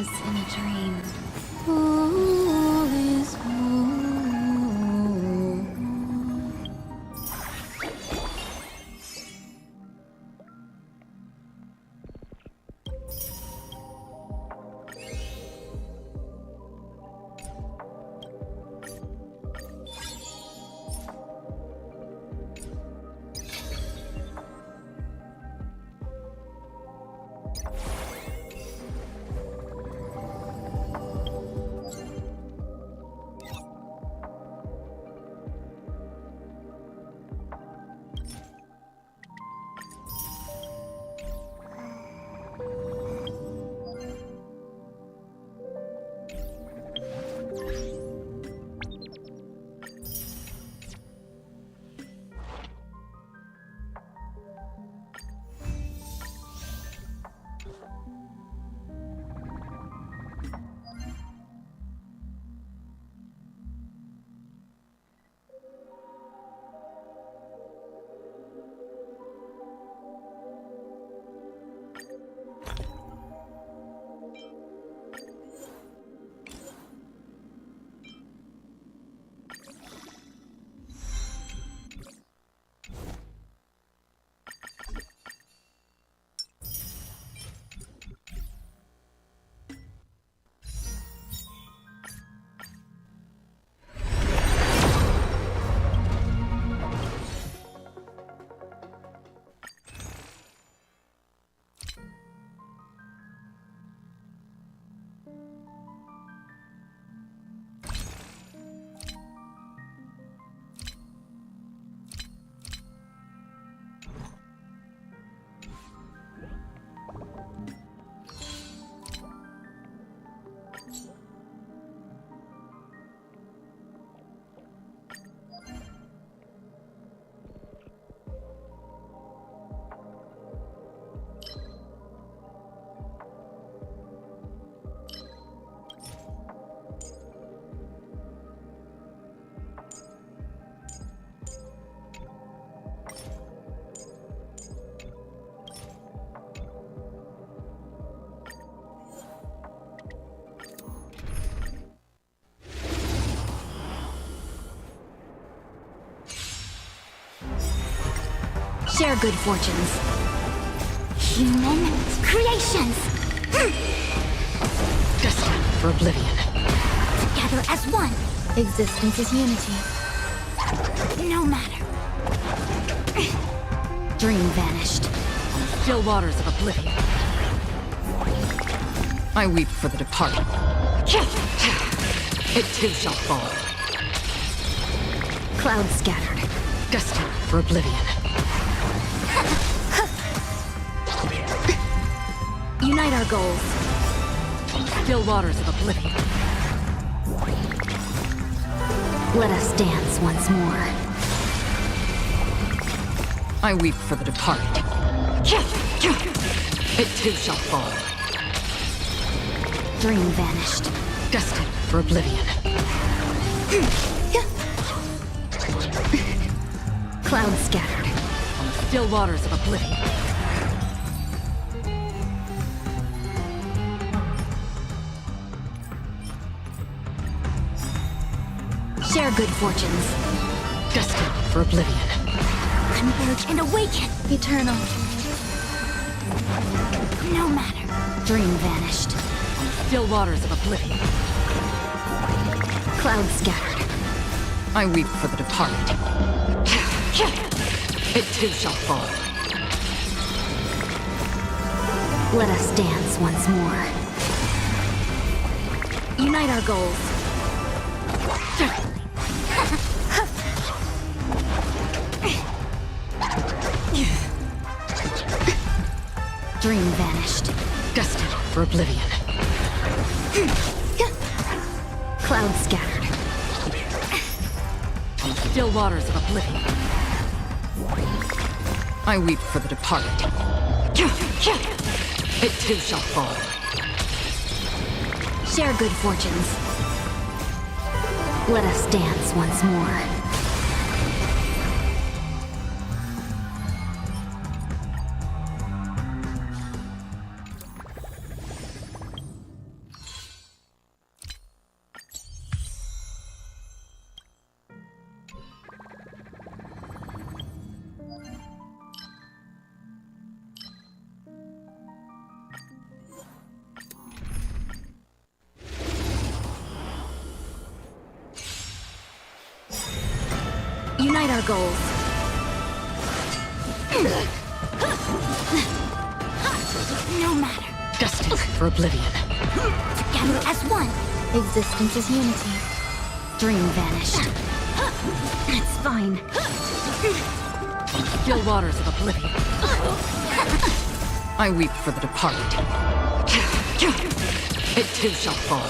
as in a dream. All is whole. Share good fortunes. Human creations! Destined for oblivion. Together as one. Existence is unity. No matter. Dream vanished. Still waters of oblivion. I weep for the departed. It too shall fall. Clouds scattered. Destined for oblivion. Unite our goals. Still waters of oblivion. Let us dance once more. I weep for the departed. It too shall fall. Dream vanished. Destined for oblivion. Clouds scattered. Still waters of oblivion. Share good fortunes. Destined for oblivion. Converge and awaken. Eternal. No matter. Dream vanished. Still waters of oblivion. Clouds scattered. I weep for the departed. It too shall fall. Let us dance once more. Unite our goals. Dream vanished. Destined for oblivion. Clouds scattered. Still waters of oblivion. I weep for the departed. It too shall fall. Share good fortunes. Let us dance once more. Unite our goals. No matter. Destined for oblivion. Together as one. Existence is unity. Dream vanished. It's fine. Still waters of oblivion. I weep for the departed. It too shall fall.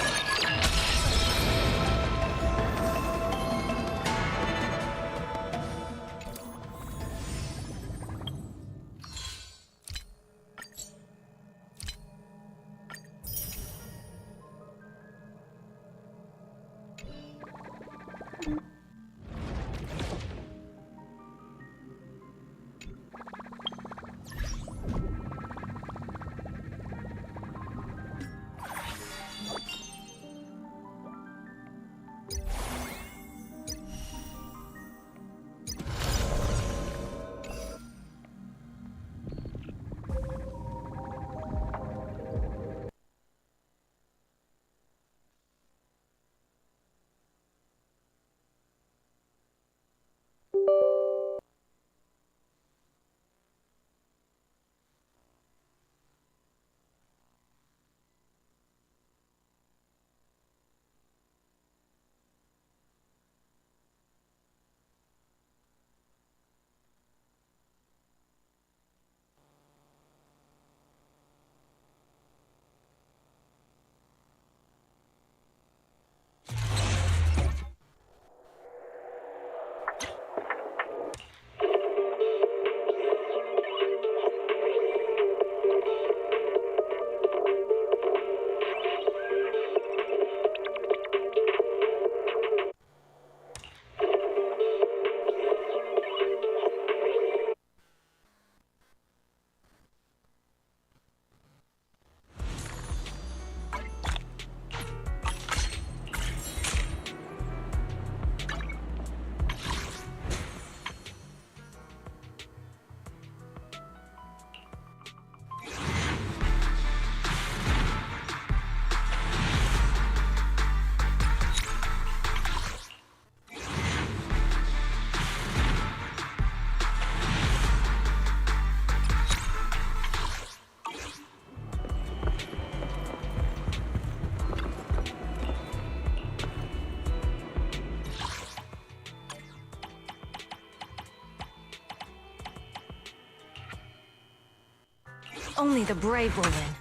Only the brave will win.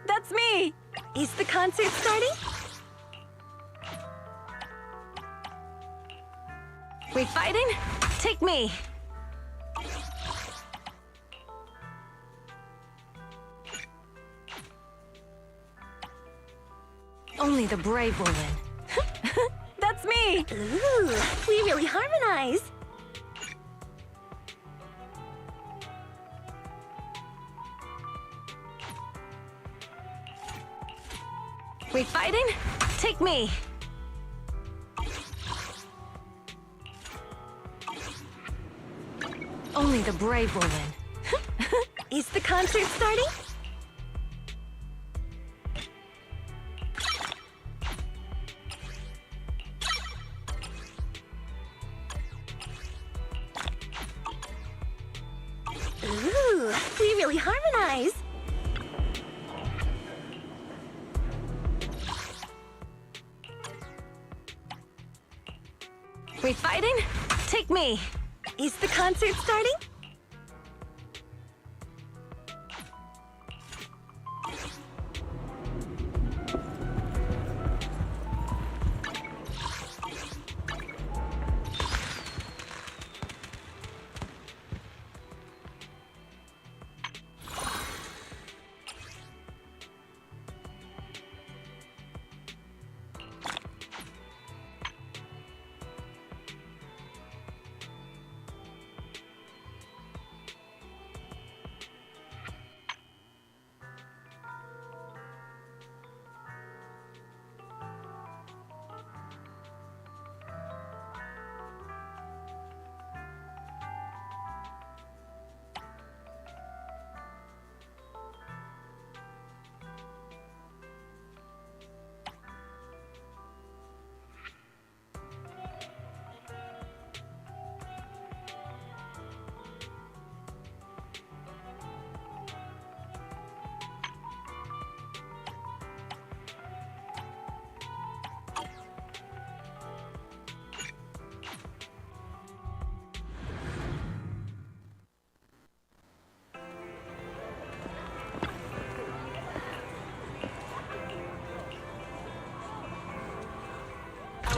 That's me! Is the concert starting? We fighting? Take me! Only the brave will win. That's me! Ooh, we really harmonize! We fighting? Take me! Only the brave will win. Is the concert starting? Ooh, we really harmonize! We fighting? Take me! Is the concert starting?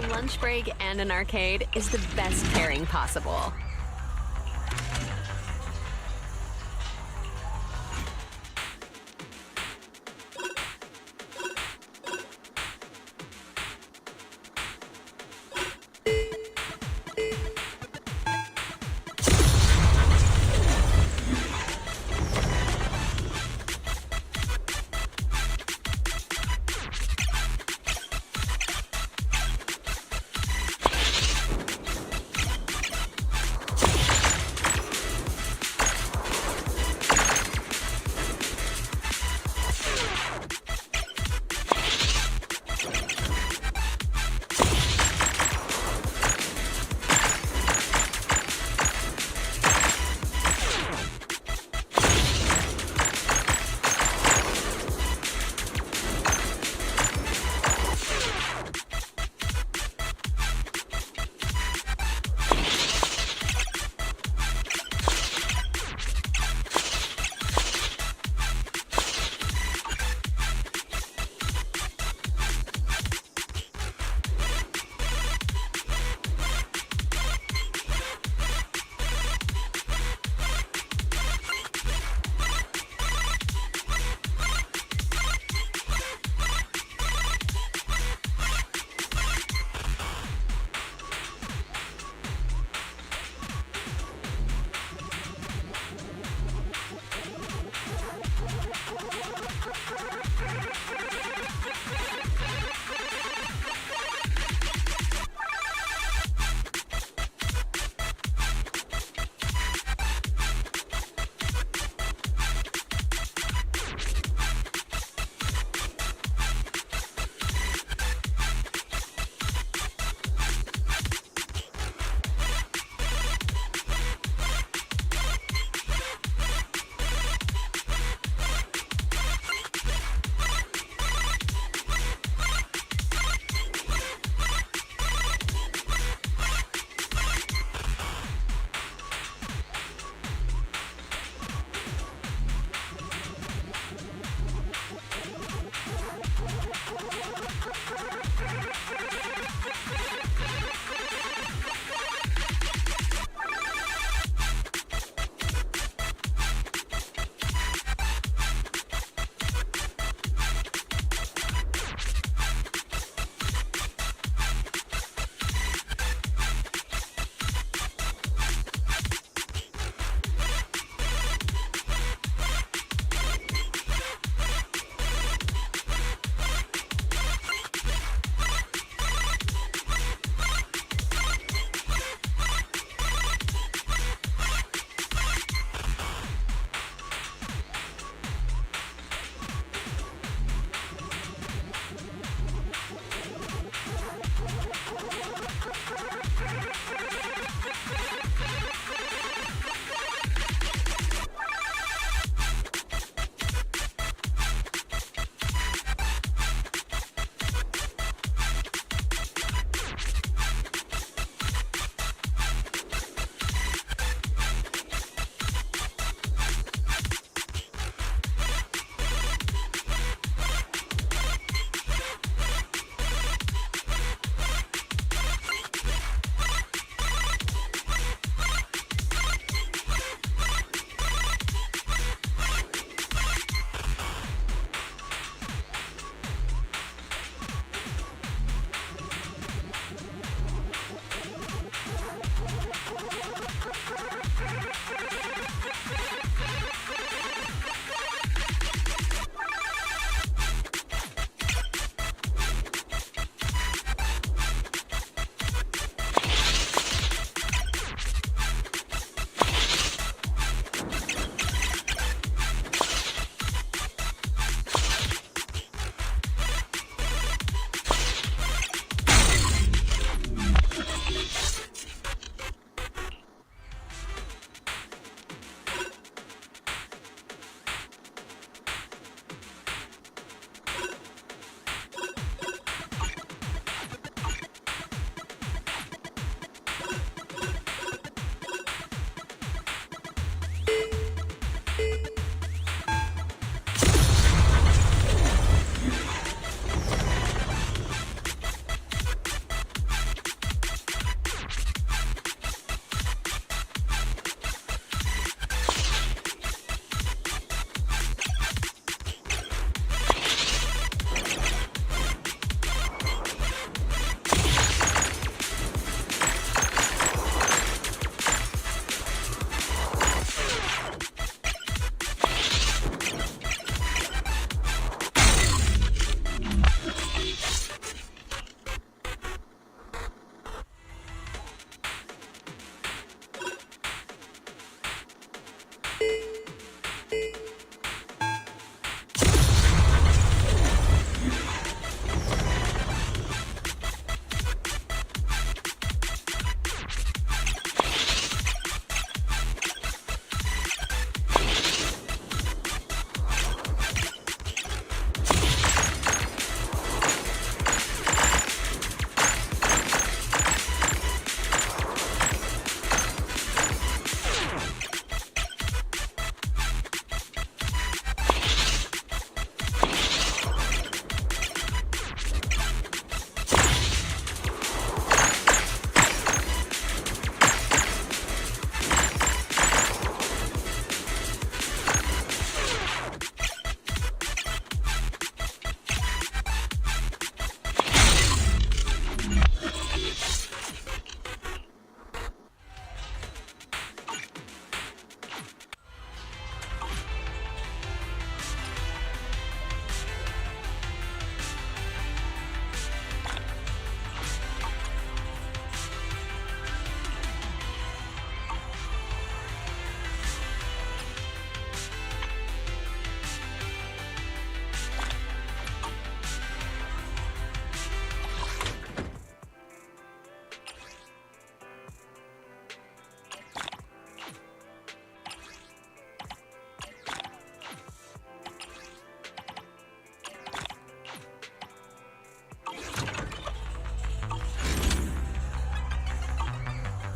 A lunch break and an arcade is the best pairing possible.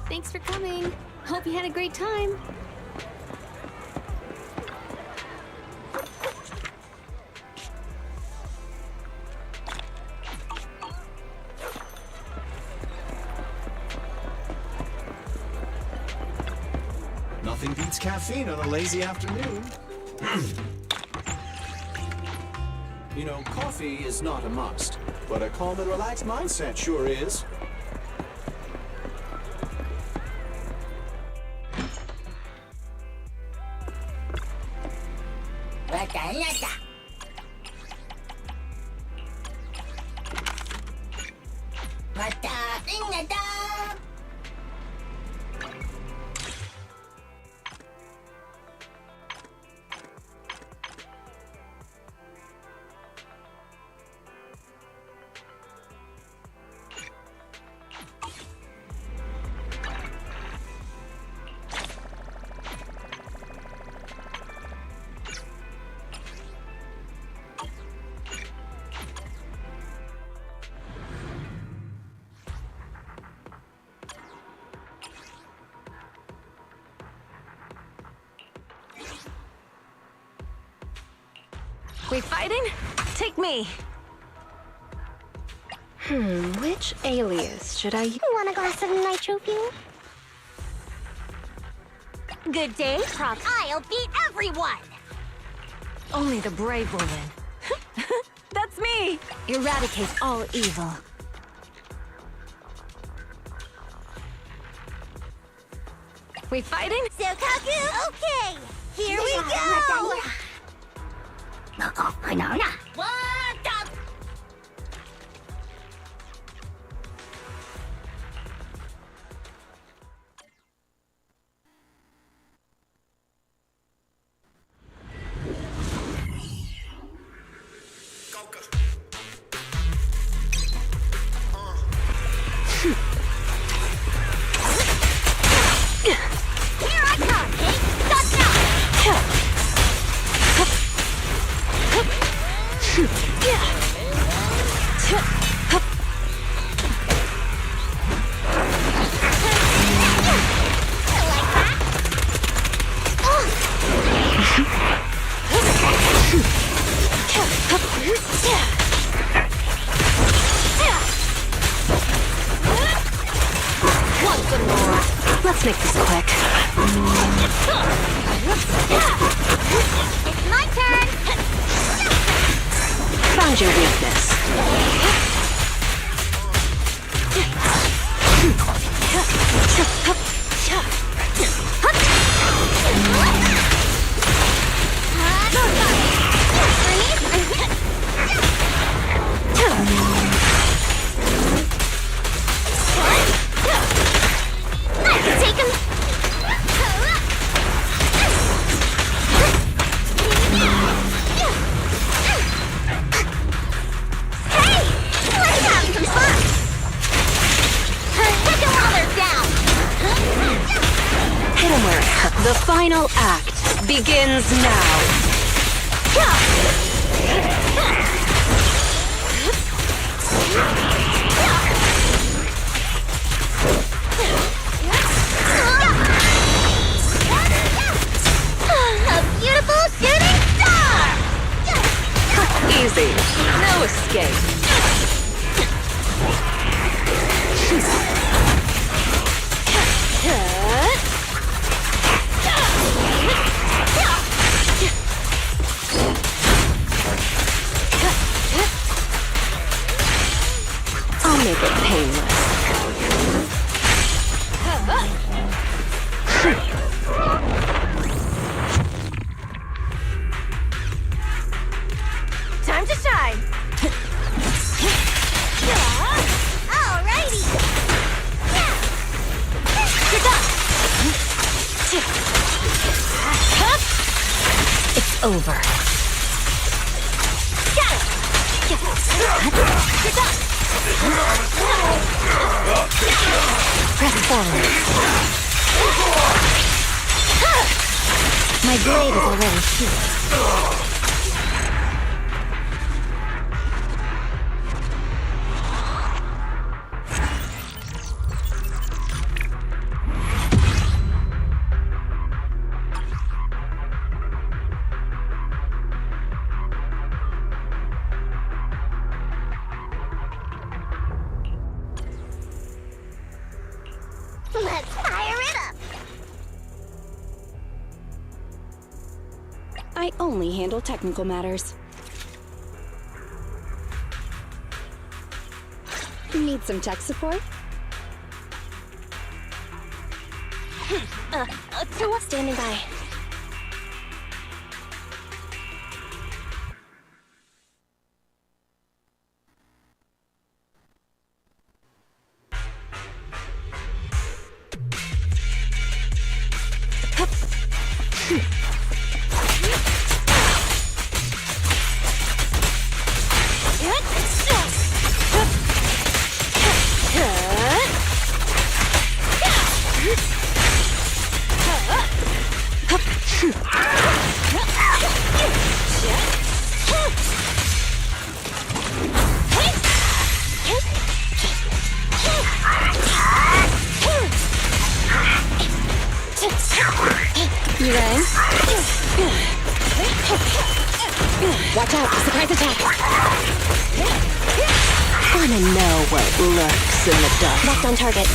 Thanks for coming. Hope you had a great time. Nothing beats caffeine on a lazy afternoon. You know, coffee is not a must, but a calm and relaxed mindset sure is. We fighting? Take me. Which alias should I use? Want a glass of nitro fuel? Good day, props. I'll beat everyone! Only the brave will win. That's me! Eradicate all evil. We fighting? Sokaku! Okay! Here we go! What up? Here I come, King! Duck Let's make this quick. It's my turn! Found your weakness. Take him! Hey! Let's have some fun! Hit them while they're down! Hit him where it hurts. The final act begins now. A beautiful shooting star! Easy. No escape. I'll make it painless. Time to shine! Alrighty! You're done! It's over. Got it! You're done! Press forward. My blade is already healed. Let's fire it up. I only handle technical matters. Need some tech support? Tool standing by. You ready? Watch out, surprise attack! Wanna know what lurks in the dark? Locked on target.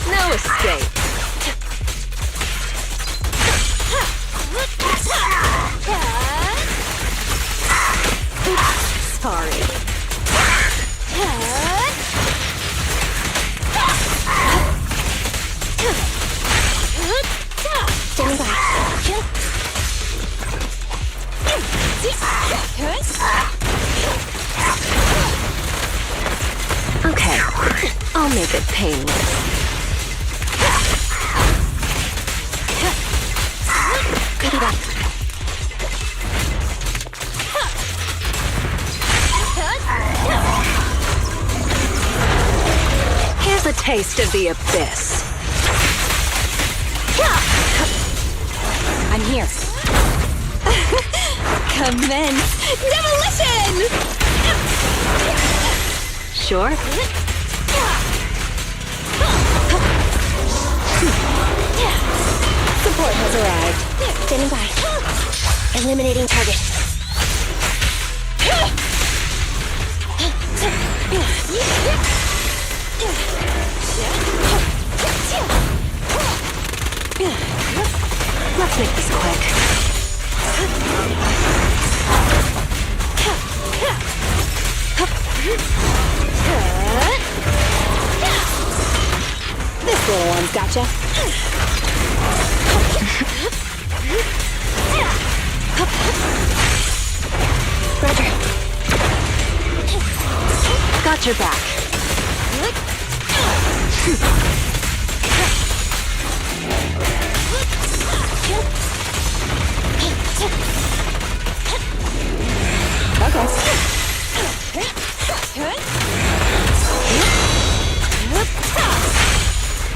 No escape. Sorry. Standing by. Okay, I'll make it painless. Copy that. Here's a taste of the abyss. I'm here. Commence demolition! Sure? Support has arrived. Standing by. Eliminating target. Let's make this quick. This little one's gotcha. Roger. Got your back.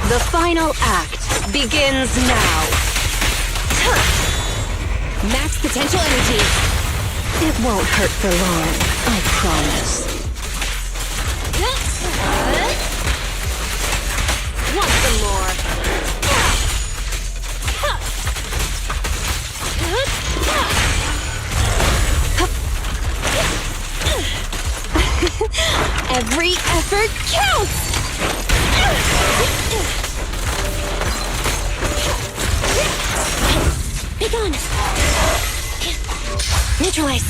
The final act begins now. Max potential energy. It won't hurt for long, I promise. Want some more? Every effort counts! Be gone. Neutralize.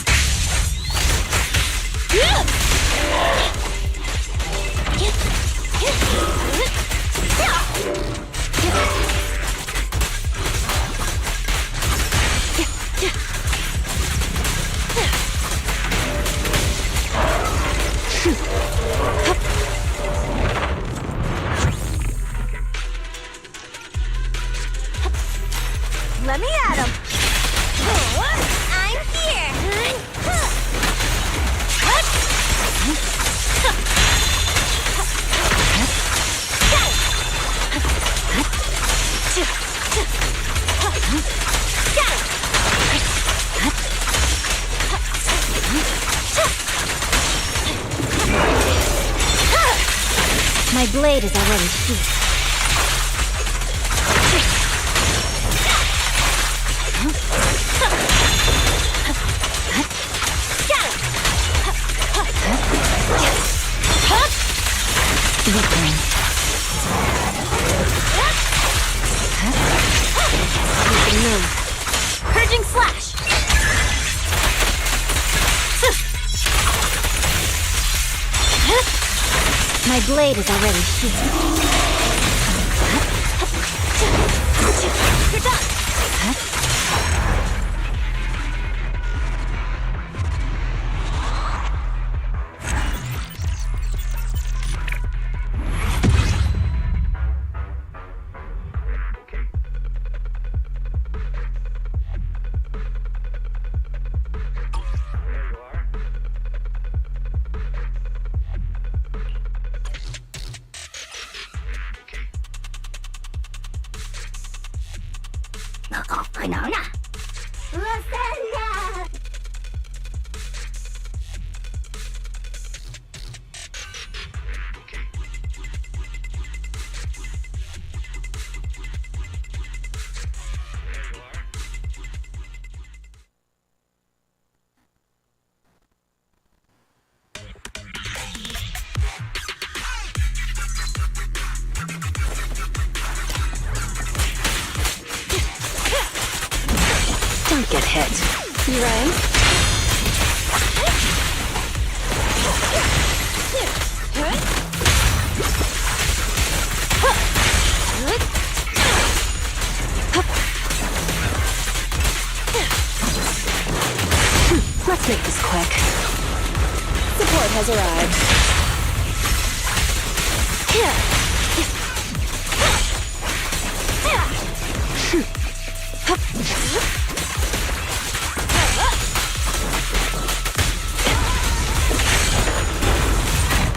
Let me at him. I'm here. My blade is already sheathed. suffering. Purging slash. My blade is already heated. You're done. Don't get hit. You ready? Let's make this quick. Support has arrived.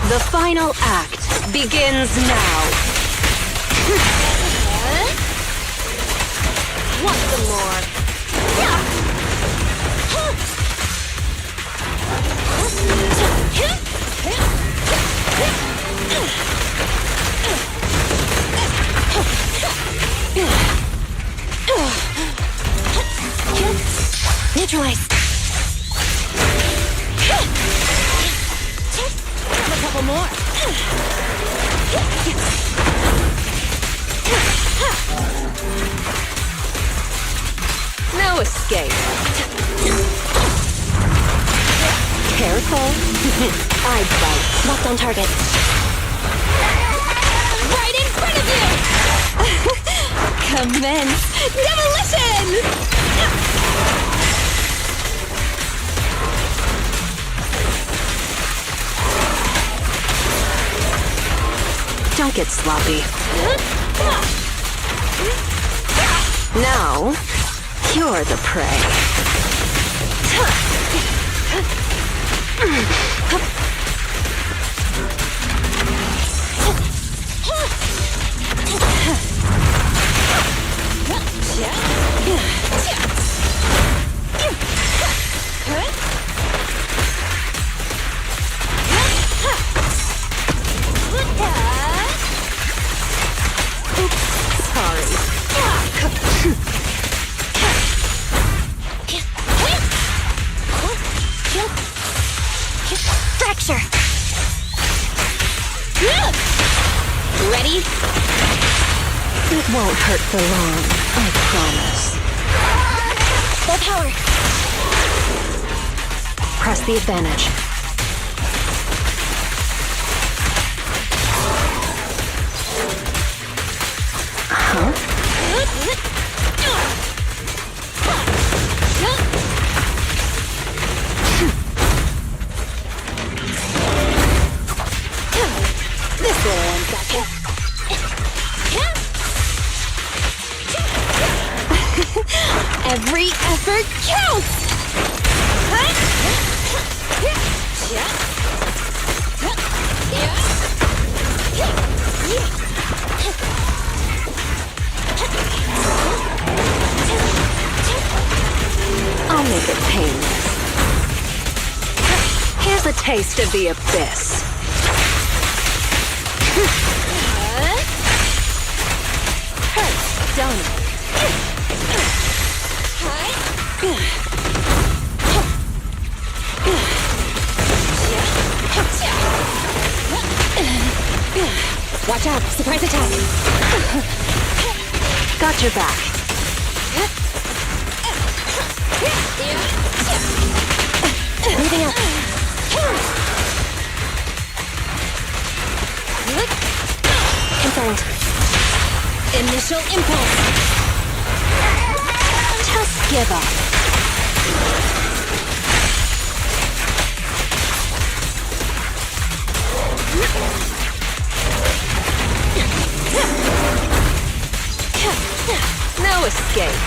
The final act begins now. Want some more? Neutralize. A couple more. No escape. Careful. I bite. Locked on target. Right in front of you! Commence demolition! Don't get sloppy. Now, you're the prey. Fracture. Ready? It won't hurt for long, I promise. Full power. Press the advantage. This little one's got you. Every effort counts! I'll make it painless. Here's a taste of the abyss. Hurts, don't it? Watch out! Surprise attack! Got your back. Moving up. Confirmed. Initial impulse. Just give up. No escape.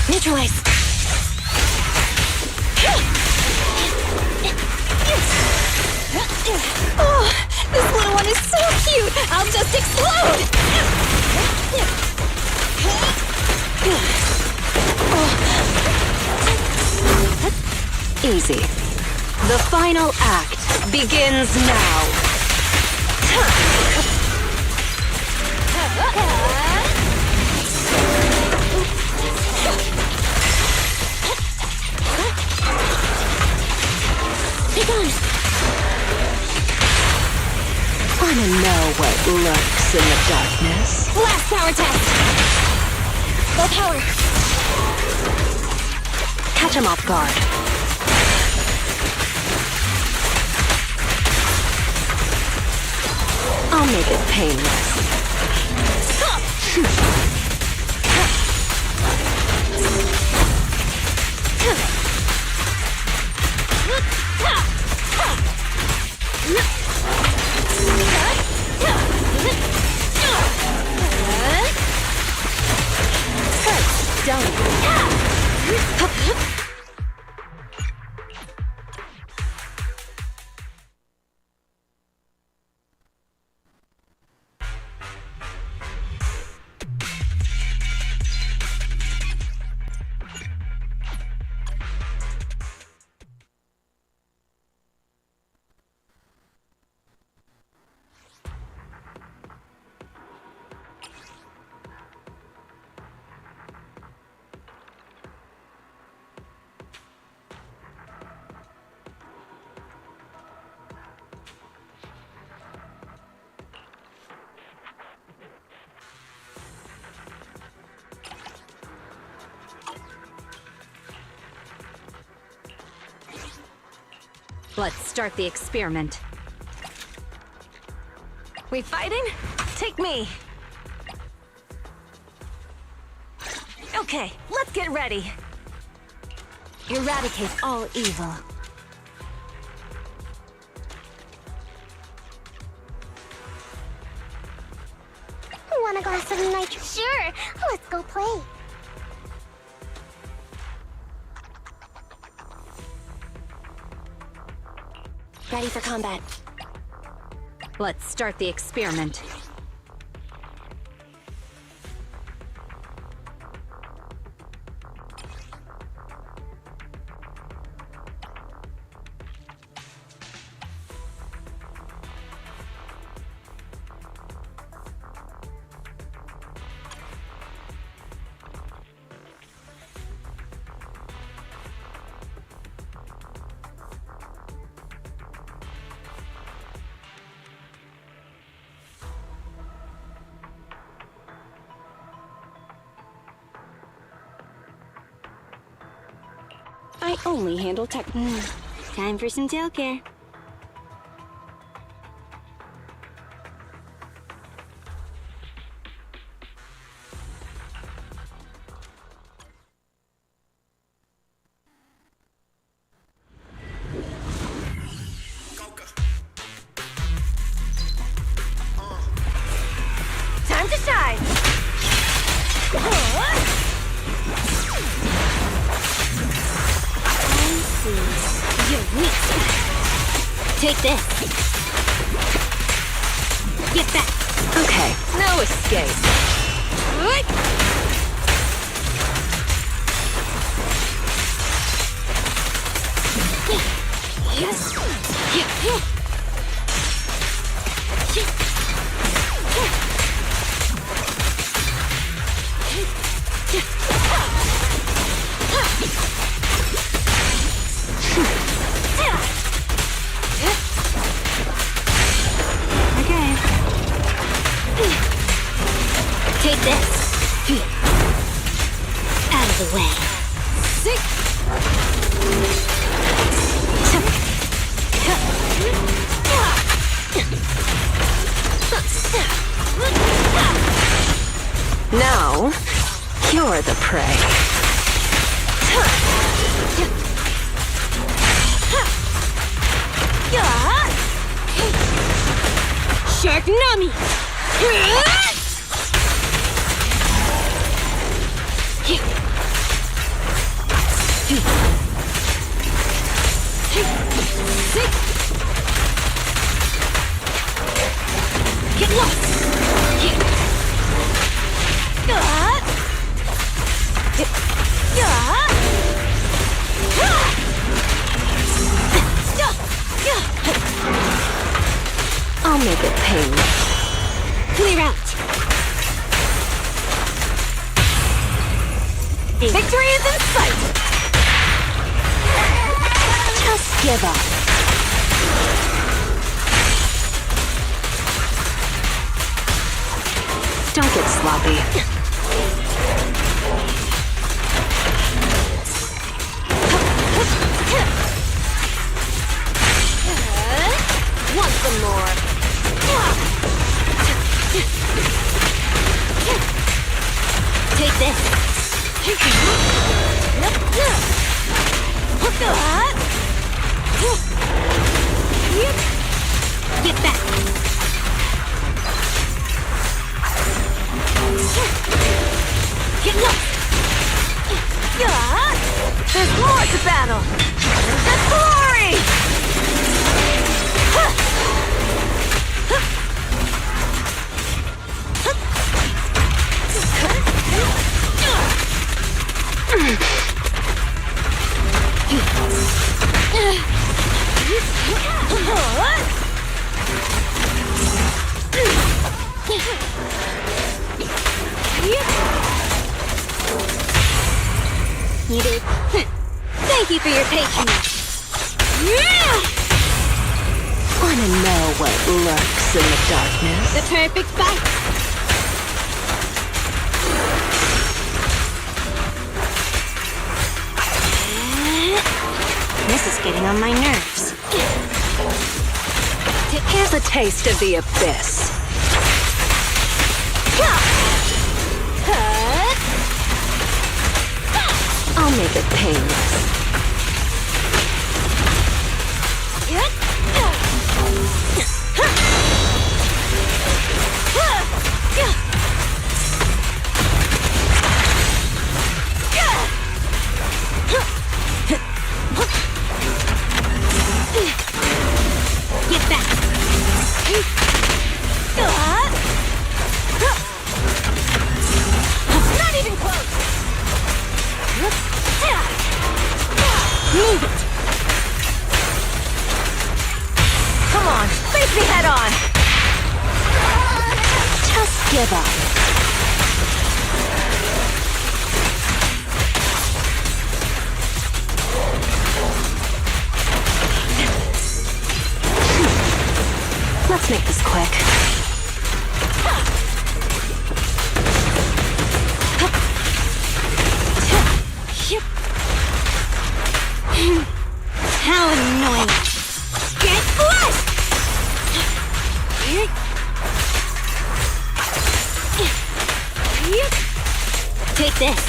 Neutralize. Oh, this little one is so cute! I'll just explode! Easy. The final act begins now. Take on. Wanna know what lurks in the darkness? Blast power test. Full power. Catch him off guard. I'll make it painless. Let's start the experiment. We fighting? Take me. Okay, let's get ready. Eradicate all evil. Want a glass of nitro? Sure, let's go play. Ready for combat. Let's start the experiment. I only handle tech. Time for some tail care. Time to shine! You're weak. Take this. Get back. Okay, no escape. Yes. this. Out of the way. Now, you're the prey. Shark Nami! Get lost! I'll make it painless. Clear out! Victory is in sight! Just give up. Don't get sloppy. Want some more? Take this. Get back. Get lost. There's more to battle! There's glory! Needed. Thank you for your patience. Wanna know what lurks in the darkness? The perfect fight. This is getting on my nerves. Here's a taste of the abyss. I'll make it painless. Get back. Not even close. Move it. Come on, face me head on! Just give up. Let's make this quick. How annoying. Get flushed! Take this.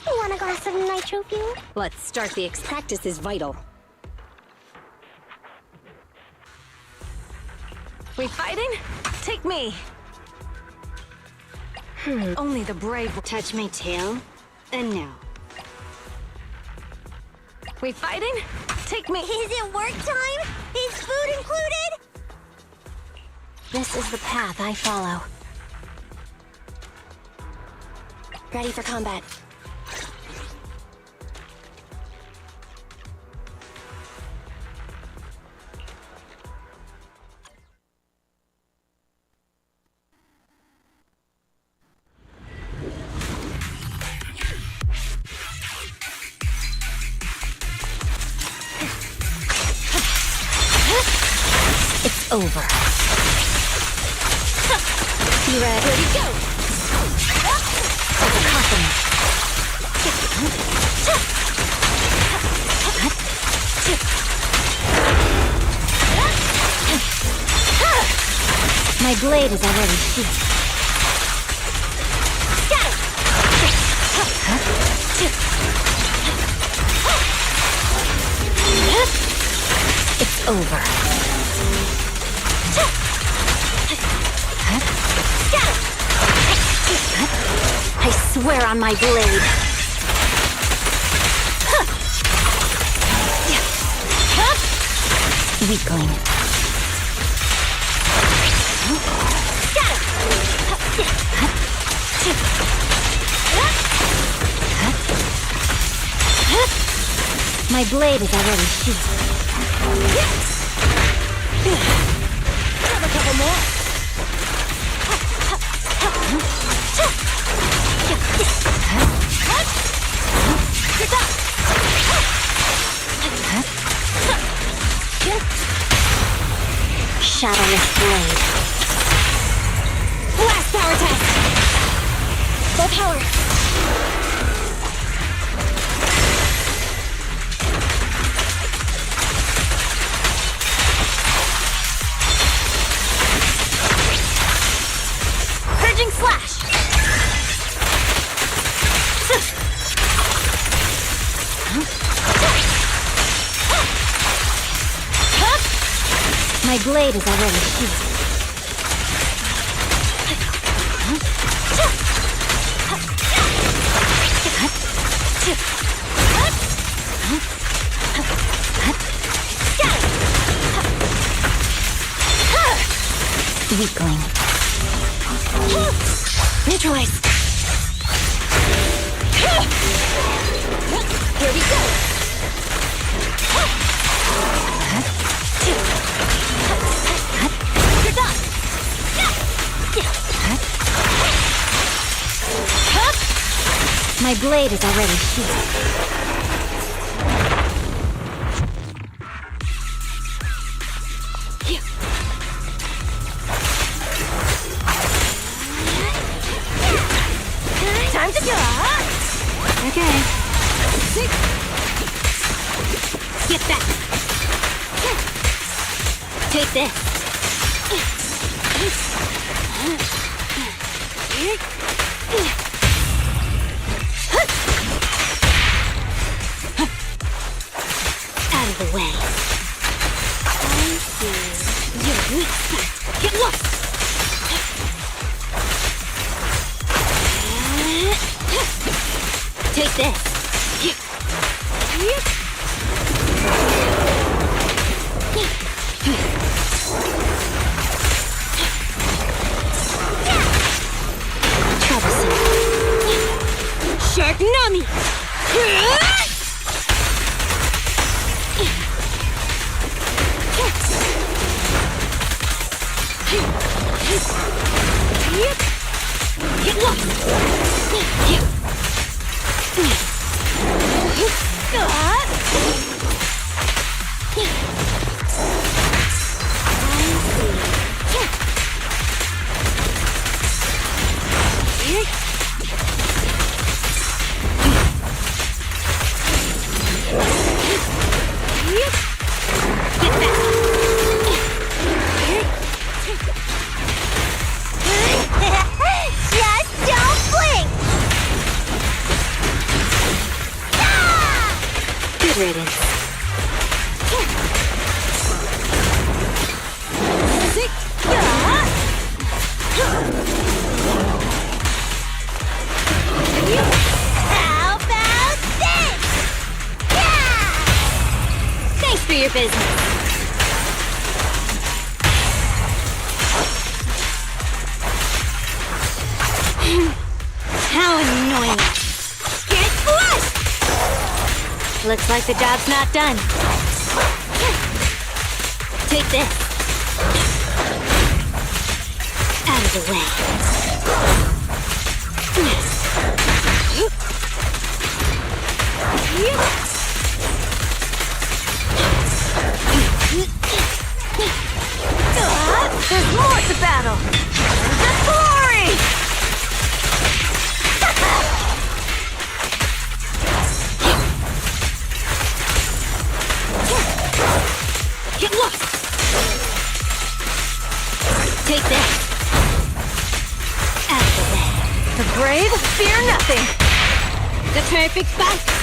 Want a glass of nitro fuel? Let's start the practice is vital. We fighting? Take me! Only the brave will Touch my tail, and now. We fighting? Take me! Is it work time? Is food included? This is the path I follow. Ready for combat. It's over. You ready? Here we go. Like a coffin. My blade is already sheathed. It's over. I swear on my blade. Weakling. My blade is already sheathed. Grab a couple more. Shadowless blade. Last power test. Full power. Purging slash. My blade is already sheathed. Weakling. Neutralize. Here we go. You're done. My blade is already sheathed. Time to go. Okay. Get back. Take this. Out of the way. I see. You're weak spot. Get lost. Take this. Troublesome. Shark Nami. Get lost. Just don't blink. Good riddance. How about this? Yeah! Thanks for your business. How annoying. Get flushed! Looks like the job's not done. Take this. Out of the way. Fear nothing. The perfect fight.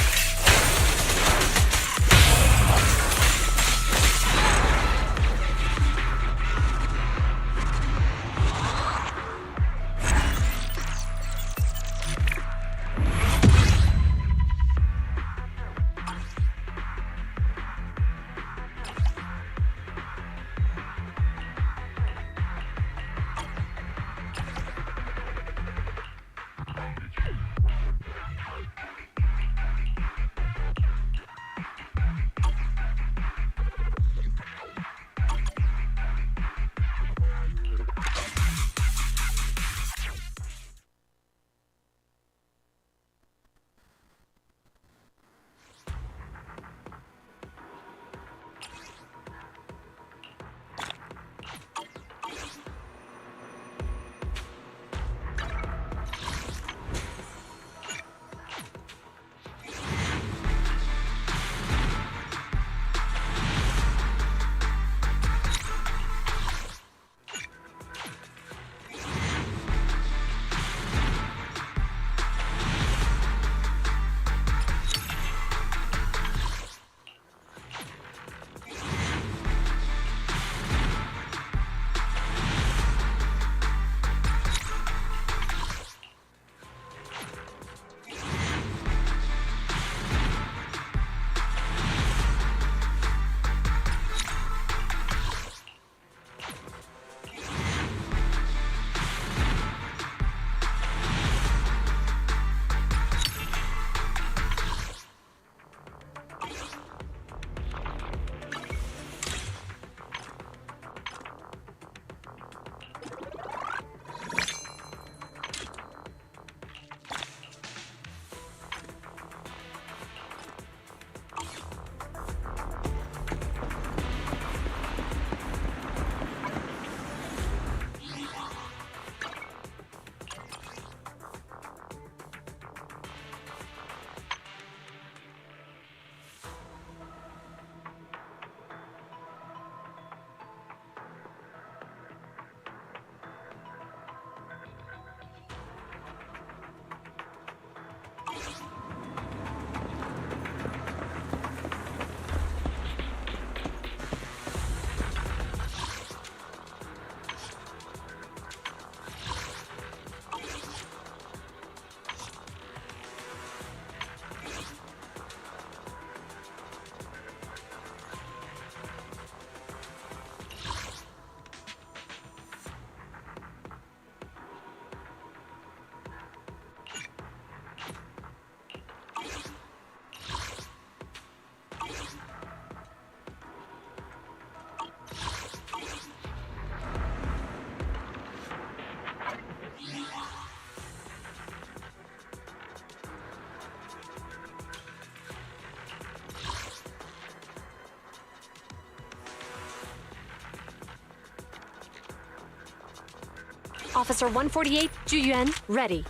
Officer 148, Juyuan, ready.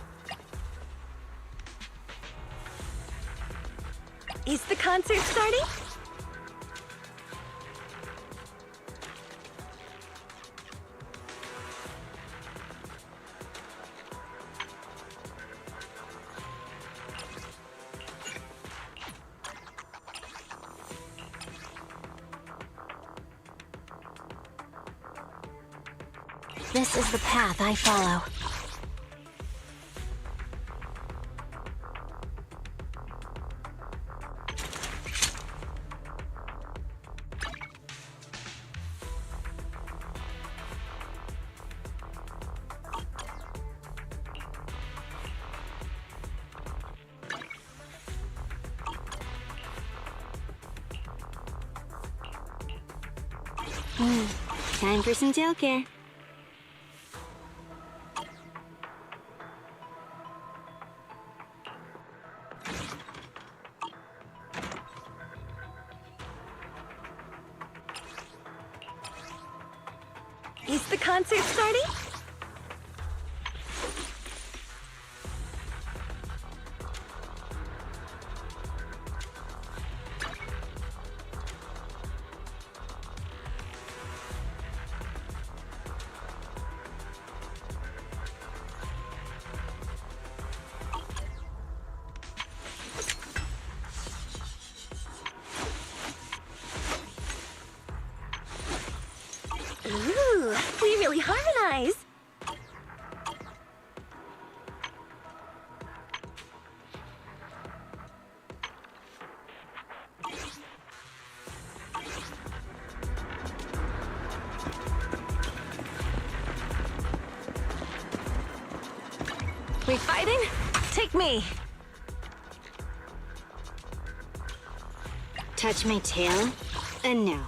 Is the concert starting? This is the path I follow. Time for some tail care. Is the concert starting? be fighting? Take me. Touch my tail, and no.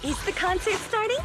Is the concert starting?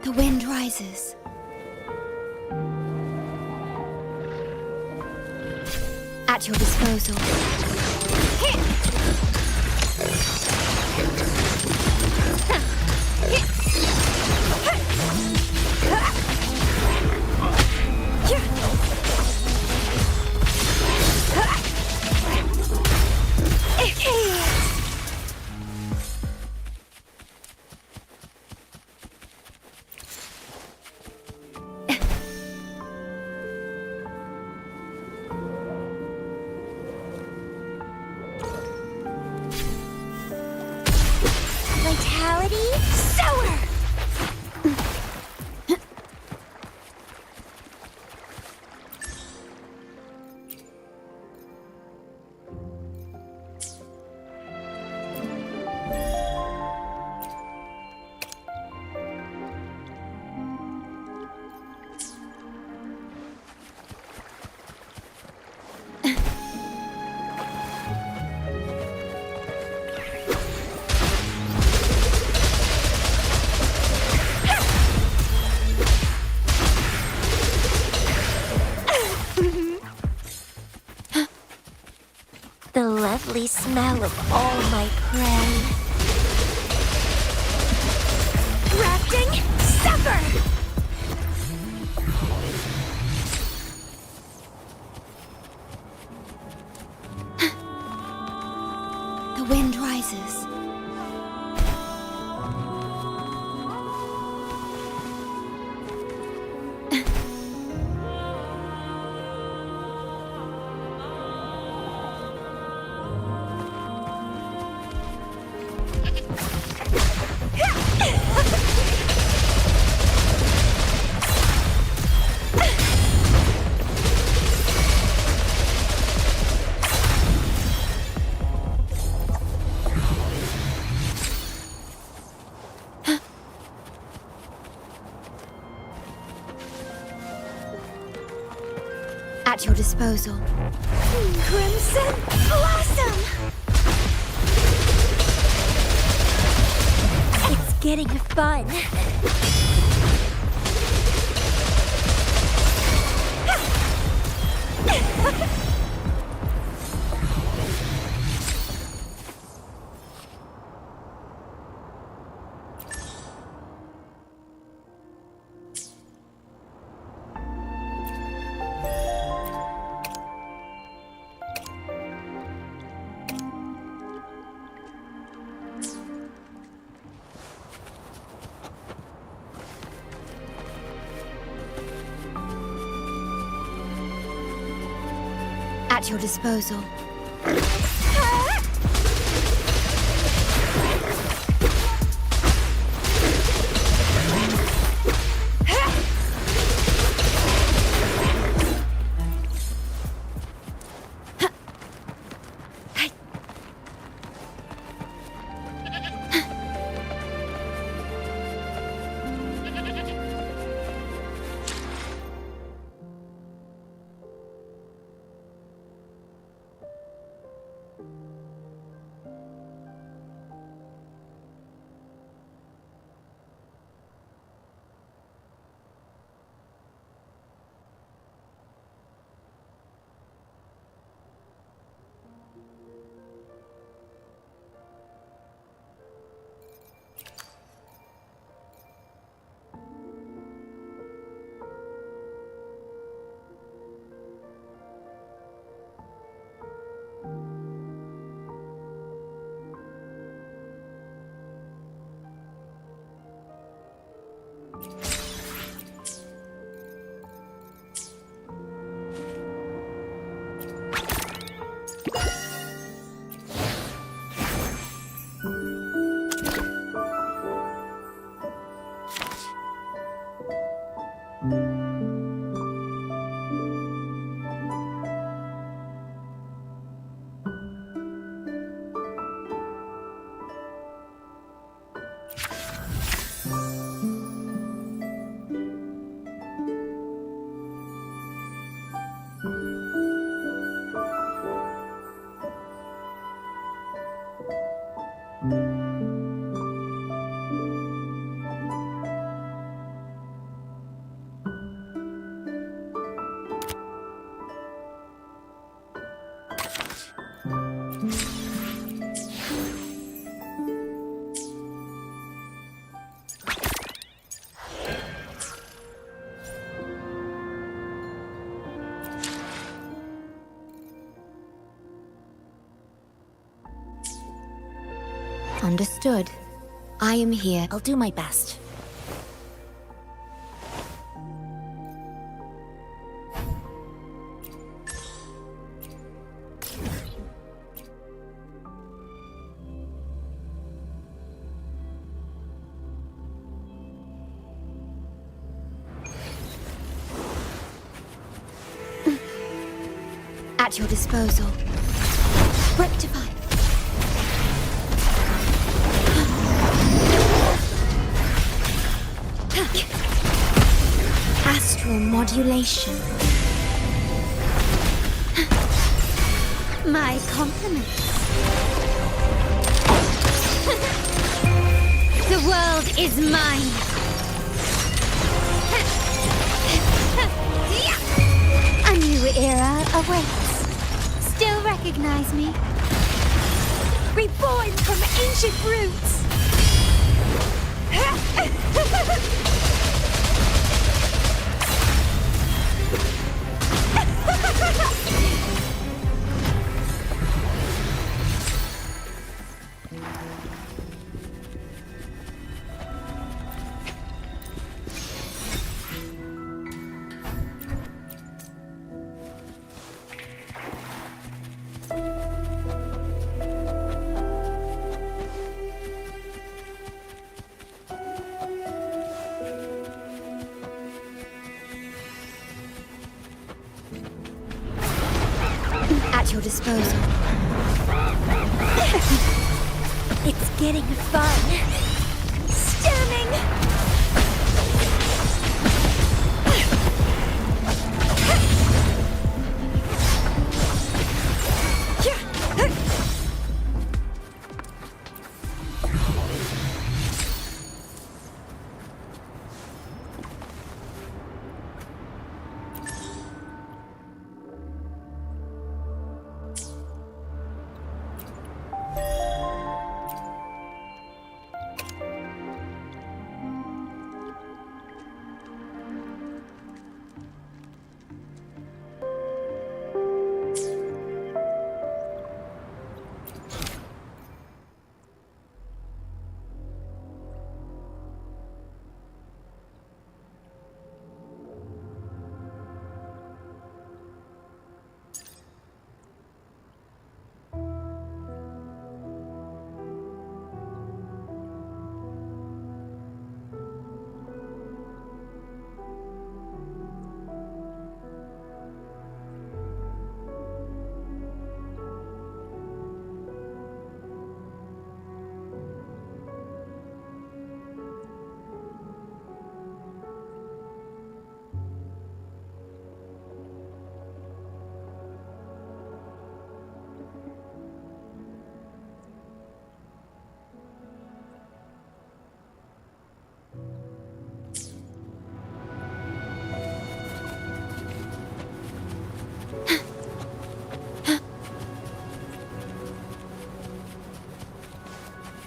The wind rises. At your disposal. Vitality sour! The lovely smell of all my prey. Crafting supper! The wind rises. At your disposal. Crimson Blossom! It's getting fun. At your disposal. Understood. I am here. I'll do my best. At your disposal. Rectify. Astral modulation. My compliments. The world is mine. A new era awaits. Still recognize me? Reborn from ancient roots. At your disposal. It's getting fun. Stunning!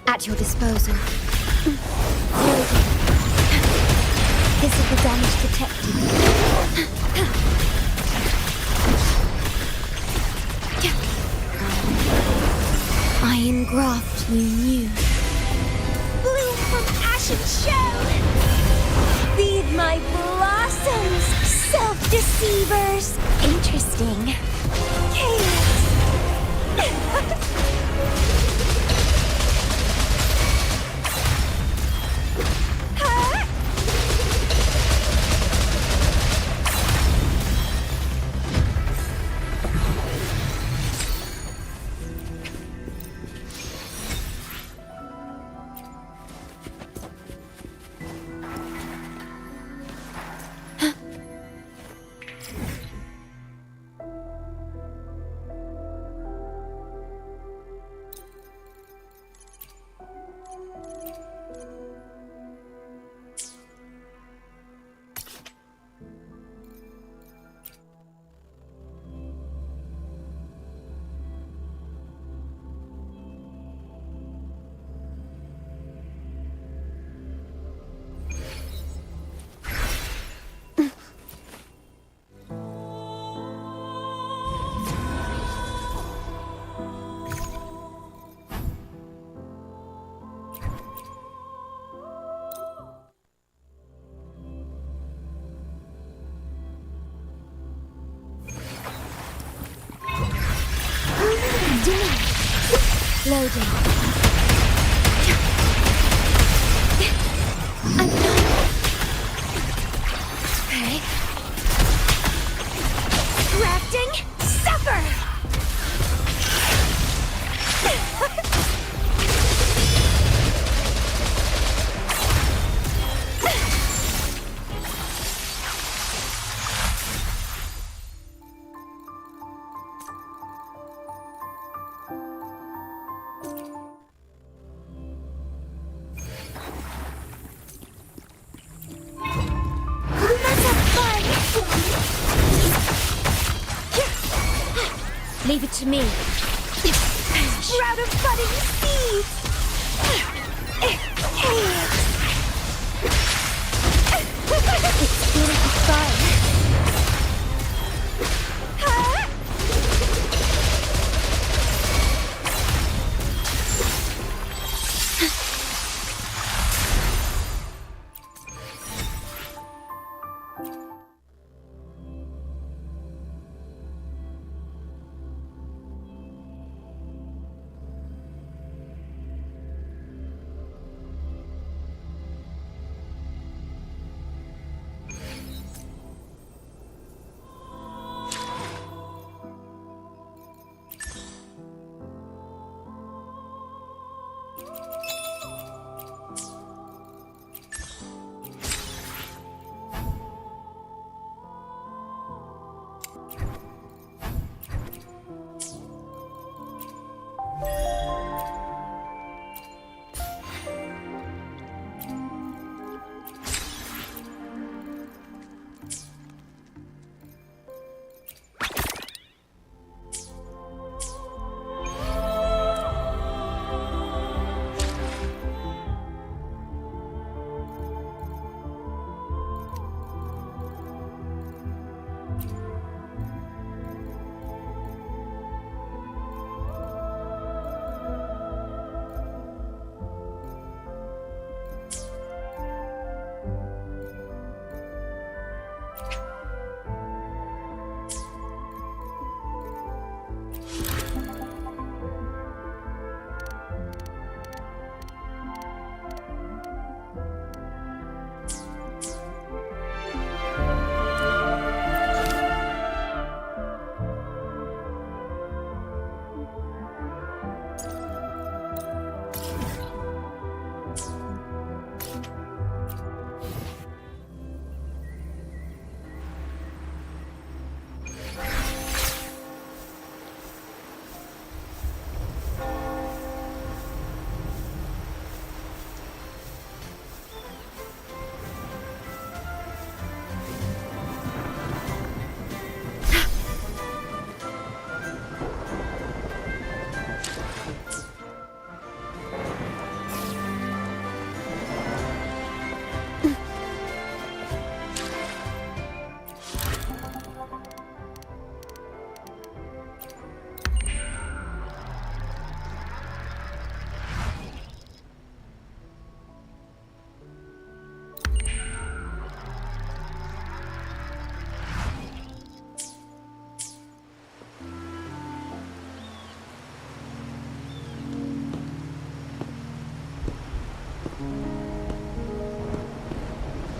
At your disposal. Physical damage detected. Iron graft you knew. Bloom from ashen shell! Feed my blossoms, self-deceivers! Interesting. Chaos! Loading. I'm done. Okay. Crafting, suffer! Leave it to me. Sprout of budding seeds! It's gonna be fun.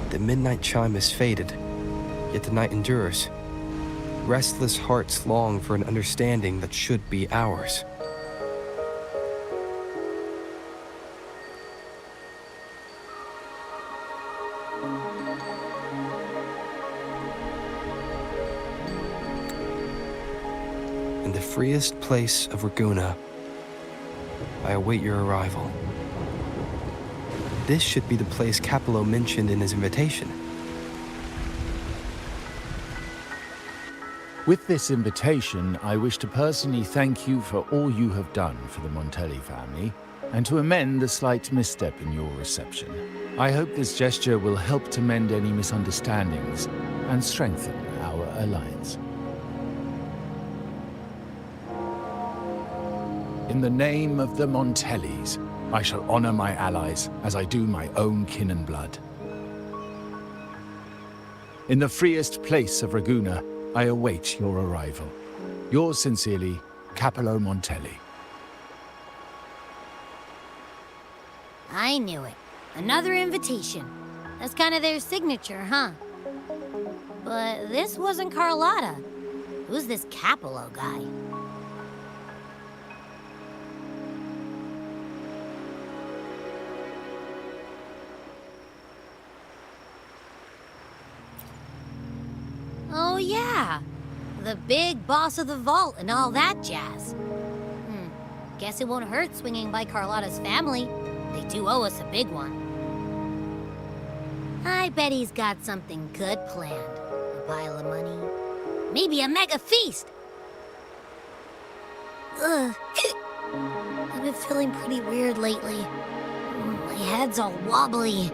The midnight chime has faded, yet the night endures. Restless hearts long for an understanding that should be ours. In the freest place of Ragusa, I await your arrival. This should be the place Capello mentioned in his invitation. With this invitation, I wish to personally thank you for all you have done for the Montelli family, and to amend the slight misstep in your reception. I hope this gesture will help to mend any misunderstandings and strengthen our alliance. In the name of the Montellis, I shall honor my allies as I do my own kin and blood. In the freest place of Ragusa, I await your arrival. Yours sincerely, Capello Montelli. knew it. Another invitation. That's kind of their signature, huh? But this wasn't Carlotta. Who's this Capello guy? Oh yeah, the big boss of the vault and all that jazz. Guess it won't hurt swinging by Carlotta's family. They do owe us a big one. I bet he's got something good planned. A pile of money. Maybe a mega feast! Ugh. I've been feeling pretty weird lately. My head's all wobbly.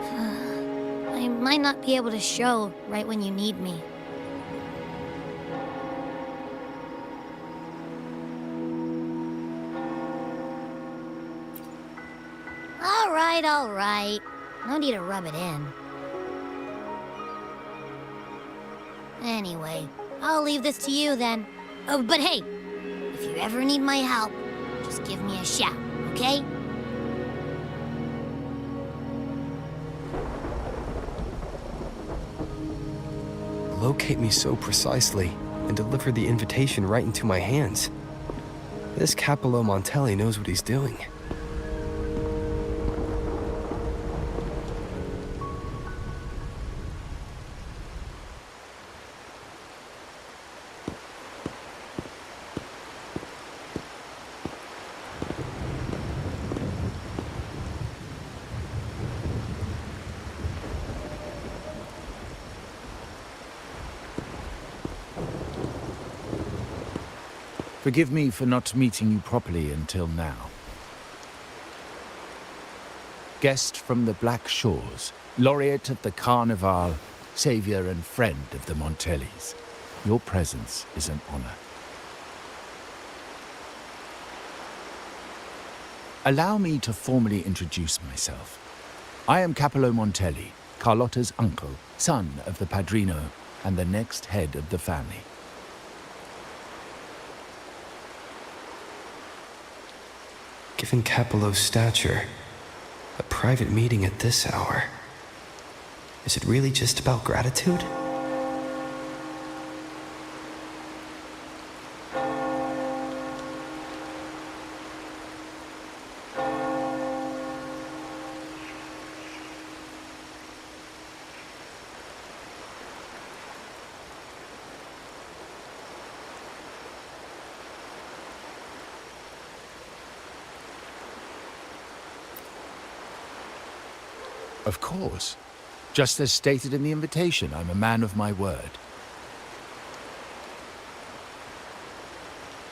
I might not be able to show right when you need me. All right. No need to rub it in. Anyway, I'll leave this to you then. Oh, but hey, if you ever need my help, just give me a shout, okay? Locate me so precisely and deliver the invitation right into my hands. This Capello Montelli knows what he's doing. Forgive me for not meeting you properly until now. Guest from the Black Shores, laureate of the Carnival, savior and friend of the Montellis. Your presence is an honor. Allow me to formally introduce myself. I am Capello Montelli, Carlotta's uncle, son of the Padrino, and the next head of the family. Given Capello's stature, a private meeting at this hour. Is it really just about gratitude? Of course. Just as stated in the invitation, I'm a man of my word.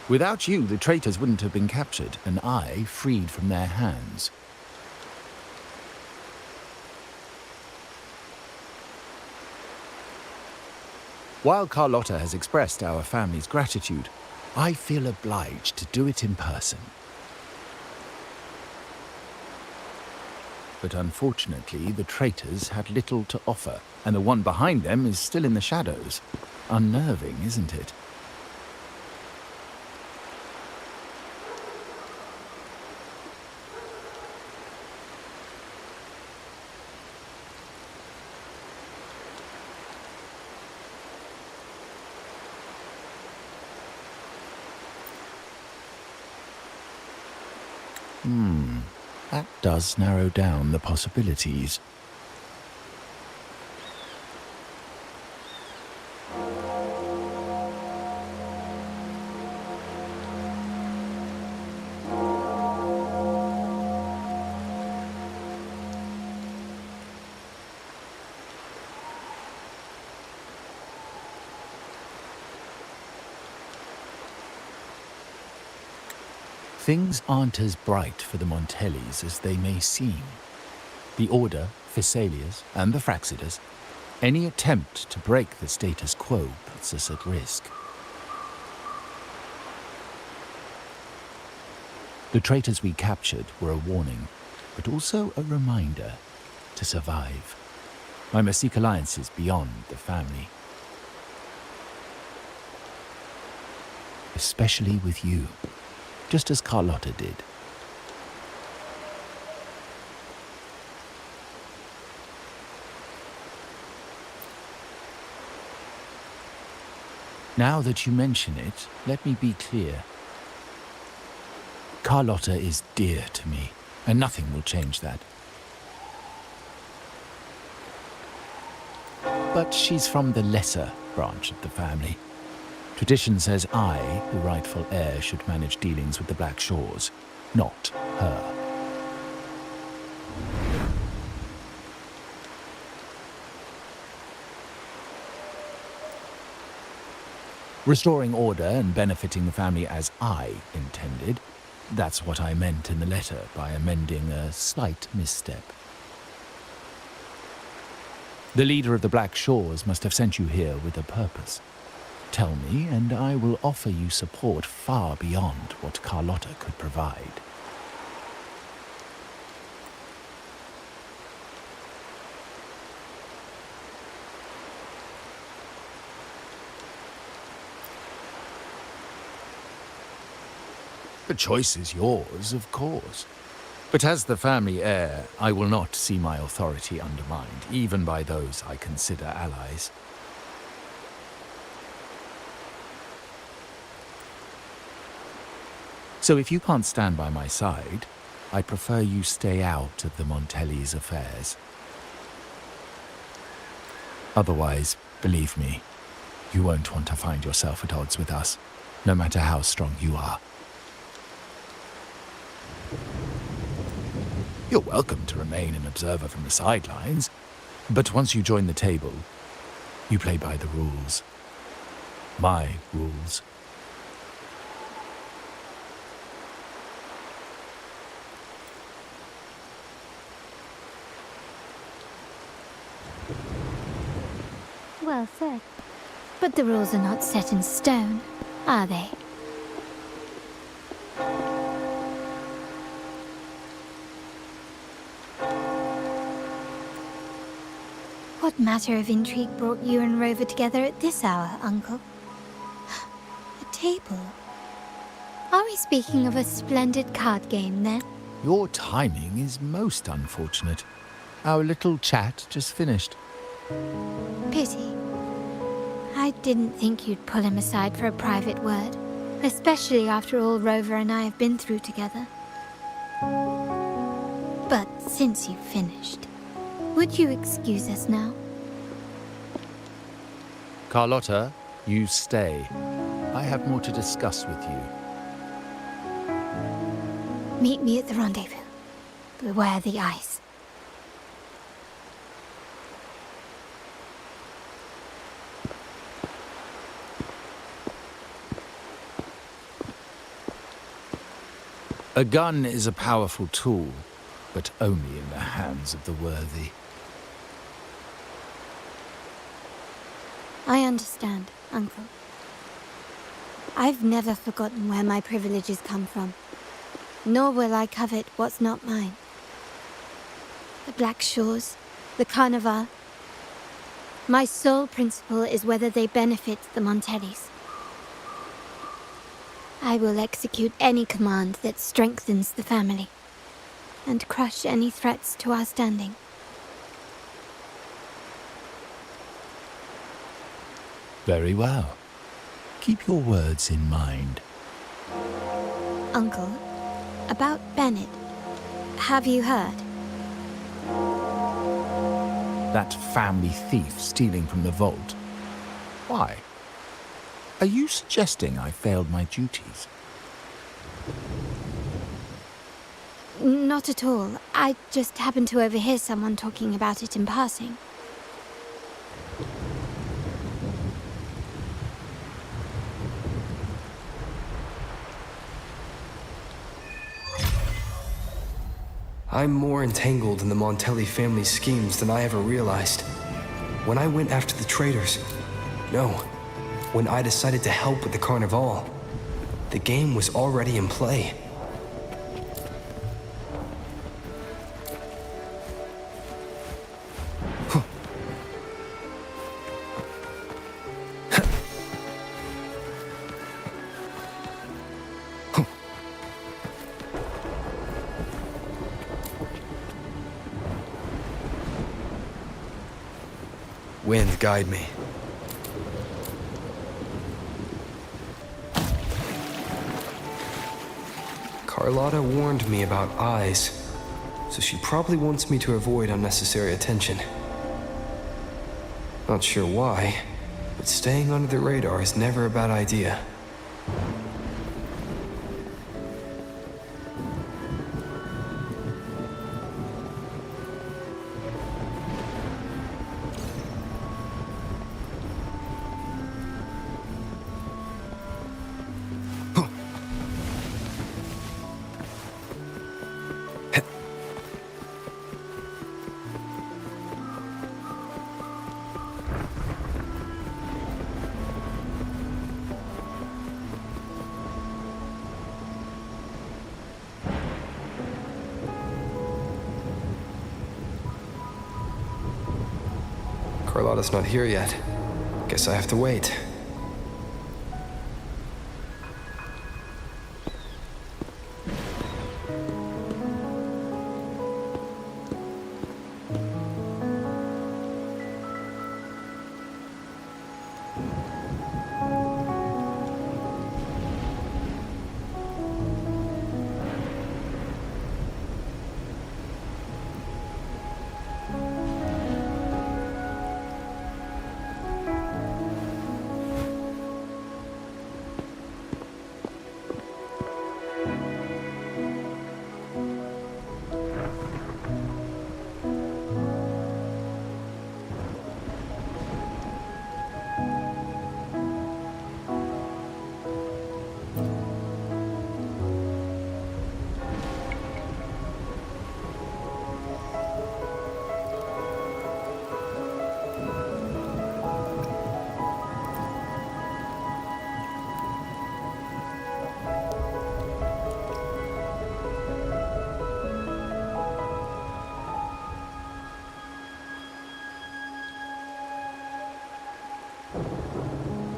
Without you, the traitors wouldn't have been captured, and I freed from their hands. While Carlotta has expressed our family's gratitude, I feel obliged to do it in person. But unfortunately, the traitors had little to offer, and the one behind them is still in the shadows. Unnerving, isn't it? That does narrow down the possibilities. Things aren't as bright for the Montellis as they may seem. The Order, Physaelias, and the Fraxidas, any attempt to break the status quo puts us at risk. The traitors we captured were a warning, but also a reminder to survive. I must seek alliances beyond the family. Especially with you. Just as Carlotta did. Now that you mention it, let me be clear. Carlotta is dear to me, and nothing will change that. But she's from the lesser branch of the family. Tradition says I, the rightful heir, should manage dealings with the Black Shores, not her. Restoring order and benefiting the family as I intended, that's what I meant in the letter by amending a slight misstep. The leader of the Black Shores must have sent you here with a purpose. Tell me, and I will offer you support far beyond what Carlotta could provide. The choice is yours, of course. But as the family heir, I will not see my authority undermined, even by those I consider allies. So if you can't stand by my side, I prefer you stay out of the Montelli's affairs. Otherwise, believe me, you won't want to find yourself at odds with us, no matter how strong you are. You're welcome to remain an observer from the sidelines, but once you join the table, you play by the rules. My rules. Well said. But the rules are not set in stone, are they? What matter of intrigue brought you and Rover together at this hour, Uncle? A table? Are we speaking of a splendid card game, then? Your timing is most unfortunate. Our little chat just finished. Pity. I didn't think you'd pull him aside for a private word, especially after all Rover and I have been through together. But since you've finished, would you excuse us now? Carlotta, you stay. I have more to discuss with you. Meet me at the rendezvous. Beware the ice. A gun is a powerful tool, but only in the hands of the worthy. I understand, Uncle. I've never forgotten where my privileges come from, nor will I covet what's not mine. The Black Shores, the Carnival. My sole principle is whether they benefit the Montellis. I will execute any command that strengthens the family, and crush any threats to our standing. Very well. Keep your words in mind. Uncle, about Bennett, have you heard? That family thief stealing from the vault. Why? Are you suggesting I failed my duties? Not at all. I just happened to overhear someone talking about it in passing. I'm more entangled in the Montelli family's schemes than I ever realized. When I went after the traitors, no, when I decided to help with the Carnival, the game was already in play. Wind, guide me. Carlotta warned me about eyes, so she probably wants me to avoid unnecessary attention. Not sure why, but staying under the radar is never a bad idea. Carlotta's not here yet. Guess I have to wait.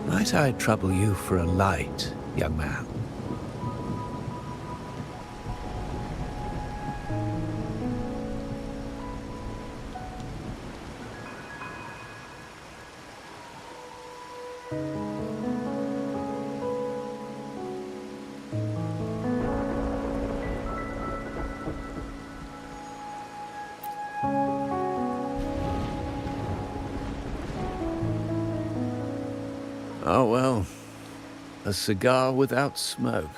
Might I trouble you for a light, young man? Oh, well, a cigar without smoke.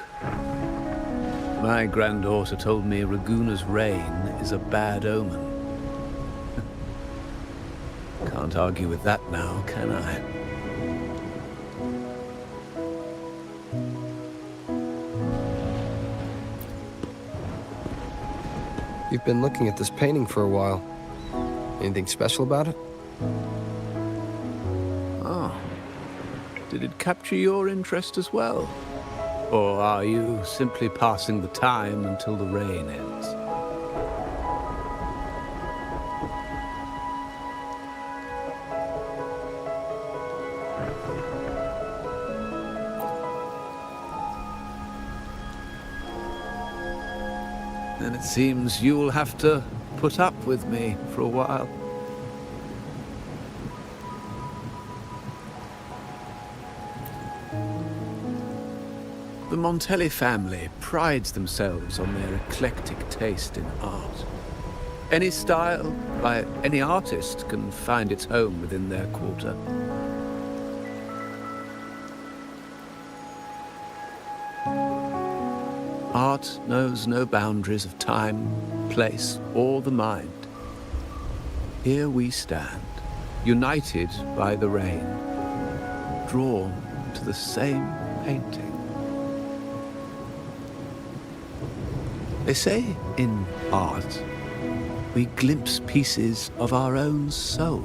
My granddaughter told me Raguna's rain is a bad omen. Can't argue with that now, can I? You've been looking at this painting for a while. Anything special about it? Oh. Did it capture your interest as well? Or are you simply passing the time until the rain ends? Then it seems you'll have to put up with me for a while. The Montelli family prides themselves on their eclectic taste in art. Any style, by any artist, can find its home within their quarter. Art knows no boundaries of time, place, or the mind. Here we stand, united by the rain, drawn to the same painting. They say in art, we glimpse pieces of our own soul.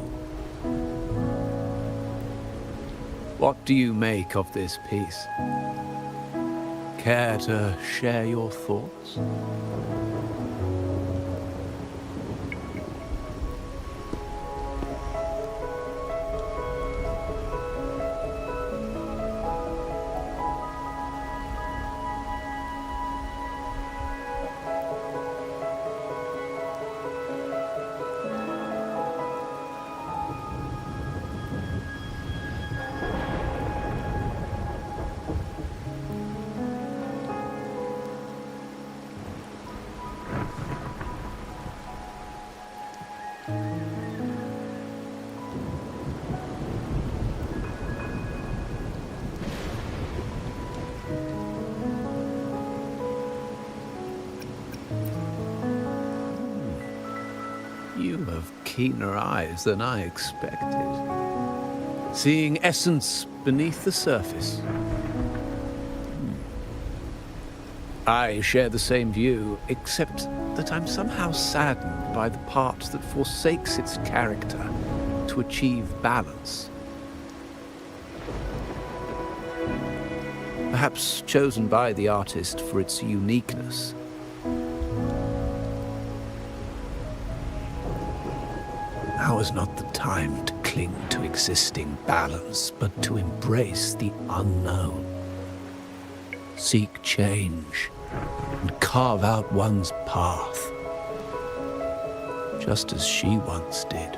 What do you make of this piece? Care to share your thoughts? You have keener eyes than I expected. Seeing essence beneath the surface. I share the same view, except that I'm somehow saddened by the part that forsakes its character to achieve balance. Perhaps chosen by the artist for its uniqueness. Now is not the time to cling to existing balance, but to embrace the unknown. Seek change and carve out one's path, just as she once did.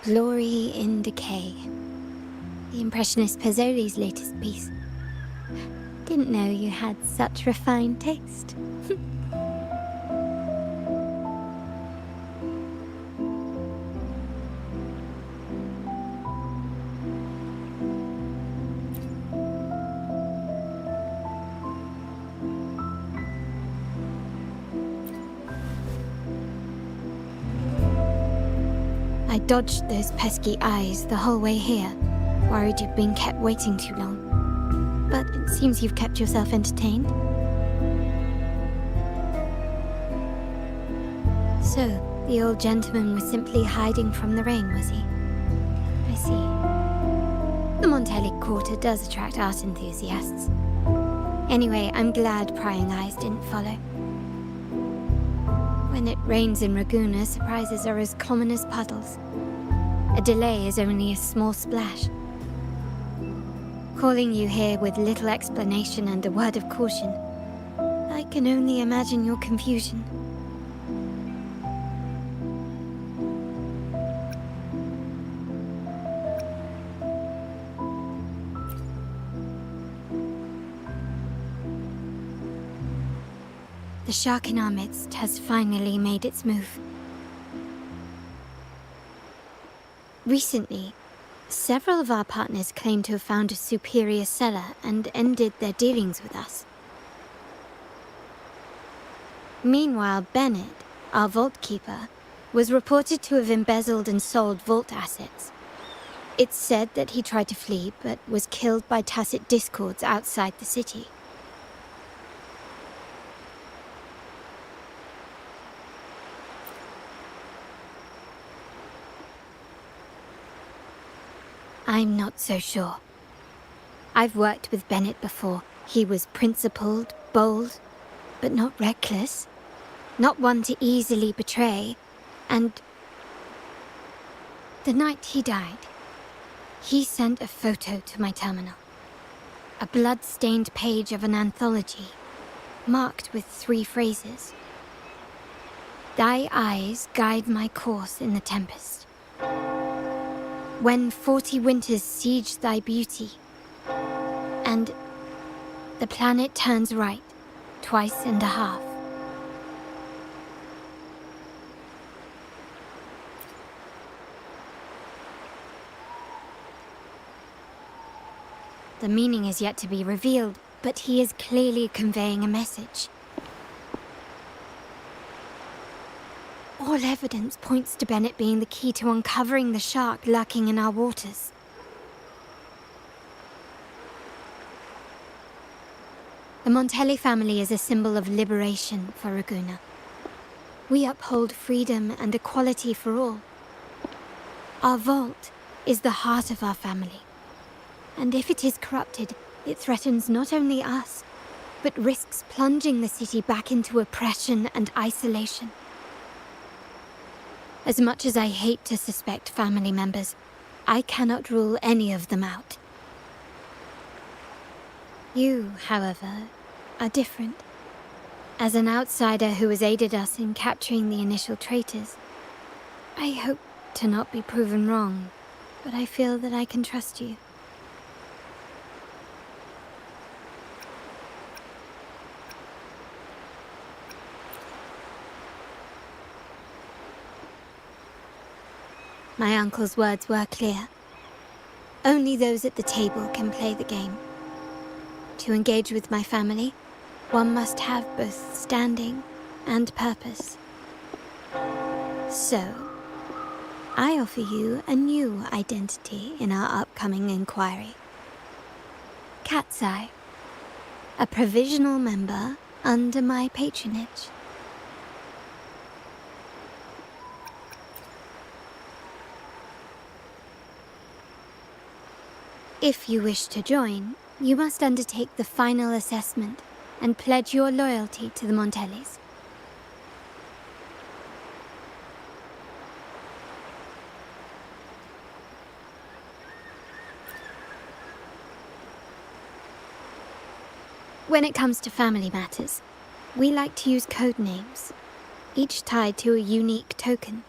Glory in Decay. The Impressionist Pazzoli's latest piece. Didn't know you had such refined taste. I dodged those pesky eyes the whole way here, worried you'd been kept waiting too long. But it seems you've kept yourself entertained. So, the old gentleman was simply hiding from the rain, was he? I see. The Montelli Quarter does attract art enthusiasts. Anyway, I'm glad prying eyes didn't follow. When it rains in Ragusa, surprises are as common as puddles. A delay is only a small splash. Calling you here with little explanation and a word of caution, I can only imagine your confusion. The shark in our midst has finally made its move. Recently, several of our partners claim to have found a superior seller and ended their dealings with us. Meanwhile, Bennett, our vault keeper, was reported to have embezzled and sold vault assets. It's said that he tried to flee, but was killed by tacit discords outside the city. I'm not so sure. I've worked with Bennett before. He was principled, bold, but not reckless. Not one to easily betray. And the night he died, he sent a photo to my terminal. A blood-stained page of an anthology, marked with 3 phrases. Thy eyes guide my course in the tempest. When 40 winters siege thy beauty, and the planet turns right, twice and a half. The meaning is yet to be revealed, but he is clearly conveying a message. All evidence points to Bennett being the key to uncovering the shark lurking in our waters. The Montelli family is a symbol of liberation for Ragusa. We uphold freedom and equality for all. Our vault is the heart of our family. And if it is corrupted, it threatens not only us, but risks plunging the city back into oppression and isolation. As much as I hate to suspect family members, I cannot rule any of them out. You, however, are different. As an outsider who has aided us in capturing the initial traitors, I hope to not be proven wrong, but I feel that I can trust you. My uncle's words were clear. Only those at the table can play the game. To engage with my family, one must have both standing and purpose. So, I offer you a new identity in our upcoming inquiry. Cat's Eye, a provisional member under my patronage. If you wish to join, you must undertake the final assessment and pledge your loyalty to the Montellis. When it comes to family matters, we like to use code names, each tied to a unique token.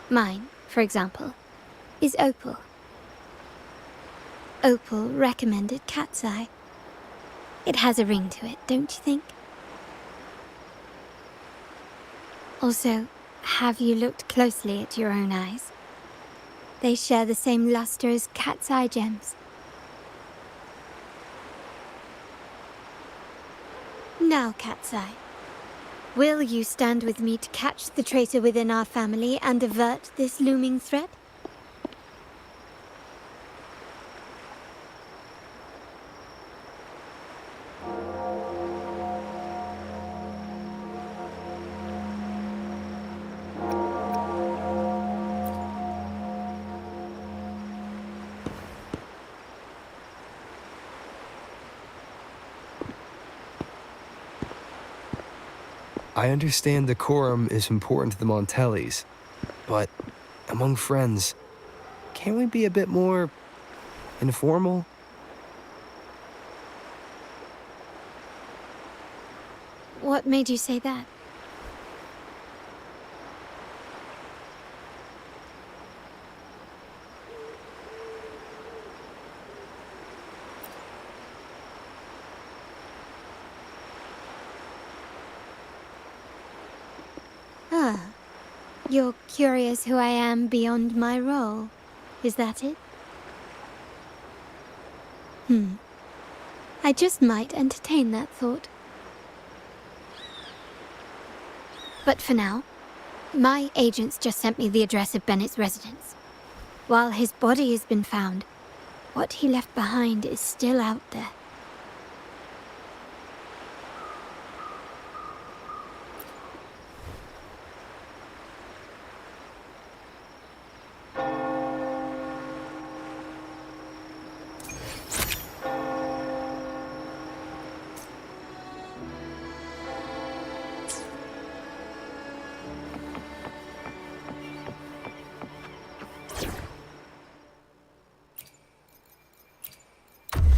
Mine, for example, is Opal. Opal recommended Cat's Eye. It has a ring to it, don't you think? Also, have you looked closely at your own eyes? They share the same luster as Cat's Eye gems. Now, Cat's Eye, will you stand with me to catch the traitor within our family and avert this looming threat? I understand decorum is important to the Montellis, but among friends, can't we be a bit more informal? What made you say that? You're curious who I am beyond my role, is that it? I just might entertain that thought. But for now, my agents just sent me the address of Bennett's residence. While his body has been found, what he left behind is still out there.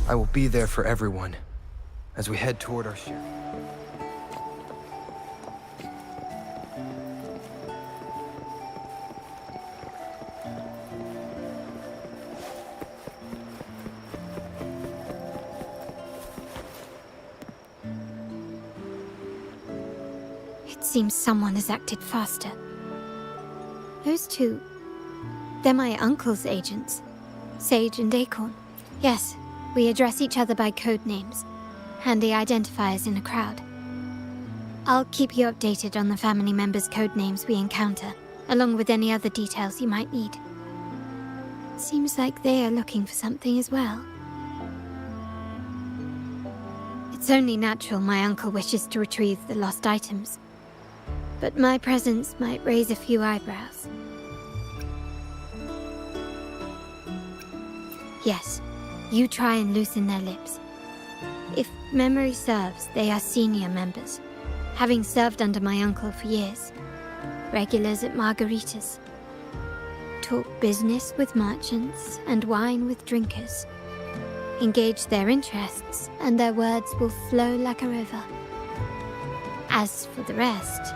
I will be there for everyone as we head toward our ship. It seems someone has acted faster. Those two, they're my uncle's agents, Sage and Acorn. Yes. We address each other by code names, handy identifiers in a crowd. I'll keep you updated on the family members' code names we encounter, along with any other details you might need. Seems like they are looking for something as well. It's only natural my uncle wishes to retrieve the lost items, but my presence might raise a few eyebrows. Yes. You try and loosen their lips. If memory serves, they are senior members, having served under my uncle for years. regulars at margaritas. Talk business with merchants and wine with drinkers. Engage their interests, and their words will flow like a river. As for the rest,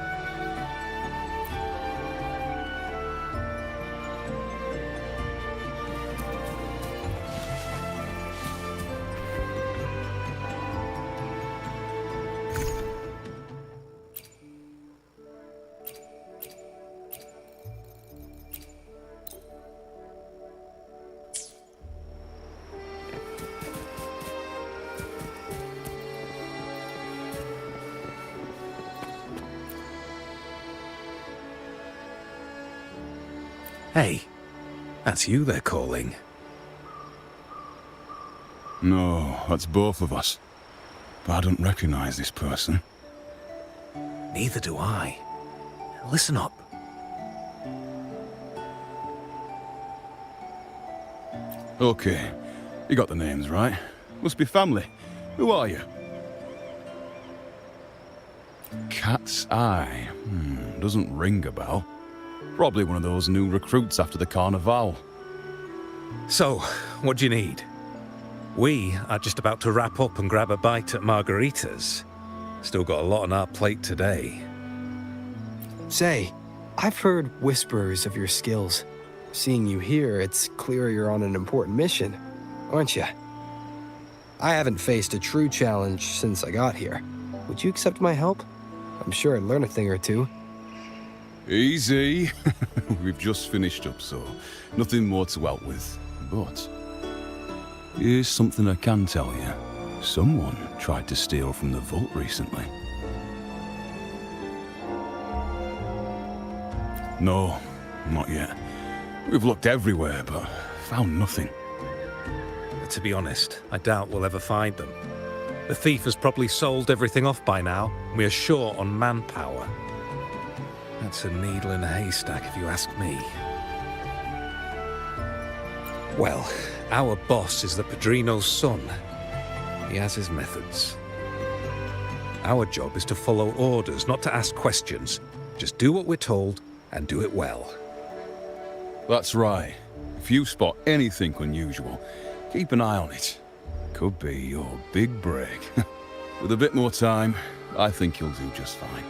Hey, that's you they're calling. No, that's both of us. But I don't recognize this person. Neither do I. Listen up. Okay, you got the names right. Must be family. Who are you? Cat's Eye. Doesn't ring a bell. Probably one of those new recruits after the Carnival. So, what do you need? We are just about to wrap up and grab a bite at margaritas. Still got a lot on our plate today. Say, I've heard whispers of your skills. Seeing you here, it's clear you're on an important mission, aren't you? I haven't faced a true challenge since I got here. Would you accept my help? I'm sure I'd learn a thing or two. Easy. We've just finished up, so nothing more to help with. But here's something I can tell you. Someone tried to steal from the vault recently. No, not yet. We've looked everywhere, but found nothing. To be honest, I doubt we'll ever find them. The thief has probably sold everything off by now. We are short on manpower. That's a needle in a haystack, if you ask me. Well, our boss is the Padrino's son. He has his methods. Our job is to follow orders, not to ask questions. Just do what we're told, and do it well. That's right. If you spot anything unusual, keep an eye on it. Could be your big break. With a bit more time, I think you'll do just fine.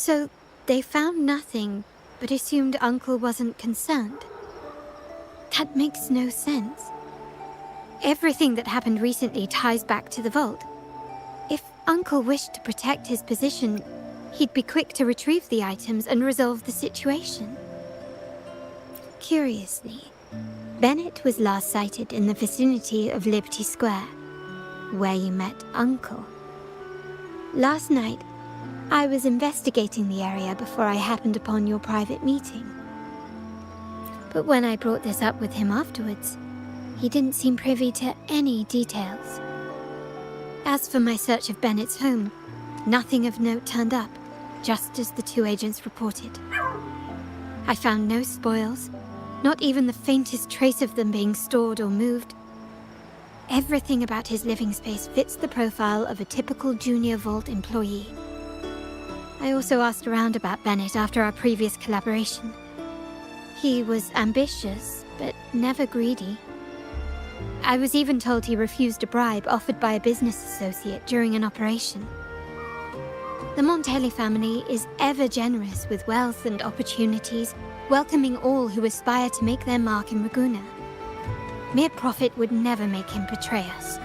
so they found nothing, but assumed Uncle wasn't concerned. That makes no sense. Everything that happened recently ties back to the vault. If Uncle wished to protect his position, he'd be quick to retrieve the items and resolve the situation. Curiously, Bennett was last sighted in the vicinity of Liberty Square, where you met Uncle. Last night, I was investigating the area before I happened upon your private meeting. But when I brought this up with him afterwards, he didn't seem privy to any details. As for my search of Bennett's home, nothing of note turned up, just as the two agents reported. I found no spoils, not even the faintest trace of them being stored or moved. Everything about his living space fits the profile of a typical junior vault employee. I also asked around about Bennett after our previous collaboration. He was ambitious, but never greedy. I was even told he refused a bribe offered by a business associate during an operation. The Montelli family is ever generous with wealth and opportunities, welcoming all who aspire to make their mark in Ragusa. Mere profit would never make him betray us.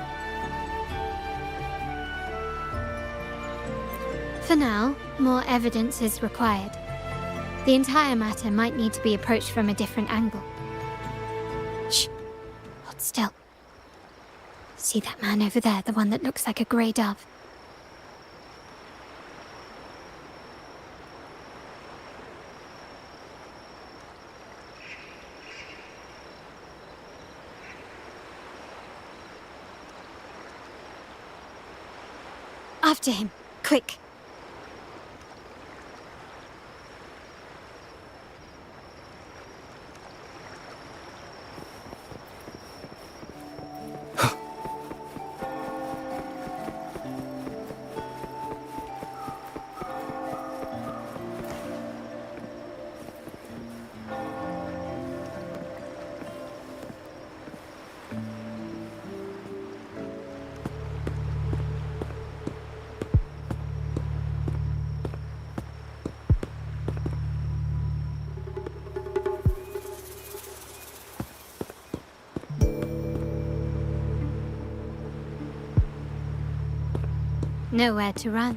For now, more evidence is required. The entire matter might need to be approached from a different angle. Shh! Hold still. See that man over there, the one that looks like a grey dove? After him, quick! nowhere to run.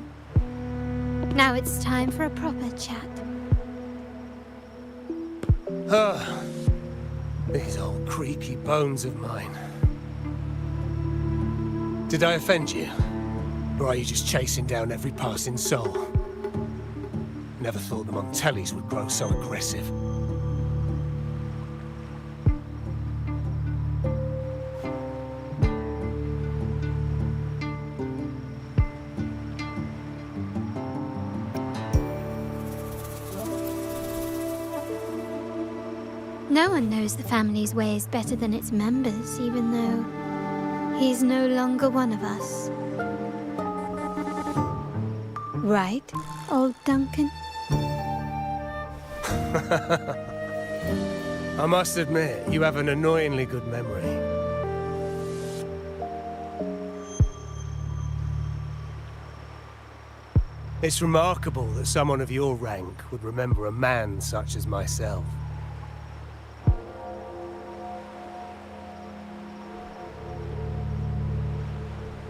Now it's time for a proper chat. Ah, these old creaky bones of mine. Did I offend you? Or are you just chasing down every passing soul? Never thought the Montellis would grow so aggressive. No one knows the family's ways better than its members, even though he's no longer one of us. Right, old Duncan? I must admit, you have an annoyingly good memory. It's remarkable that someone of your rank would remember a man such as myself.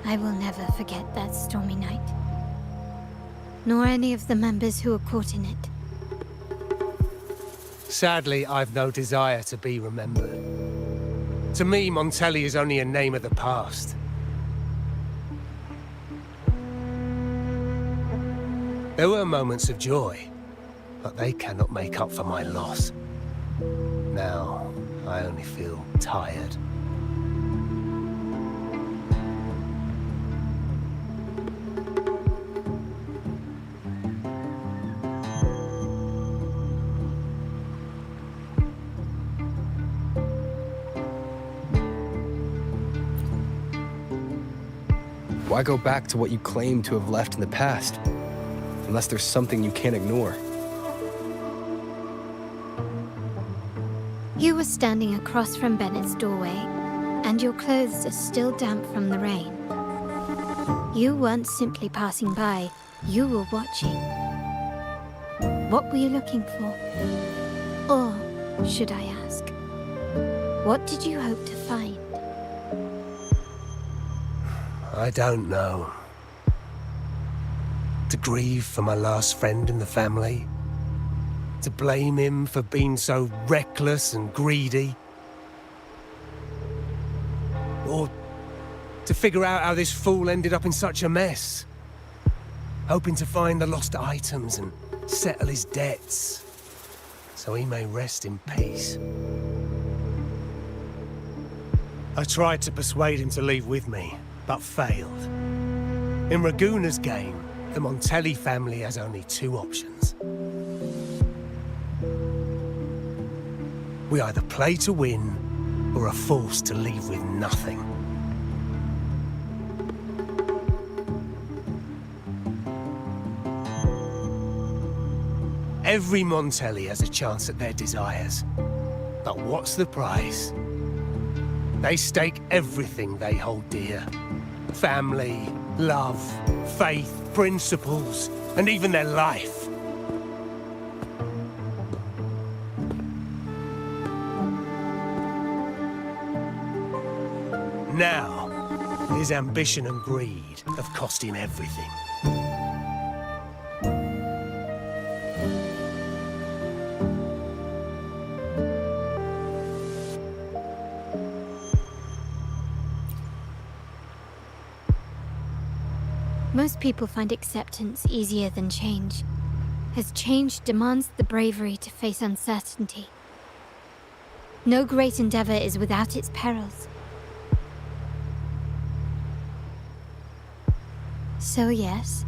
I will never forget that stormy night. Nor any of the members who were caught in it. Sadly, I've no desire to be remembered. To me, Montelli is only a name of the past. There were moments of joy, but they cannot make up for my loss. Now, I only feel tired. Why go back to what you claim to have left in the past? Unless there's something you can't ignore. You were standing across from Bennett's doorway, and your clothes are still damp from the rain. You weren't simply passing by, you were watching. What were you looking for? Or, should I ask, what did you hope to find? I don't know. To grieve for my last friend in the family? To blame him for being so reckless and greedy? Or to figure out how this fool ended up in such a mess? Hoping to find the lost items and settle his debts, so he may rest in peace. I tried to persuade him to leave with me, but failed. In Raguna's game, the Montelli family has only two options. We either play to win, or are forced to leave with nothing. Every Montelli has a chance at their desires. But what's the price? They stake everything they hold dear. Family, love, faith, principles, and even their life. Now, his ambition and greed have cost him everything. Most people find acceptance easier than change, as change demands the bravery to face uncertainty. No great endeavor is without its perils. So yes,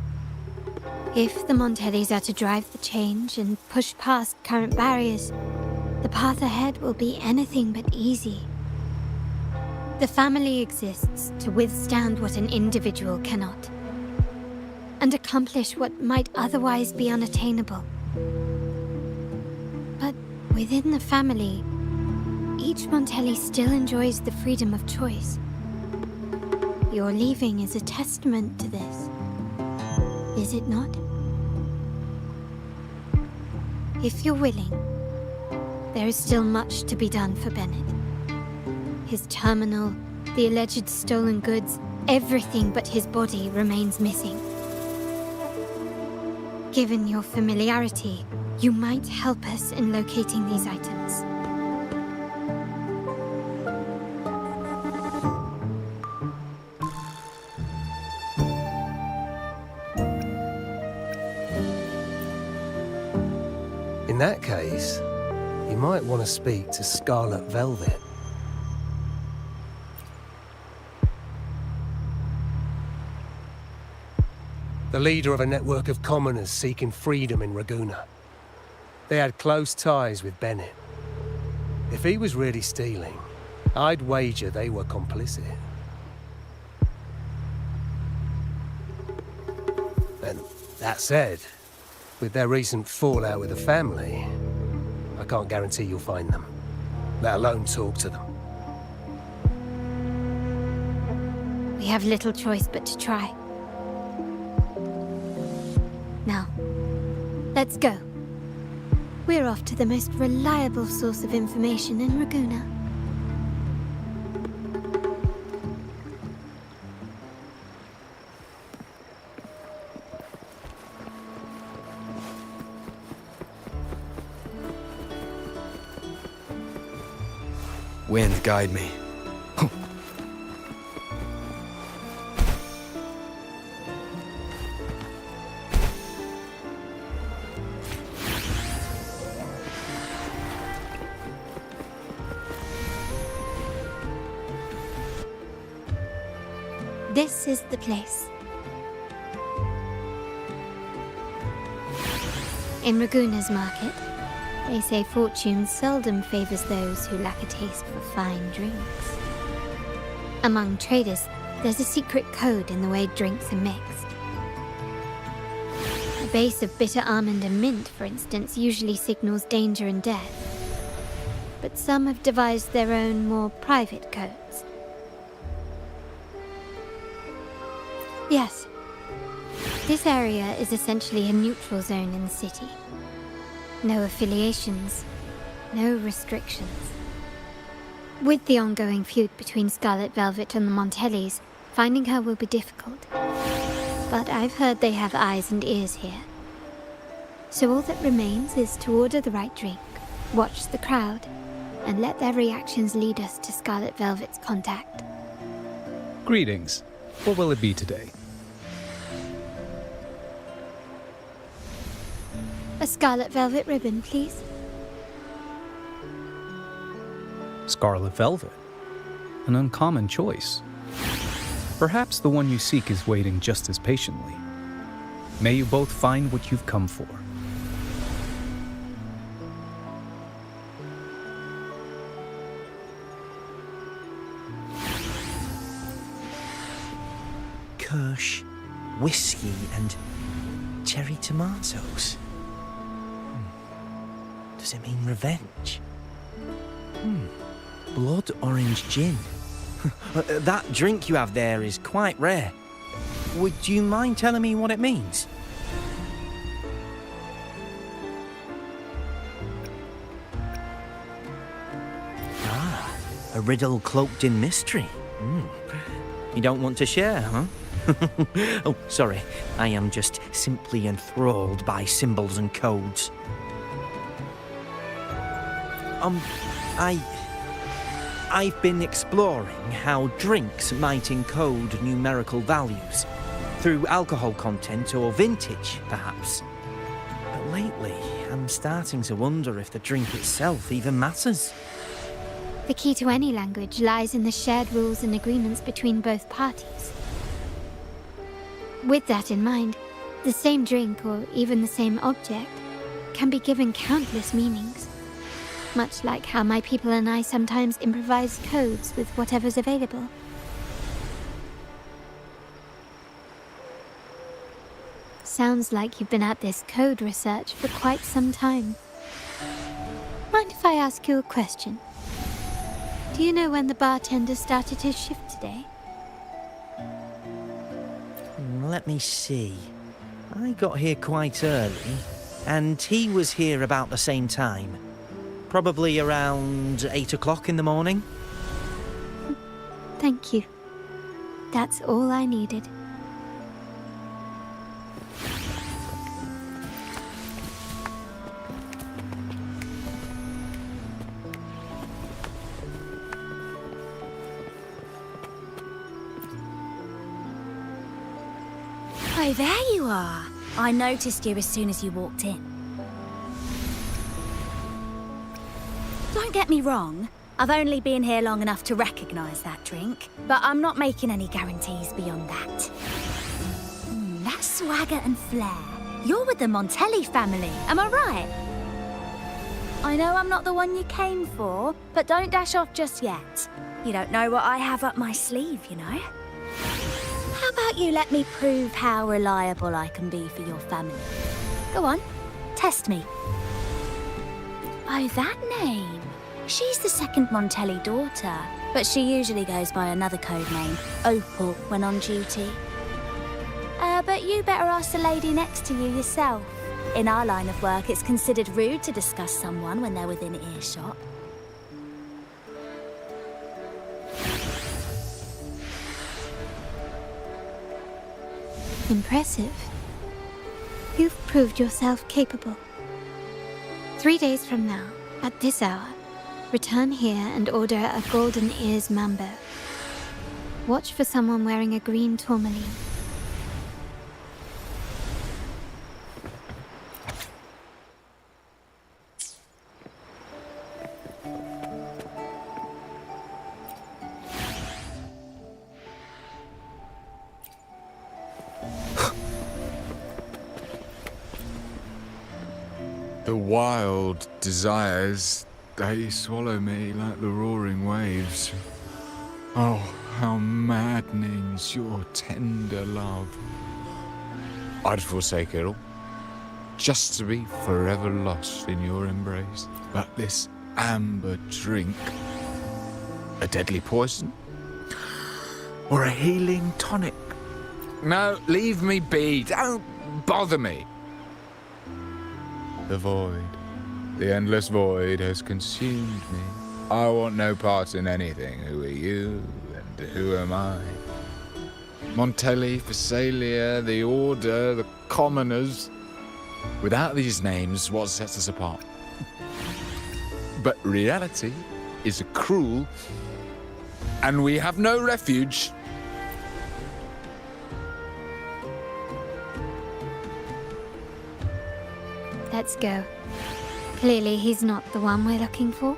if the Montellis are to drive the change and push past current barriers, the path ahead will be anything but easy. The family exists to withstand what an individual cannot, and accomplish what might otherwise be unattainable. But within the family, each Montelli still enjoys the freedom of choice. Your leaving is a testament to this, is it not? If you're willing, there is still much to be done for Bennett. His terminal, the alleged stolen goods, Everything but his body remains missing. Given your familiarity, you might help us in locating these items. In that case, you might want to speak to Scarlet Velvet. The leader of a network of commoners seeking freedom in Ragusa. They had close ties with Bennett. If he was really stealing, I'd wager they were complicit. And that said, with their recent fallout with the family, I can't guarantee you'll find them, let alone talk to them. We have little choice but to try. Now, let's go. We're off to the most reliable source of information in Ragusa. Wind, guide me. This is the place. In Ragusa's market, they say fortune seldom favors those who lack a taste for fine drinks. Among traders, there's a secret code in the way drinks are mixed. A base of bitter almond and mint, for instance, usually signals danger and death. But some have devised their own, more private codes. Yes, this area is essentially a neutral zone in the city. No affiliations, no restrictions. With the ongoing feud between Scarlet Velvet and the Montellis, finding her will be difficult. But I've heard they have eyes and ears here. So all that remains is to order the right drink, watch the crowd, and let their reactions lead us to Scarlet Velvet's contact. Greetings. What will it be today? A Scarlet Velvet ribbon, please. Scarlet Velvet. An uncommon choice. Perhaps the one you seek is waiting just as patiently. May you both find what you've come for. Kirsch, whiskey, and cherry tomatoes. Does it mean revenge? Blood orange gin. That drink you have there is quite rare. Would you mind telling me what it means? Ah, a riddle cloaked in mystery. You don't want to share, huh? Oh, sorry. I am just simply enthralled by symbols and codes. I've been exploring how drinks might encode numerical values. Through alcohol content or vintage, perhaps. But lately, I'm starting to wonder if the drink itself even matters. The key to any language lies in the shared rules and agreements between both parties. With that in mind, the same drink, or even the same object, can be given countless meanings. Much like how my people and I sometimes improvise codes with whatever's available. Sounds like you've been at this code research for quite some time. Mind if I ask you a question? Do you know when the bartender started his shift today? Let me see. I got here quite early, and he was here about the same time. Probably around 8 o'clock in the morning. Thank you. That's all I needed. Oh, there you are. I noticed you as soon as you walked in. Don't get me wrong, I've only been here long enough to recognize that drink, but I'm not making any guarantees beyond that. That swagger and flair. You're with the Montelli family, am I right? I know I'm not the one you came for, but don't dash off just yet. You don't know what I have up my sleeve, you know? How about you let me prove how reliable I can be for your family? Go on, test me. Oh, that name. She's the second Montelli daughter, but she usually goes by another code name, Opal, when on duty. But you better ask the lady next to you yourself. In our line of work, it's considered rude to discuss someone when they're within earshot. Impressive. You've proved yourself capable. 3 days from now, at this hour, return here and order a golden ears mambo. Watch for someone wearing a green tourmaline. The wild desires, they swallow me like the roaring waves. Oh, how maddening's your tender love. I'd forsake it all, just to be forever lost in your embrace. But this amber drink, a deadly poison? Or a healing tonic? No, leave me be, don't bother me. The void, the endless void has consumed me. I want no part in anything. Who are you and who am I? Montelli, Phasalia, the Order, the Commoners. Without these names, what sets us apart? But reality is cruel, and we have no refuge. Let's go. Clearly, he's not the one we're looking for.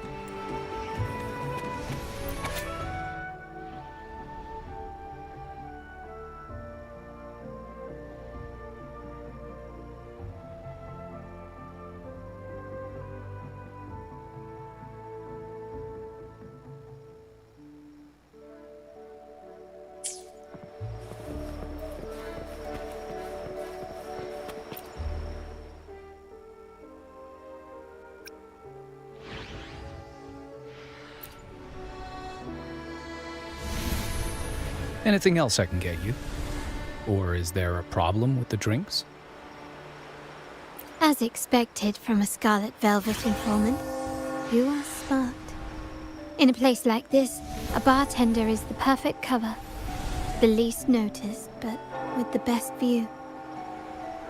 Anything else I can get you? Or is there a problem with the drinks? As expected from a Scarlet Velvet informant, you are smart. In a place like this, a bartender is the perfect cover. The least noticed, but with the best view.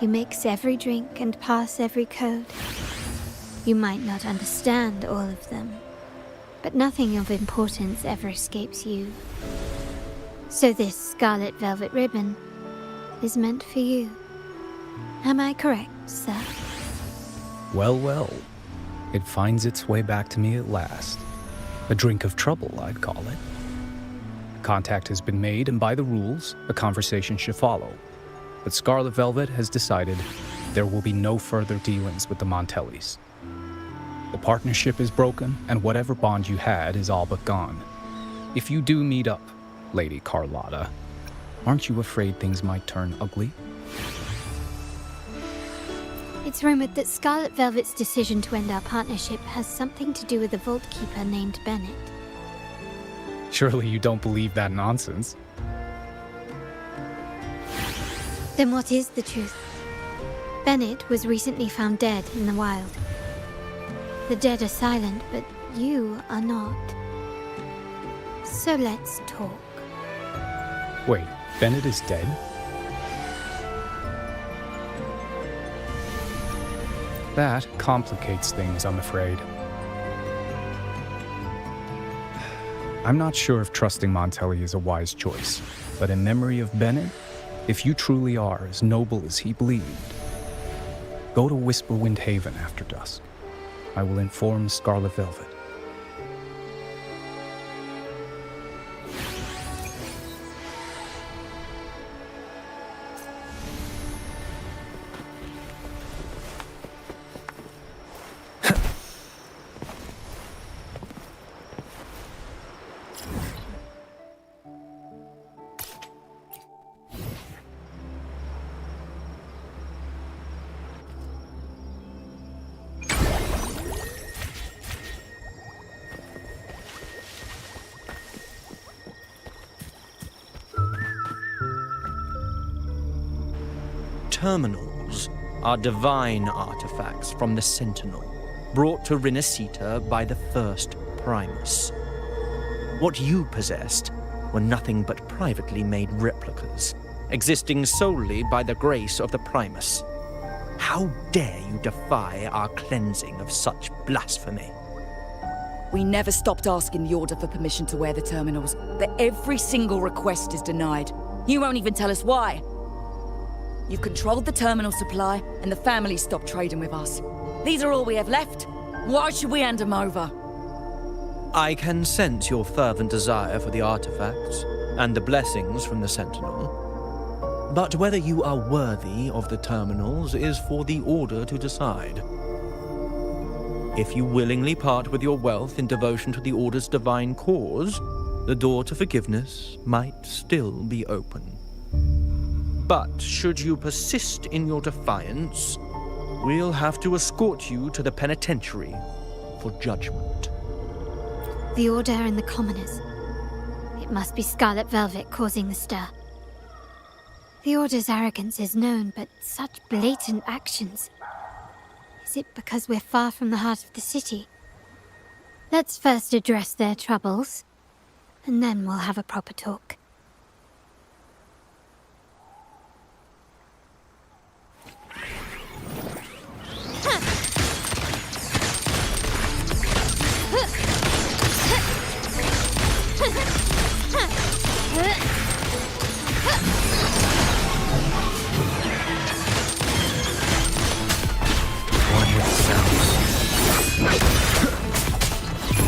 You mix every drink and pass every code. You might not understand all of them, but nothing of importance ever escapes you. So this Scarlet Velvet ribbon is meant for you. Am I correct, sir? Well, well. It finds its way back to me at last. A drink of trouble, I'd call it. Contact has been made, and by the rules, a conversation should follow. But Scarlet Velvet has decided there will be no further dealings with the Montellis. The partnership is broken, and whatever bond you had is all but gone. If you do meet up, Lady Carlotta, aren't you afraid things might turn ugly? It's rumored that Scarlet Velvet's decision to end our partnership has something to do with a Vault Keeper named Bennett. Surely you don't believe that nonsense. Then what is the truth? Bennett was recently found dead in the wild. The dead are silent, but you are not. So let's talk. Wait, Bennett is dead? That complicates things, I'm afraid. I'm not sure if trusting Montelli is a wise choice, but in memory of Bennett, if you truly are as noble as he believed, go to Whisperwind Haven after dusk. I will inform Scarlet Velvet. Terminals are divine artifacts from the Sentinel, brought to Rinascita by the first Primus. What you possessed were nothing but privately made replicas, existing solely by the grace of the Primus. How dare you defy our cleansing of such blasphemy? We never stopped asking the Order for permission to wear the terminals, but every single request is denied. You won't even tell us why. You've controlled the terminal supply, and the family stopped trading with us. These are all we have left. Why should we hand them over? I can sense your fervent desire for the artifacts and the blessings from the Sentinel. But whether you are worthy of the terminals is for the Order to decide. If you willingly part with your wealth in devotion to the Order's divine cause, the door to forgiveness might still be open. But should you persist in your defiance, we'll have to escort you to the penitentiary for judgment. The Order and the Commoners. It must be Scarlet Velvet causing the stir. The Order's arrogance is known, but such blatant actions. Is it because we're far from the heart of the city? Let's first address their troubles, and then we'll have a proper talk.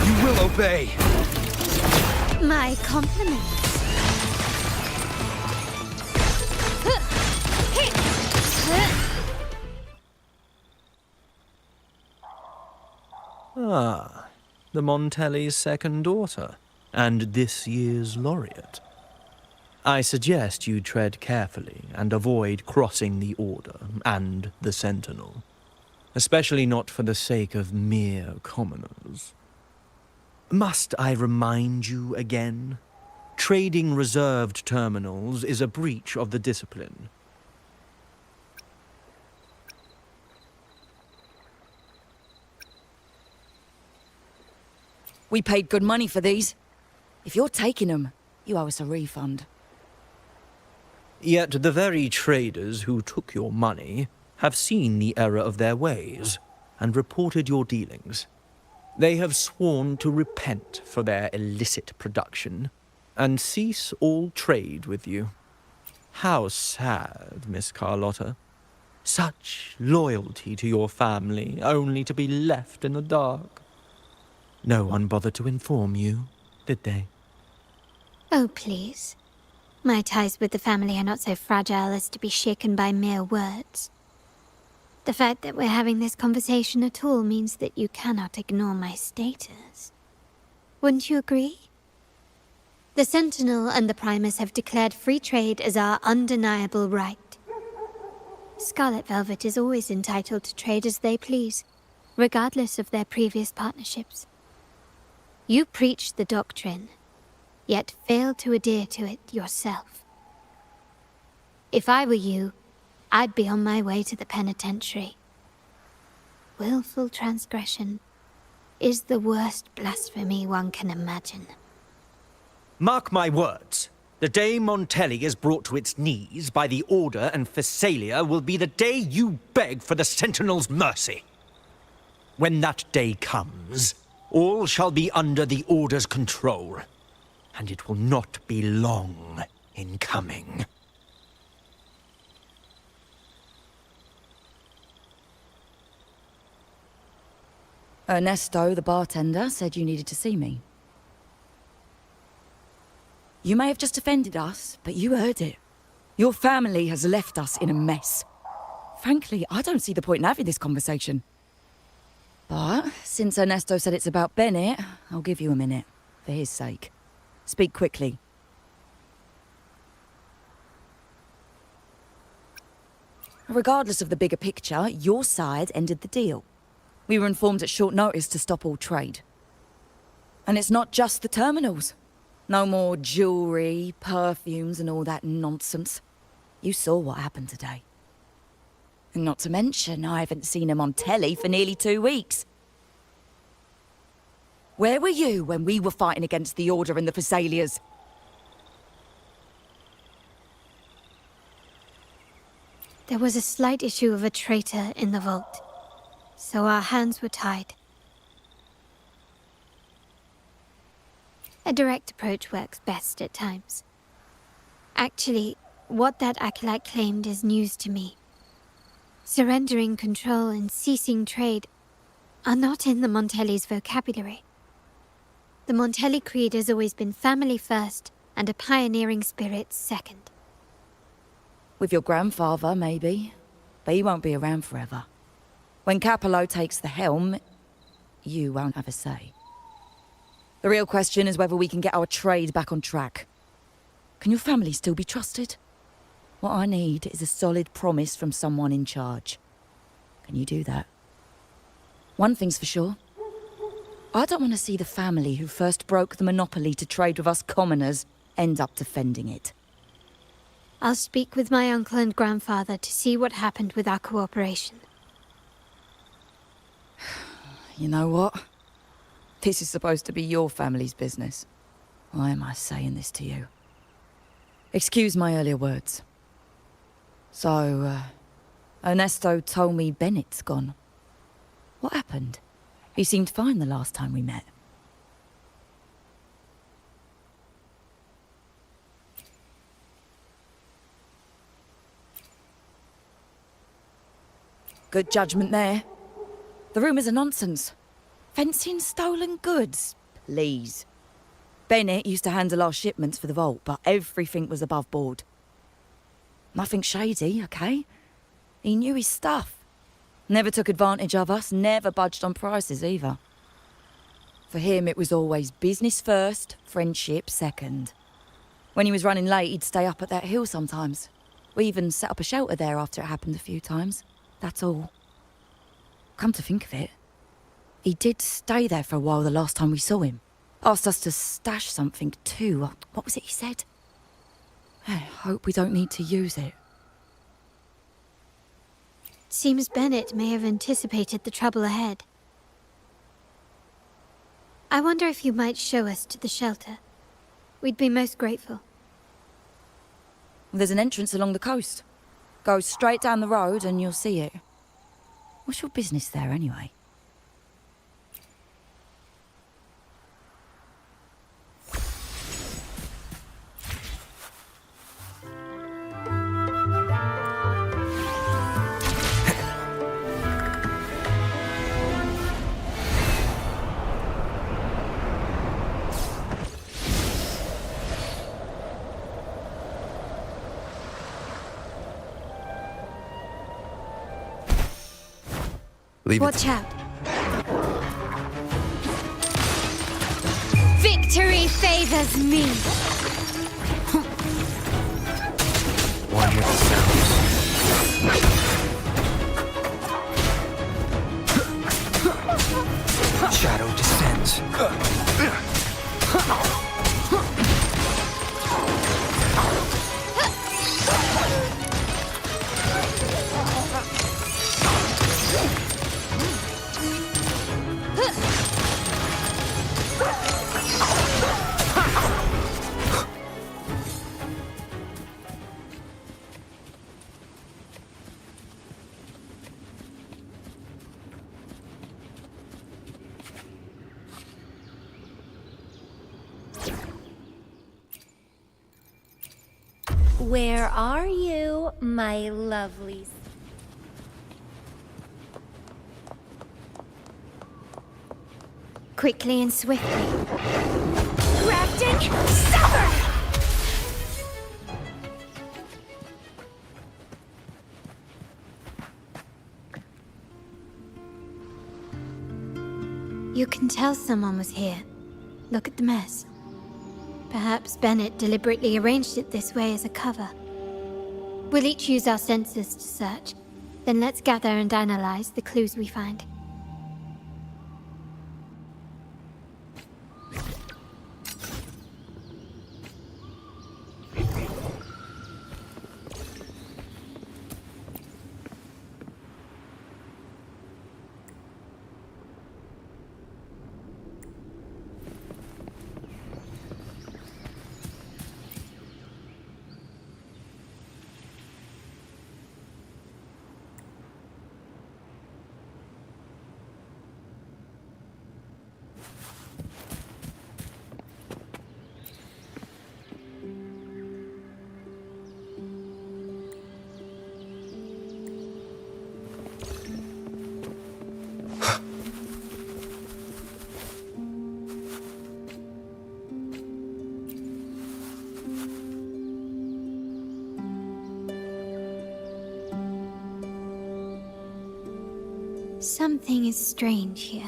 You will obey. My compliments. Ah, the Montelli's second daughter, and this year's laureate. I suggest you tread carefully and avoid crossing the Order and the Sentinel, especially not for the sake of mere commoners. Must I remind you again? Trading reserved terminals is a breach of the discipline. We paid good money for these. If you're taking them, you owe us a refund. Yet the very traders who took your money have seen the error of their ways and reported your dealings. They have sworn to repent for their illicit production and cease all trade with you. How sad, Miss Carlotta. Such loyalty to your family, only to be left in the dark. No one bothered to inform you, did they? Oh, please. My ties with the family are not so fragile as to be shaken by mere words. The fact that we're having this conversation at all means that you cannot ignore my status. Wouldn't you agree? The Sentinel and the Primus have declared free trade as our undeniable right. Scarlet Velvet is always entitled to trade as they please, regardless of their previous partnerships. You preach the doctrine, yet fail to adhere to it yourself. If I were you, I'd be on my way to the penitentiary. Willful transgression is the worst blasphemy one can imagine. Mark my words. The day Montelli is brought to its knees by the Order and Phasalia will be the day you beg for the Sentinel's mercy. When that day comes, all shall be under the Order's control, and it will not be long in coming. Ernesto, the bartender, said you needed to see me. You may have just offended us, but you heard it. Your family has left us in a mess. Frankly, I don't see the point in having this conversation. But since Ernesto said it's about Bennett, I'll give you a minute, for his sake. Speak quickly. Regardless of the bigger picture, your side ended the deal. We were informed at short notice to stop all trade. And it's not just the terminals. No more jewelry, perfumes, and all that nonsense. You saw what happened today. And not to mention, I haven't seen him on telly for nearly 2 weeks. Where were you when we were fighting against the Order and the Phasalias? There was a slight issue of a traitor in the vault, so our hands were tied. A direct approach works best at times. Actually, what that acolyte claimed is news to me. Surrendering control and ceasing trade are not in the Montelli's vocabulary. The Montelli creed has always been family first and a pioneering spirit second. With your grandfather, maybe. But he won't be around forever. When Capello takes the helm, you won't have a say. The real question is whether we can get our trade back on track. Can your family still be trusted? What I need is a solid promise from someone in charge. Can you do that? One thing's for sure. I don't want to see the family who first broke the monopoly to trade with us commoners end up defending it. I'll speak with my uncle and grandfather to see what happened with our cooperation. You know what? This is supposed to be your family's business. Why am I saying this to you? Excuse my earlier words. So, Ernesto told me Bennett's gone. What happened? He seemed fine the last time we met. Good judgment there. The rumours are nonsense. Fencing stolen goods, please. Bennett used to handle our shipments for the vault, but everything was above board. Nothing shady, okay? He knew his stuff. Never took advantage of us, never budged on prices either. For him, it was always business first, friendship second. When he was running late, he'd stay up at that hill sometimes. We even set up a shelter there after it happened a few times. That's all. Come to think of it, he did stay there for a while the last time we saw him. Asked us to stash something too. What was it he said? I hope we don't need to use it. Seems Bennett may have anticipated the trouble ahead. I wonder if you might show us to the shelter. We'd be most grateful. There's an entrance along the coast. Go straight down the road and you'll see it. What's your business there anyway? Watch out. Victory favors me. One with the sounds. Shadow descends. Where are you, my lovelies? Quickly and swiftly. Grafting, sever! You can tell someone was here. Look at the mess. Perhaps Bennett deliberately arranged it this way as a cover. We'll each use our senses to search. Then let's gather and analyze the clues we find. Something is strange here.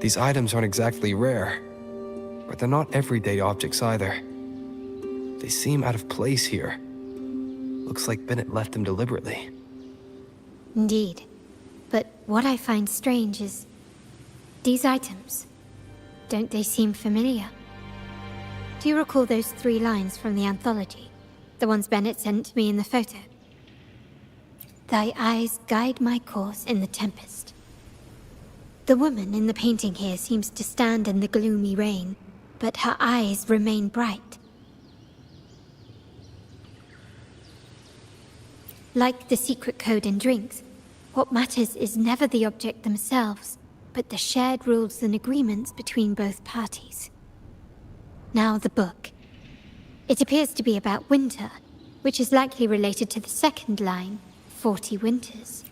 These items aren't exactly rare, but they're not everyday objects either. They seem out of place here. Looks like Bennett left them deliberately. Indeed. But what I find strange is... these items. Don't they seem familiar? Do you recall those 3 lines from the anthology? The ones Bennett sent me in the photo? Thy eyes guide my course in the tempest. The woman in the painting here seems to stand in the gloomy rain, but her eyes remain bright. Like the secret code in drinks, what matters is never the object themselves, but the shared rules and agreements between both parties. Now the book. It appears to be about winter, which is likely related to the second line, 40 winters.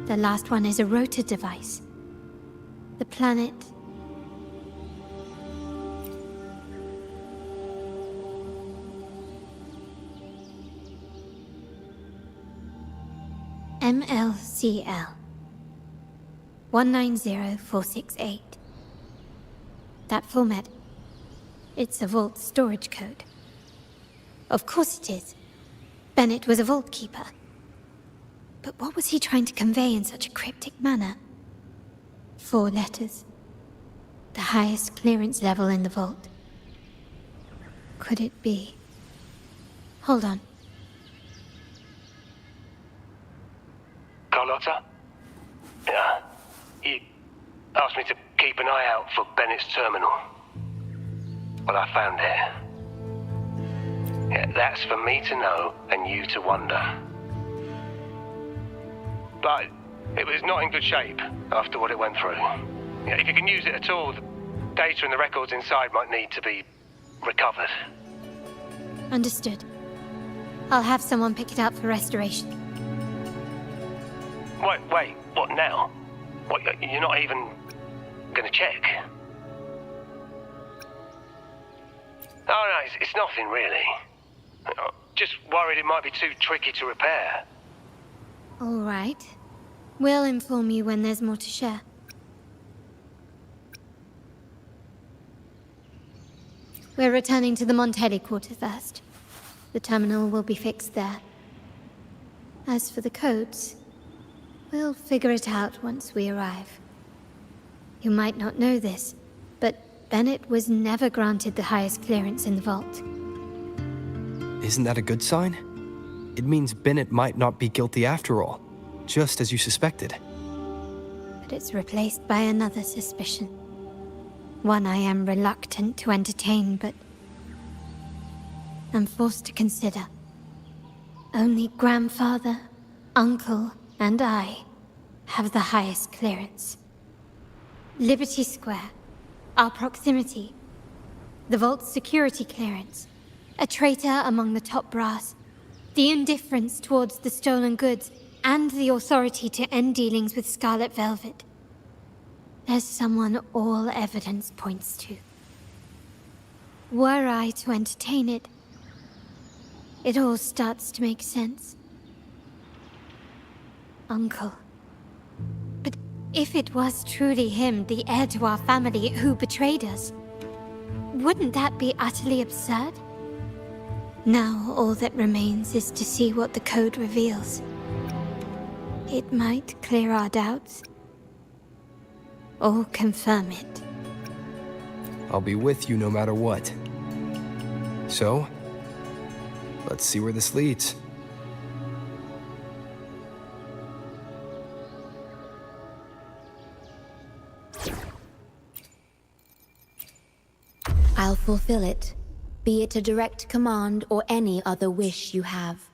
The last one is a rotor device. The planet... MLCL 190468. That format, it's a vault storage code. Of course it is. Bennett was a vault keeper. But what was he trying to convey in such a cryptic manner? 4 letters. The highest clearance level in the vault. Could it be? Hold on. Carlotta? Yeah. He asked me to keep an eye out for Bennett's terminal. Well, I found it. Yeah, that's for me to know and you to wonder. But it was not in good shape after what it went through. Yeah, if you can use it at all, the data and the records inside might need to be recovered. Understood. I'll have someone pick it up for restoration. Wait, what now? What, you're not even gonna check? Oh, no, it's nothing really. Just worried it might be too tricky to repair. All right. We'll inform you when there's more to share. We're returning to the Montelli quarter first. The terminal will be fixed there. As for the codes, we'll figure it out once we arrive. You might not know this, but Bennett was never granted the highest clearance in the vault. Isn't that a good sign? It means Bennett might not be guilty after all, just as you suspected. But it's replaced by another suspicion. One I am reluctant to entertain, but I'm forced to consider. Only grandfather, uncle, and I have the highest clearance. Liberty Square, our proximity, the Vault's security clearance, a traitor among the top brass, the indifference towards the stolen goods, and the authority to end dealings with Scarlet Velvet. There's someone all evidence points to. Were I to entertain it, it all starts to make sense. Uncle. But if it was truly him, the heir to our family, who betrayed us, wouldn't that be utterly absurd? Now all that remains is to see what the code reveals. It might clear our doubts, or confirm it. I'll be with you no matter what. So, let's see where this leads. I'll fulfill it, be it a direct command or any other wish you have.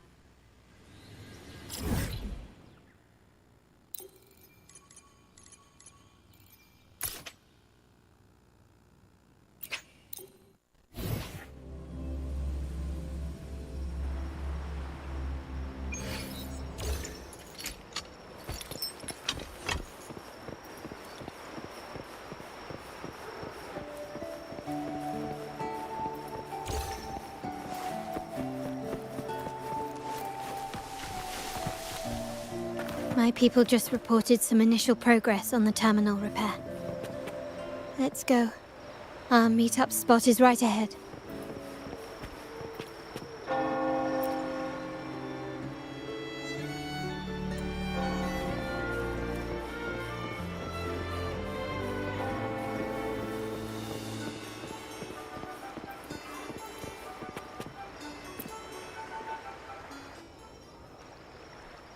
My people just reported some initial progress on the terminal repair. Let's go. Our meetup spot is right ahead.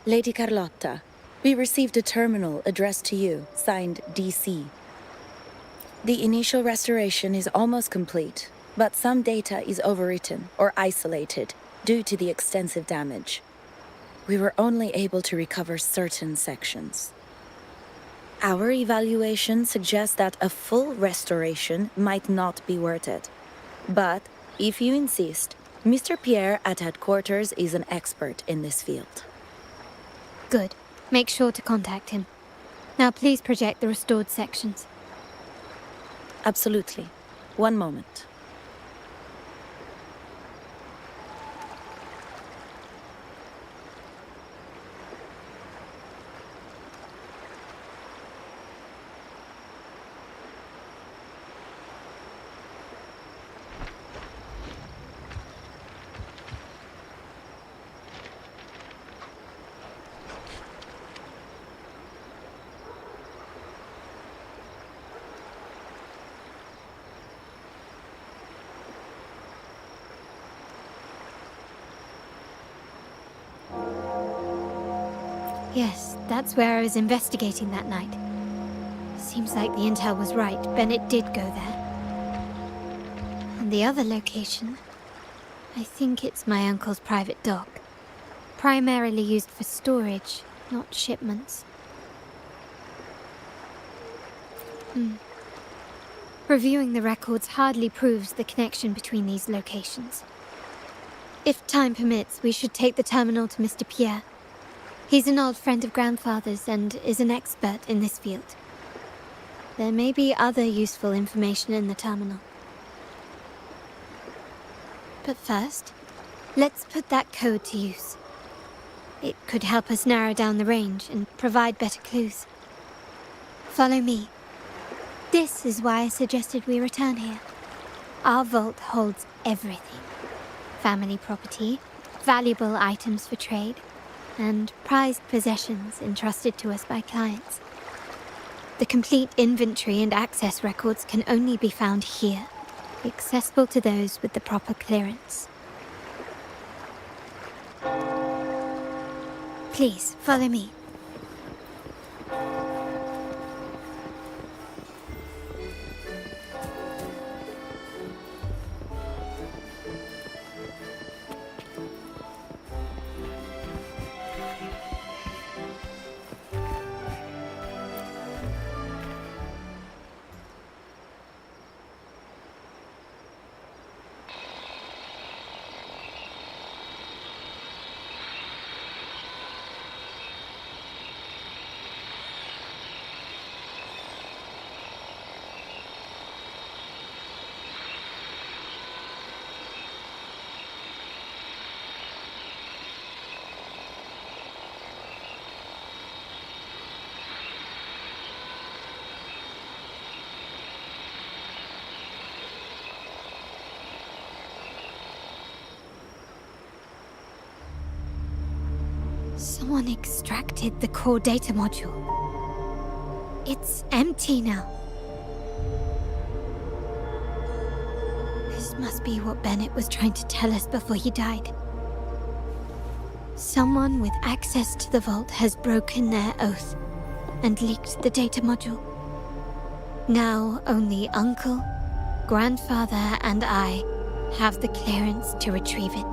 Lady Carlotta, we received a terminal addressed to you, signed DC. The initial restoration is almost complete, but some data is overwritten or isolated due to the extensive damage. We were only able to recover certain sections. Our evaluation suggests that a full restoration might not be worth it. But, if you insist, Mr. Pierre at headquarters is an expert in this field. Good. Make sure to contact him. Now please project the restored sections. Absolutely. One moment. Yes, that's where I was investigating that night. Seems like the intel was right. Bennett did go there. And the other location, I think it's my uncle's private dock. Primarily used for storage, not shipments. Reviewing the records hardly proves the connection between these locations. If time permits, we should take the terminal to Mr. Pierre. He's an old friend of Grandfather's and is an expert in this field. There may be other useful information in the terminal. But first, let's put that code to use. It could help us narrow down the range and provide better clues. Follow me. This is why I suggested we return here. Our vault holds everything. Family property, valuable items for trade, and prized possessions entrusted to us by clients. The complete inventory and access records can only be found here, accessible to those with the proper clearance. Please, follow me. Someone extracted the core data module. It's empty now. This must be what Bennett was trying to tell us before he died. Someone with access to the vault has broken their oath and leaked the data module. Now only Uncle, Grandfather, and I have the clearance to retrieve it.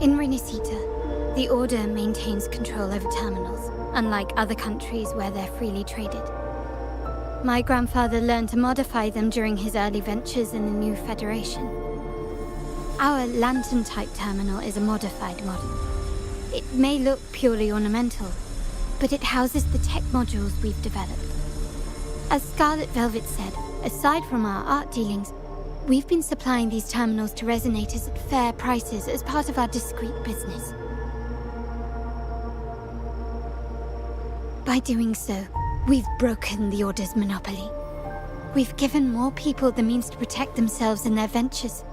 In Renisita, the Order maintains control over terminals, unlike other countries where they're freely traded. My grandfather learned to modify them during his early ventures in the new Federation. Our lantern-type terminal is a modified model. It may look purely ornamental, but it houses the tech modules we've developed. As Scarlet Velvet said, aside from our art dealings, we've been supplying these terminals to resonators at fair prices as part of our discreet business. By doing so, we've broken the Order's monopoly. We've given more people the means to protect themselves in their ventures,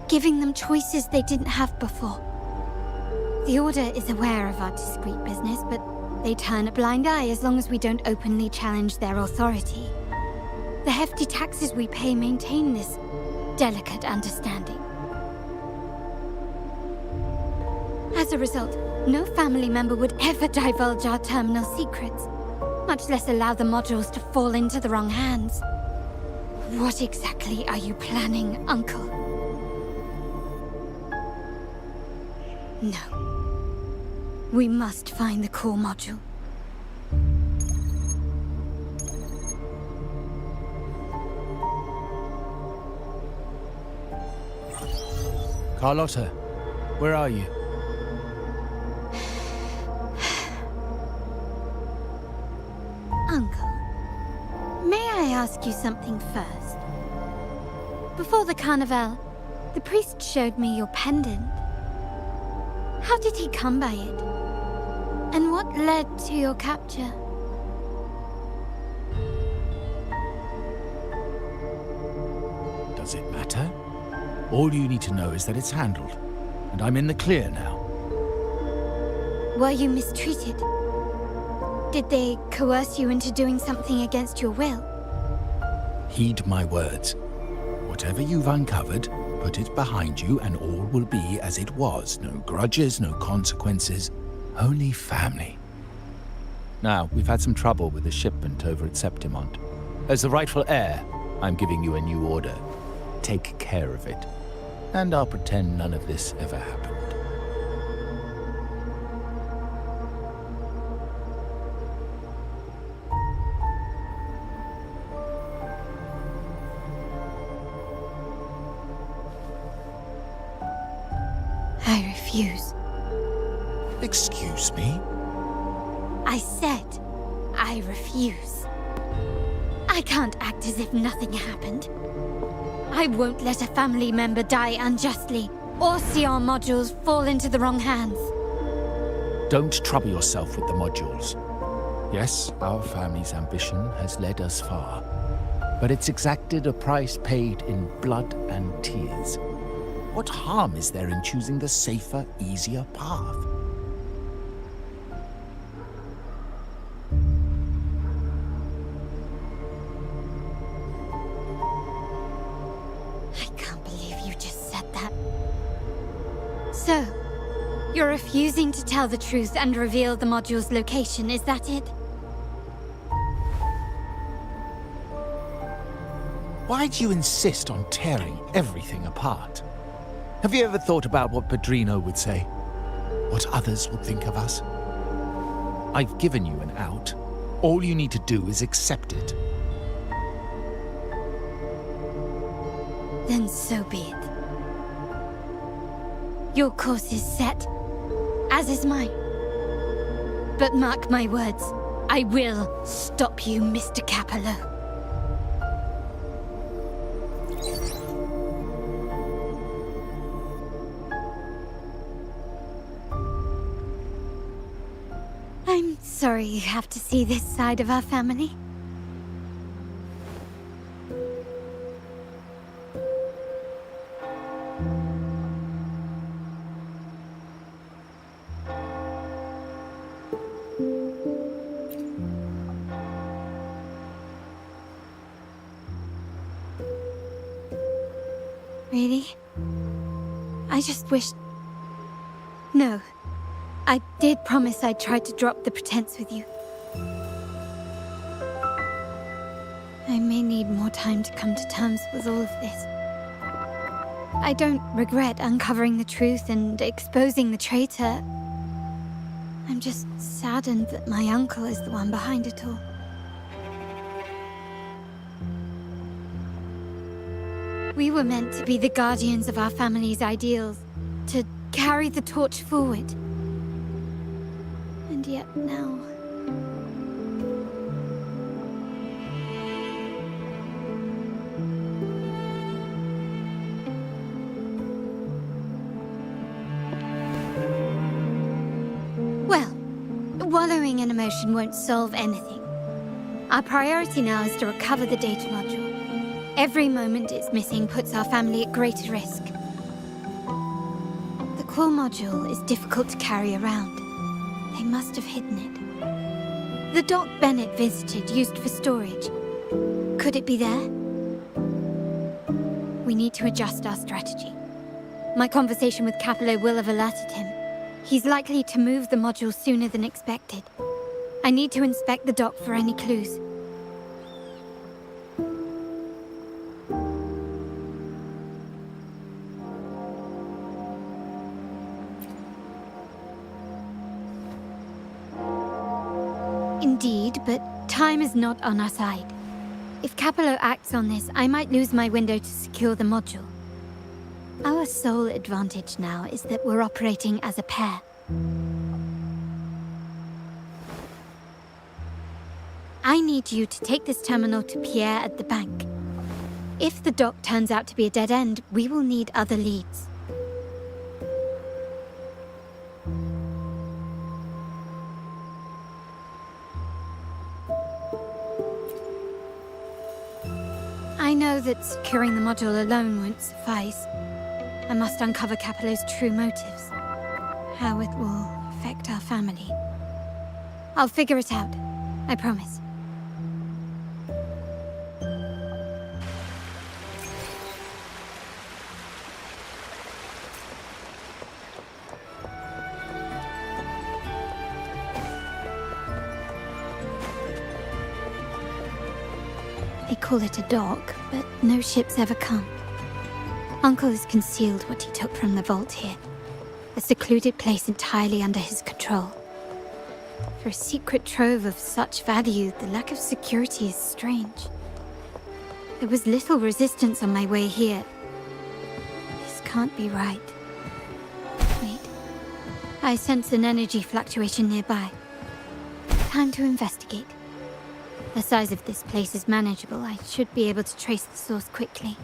giving them choices they didn't have before. The Order is aware of our discreet business, but they turn a blind eye as long as we don't openly challenge their authority. The hefty taxes we pay maintain this delicate understanding. As a result, no family member would ever divulge our terminal secrets, much less allow the modules to fall into the wrong hands. What exactly are you planning, Uncle? No. We must find the core module. Carlotta, where are you? Uncle, may I ask you something first? Before the carnival, the priest showed me your pendant. How did he come by it? And what led to your capture? Does it matter? All you need to know is that it's handled, and I'm in the clear now. Were you mistreated? Did they coerce you into doing something against your will? Heed my words. Whatever you've uncovered, put it behind you and all will be as it was. No grudges, no consequences, only family. Now, we've had some trouble with the shipment over at Septimont. As the rightful heir, I'm giving you a new order. Take care of it. And I'll pretend none of this ever happened. I refuse. Excuse me? I said, I refuse. I can't act as if nothing happened. I won't let a family member die unjustly, or see our modules fall into the wrong hands. Don't trouble yourself with the modules. Yes, our family's ambition has led us far, but it's exacted a price paid in blood and tears. What harm is there in choosing the safer, easier path? I can't believe you just said that. So, you're refusing to tell the truth and reveal the module's location, is that it? Why do you insist on tearing everything apart? Have you ever thought about what Padrino would say? What others would think of us? I've given you an out. All you need to do is accept it. Then so be it. Your course is set, as is mine. But mark my words, I will stop you, Mr. Capello. I'm sorry you have to see this side of our family. Really? I just wished... No. I did promise I'd try to drop the pretense with you. I may need more time to come to terms with all of this. I don't regret uncovering the truth and exposing the traitor. I'm just saddened that my uncle is the one behind it all. We were meant to be the guardians of our family's ideals, to carry the torch forward. And yet now... Well, wallowing in emotion won't solve anything. Our priority now is to recover the data module. Every moment it's missing puts our family at greater risk. The core module is difficult to carry around. They must have hidden it. The dock Bennett visited used for storage. Could it be there? We need to adjust our strategy. My conversation with Capello will have alerted him. He's likely to move the module sooner than expected. I need to inspect the dock for any clues. Indeed, but time is not on our side. If Capello acts on this, I might lose my window to secure the module. Our sole advantage now is that we're operating as a pair. I need you to take this terminal to Pierre at the bank. If the dock turns out to be a dead end, we will need other leads. I know that securing the module alone won't suffice. I must uncover Capello's true motives. How it will affect our family. I'll figure it out. I promise. They call it a dock, but no ships ever come. Uncle has concealed what he took from the vault here. A secluded place entirely under his control. For a secret trove of such value, the lack of security is strange. There was little resistance on my way here. This can't be right. Wait. I sense an energy fluctuation nearby. Time to investigate. The size of this place is manageable. I should be able to trace the source quickly.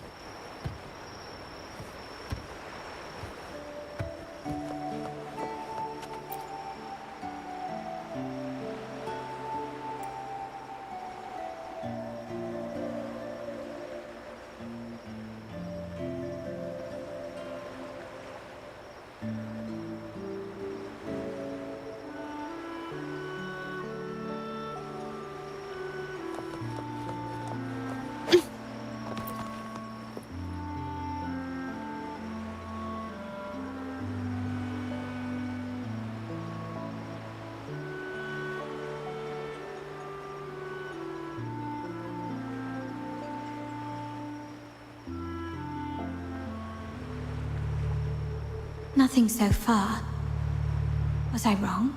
Nothing so far. Was I wrong?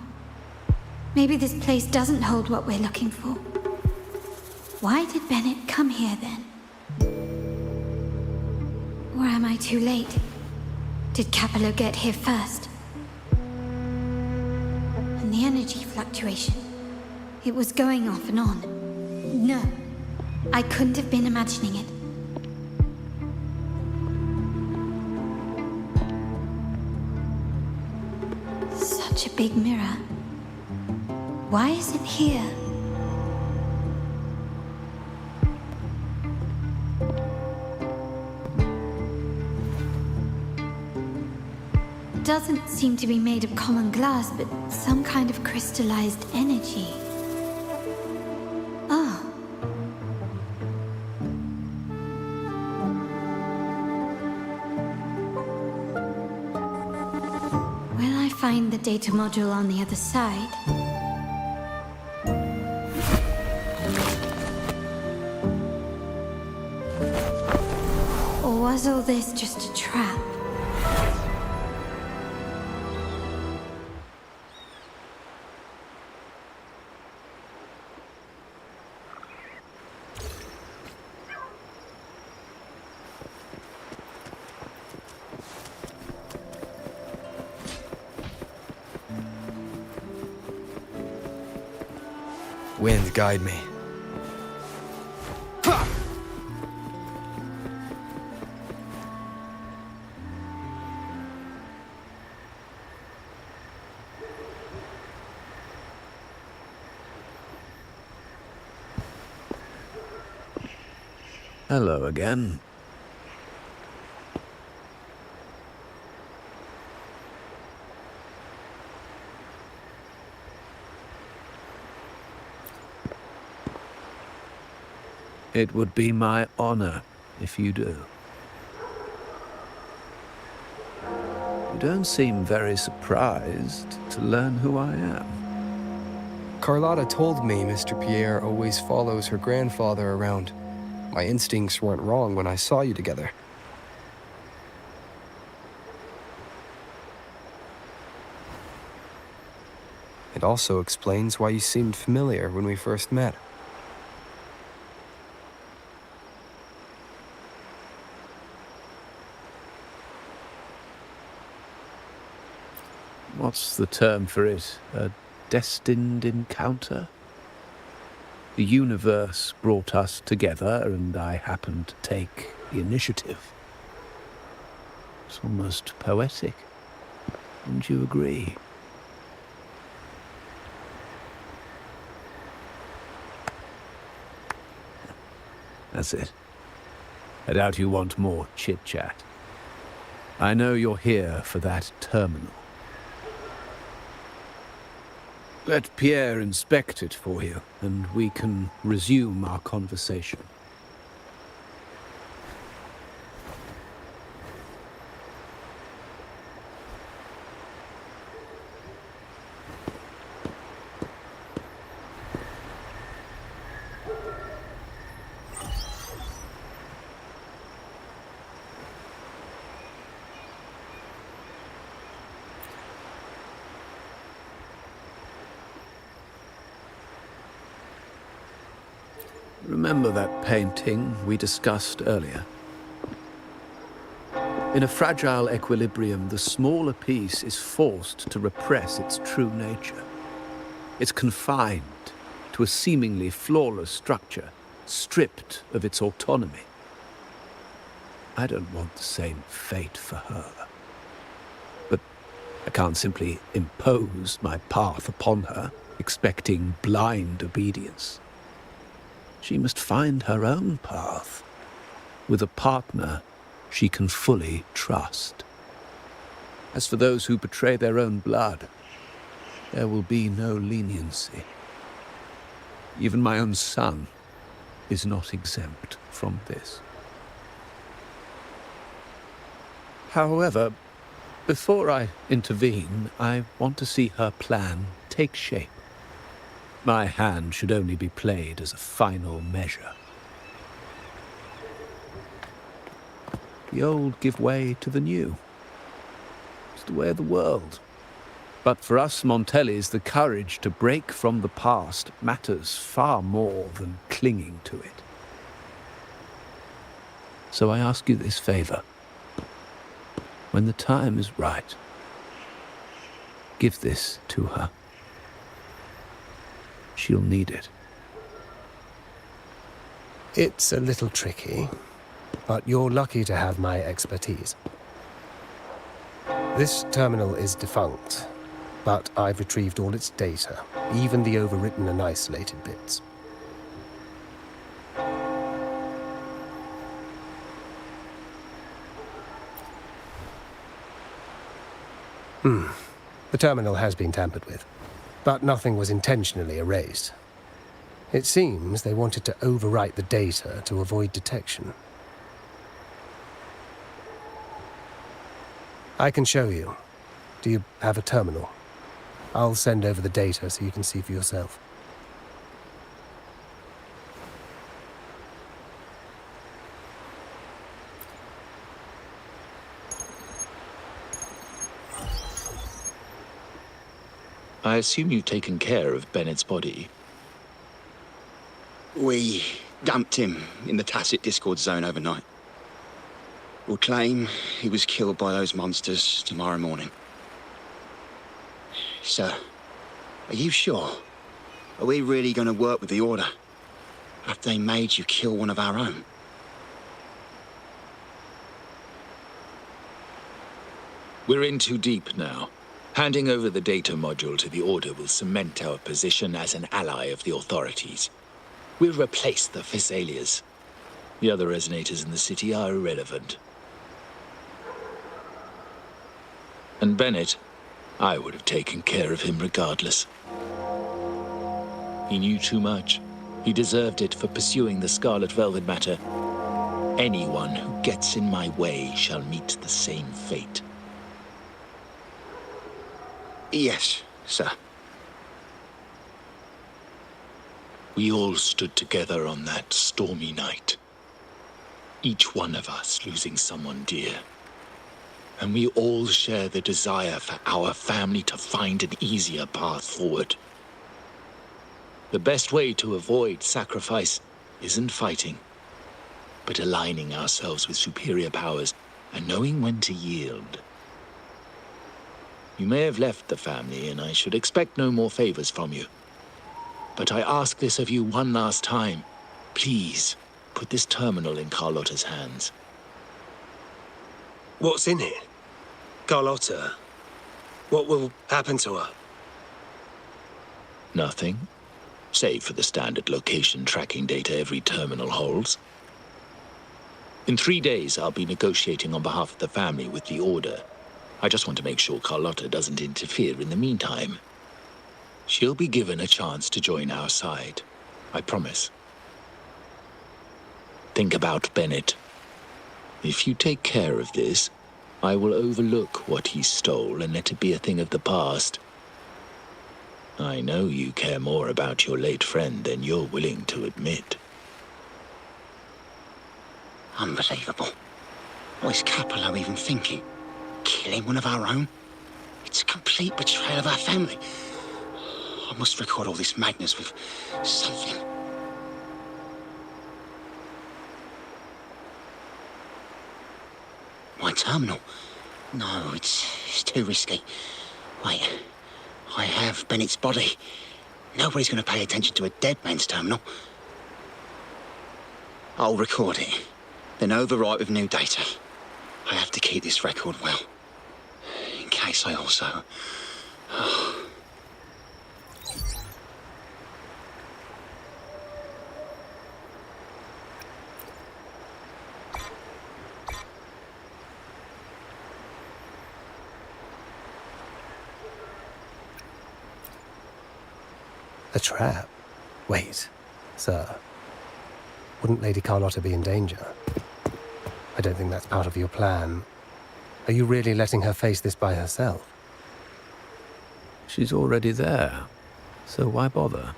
Maybe this place doesn't hold what we're looking for. Why did Bennett come here then? Or am I too late? Did Capello get here first? And the energy fluctuation. It was going off and on. No, I couldn't have been imagining it. Such a big mirror. Why is it here? doesn't seem to be made of common glass, but some kind of crystallized energy. Oh. Will I find the data module on the other side? Or was all this just a trap? Wind, guide me. Hello again. It would be my honor if you do. You don't seem very surprised to learn who I am. Carlotta told me Mr. Pierre always follows her grandfather around. My instincts weren't wrong when I saw you together. It also explains why you seemed familiar when we first met. What's the term for it? A destined encounter? The universe brought us together, and I happened to take the initiative. It's almost poetic. Wouldn't you agree? That's it. I doubt you want more chit-chat. I know you're here for that terminal. Let Pierre inspect it for you, and we can resume our conversation. Remember that painting we discussed earlier? In a fragile equilibrium, the smaller piece is forced to repress its true nature. It's confined to a seemingly flawless structure, stripped of its autonomy. I don't want the same fate for her. But I can't simply impose my path upon her, expecting blind obedience. She must find her own path, with a partner she can fully trust. As for those who betray their own blood, there will be no leniency. Even my own son is not exempt from this. However, before I intervene, I want to see her plan take shape. My hand should only be played as a final measure. The old give way to the new. It's the way of the world. But for us Montellis, the courage to break from the past matters far more than clinging to it. So I ask you this favor. When the time is right, give this to her. She'll need it. It's a little tricky, but you're lucky to have my expertise. This terminal is defunct, but I've retrieved all its data, even the overwritten and isolated bits. The terminal has been tampered with, but nothing was intentionally erased. It seems they wanted to overwrite the data to avoid detection. I can show you. Do you have a terminal? I'll send over the data so you can see for yourself. I assume you've taken care of Bennett's body. We dumped him in the tacit Discord zone overnight. We'll claim he was killed by those monsters tomorrow morning. Sir, are you sure? Are we really going to work with the Order after they made you kill one of our own? We're in too deep now. Handing over the data module to the Order will cement our position as an ally of the authorities. We'll replace the Physaelias. The other resonators in the city are irrelevant. And Bennett, I would have taken care of him regardless. He knew too much. He deserved it for pursuing the Scarlet Velvet matter. Anyone who gets in my way shall meet the same fate. Yes, sir. We all stood together on that stormy night. Each one of us losing someone dear. And we all share the desire for our family to find an easier path forward. The best way to avoid sacrifice isn't fighting, but aligning ourselves with superior powers and knowing when to yield. You may have left the family, and I should expect no more favors from you. But I ask this of you one last time. Please, put this terminal in Carlotta's hands. What's in it? Carlotta? What will happen to her? Nothing, save for the standard location tracking data every terminal holds. In 3 days, I'll be negotiating on behalf of the family with the Order. I just want to make sure Carlotta doesn't interfere in the meantime. She'll be given a chance to join our side. I promise. Think about Bennett. If you take care of this, I will overlook what he stole and let it be a thing of the past. I know you care more about your late friend than you're willing to admit. Unbelievable. What is Capello even thinking? Killing one of our own? It's a complete betrayal of our family. I must record all this madness with something. My terminal? No, it's too risky. Wait, I have Bennett's body. Nobody's going to pay attention to a dead man's terminal. I'll record it, then overwrite with new data. I have to keep this record well, in case I also... A trap? Wait, sir. Wouldn't Lady Carlotta be in danger? I don't think that's part of your plan. Are you really letting her face this by herself? She's already there, so why bother?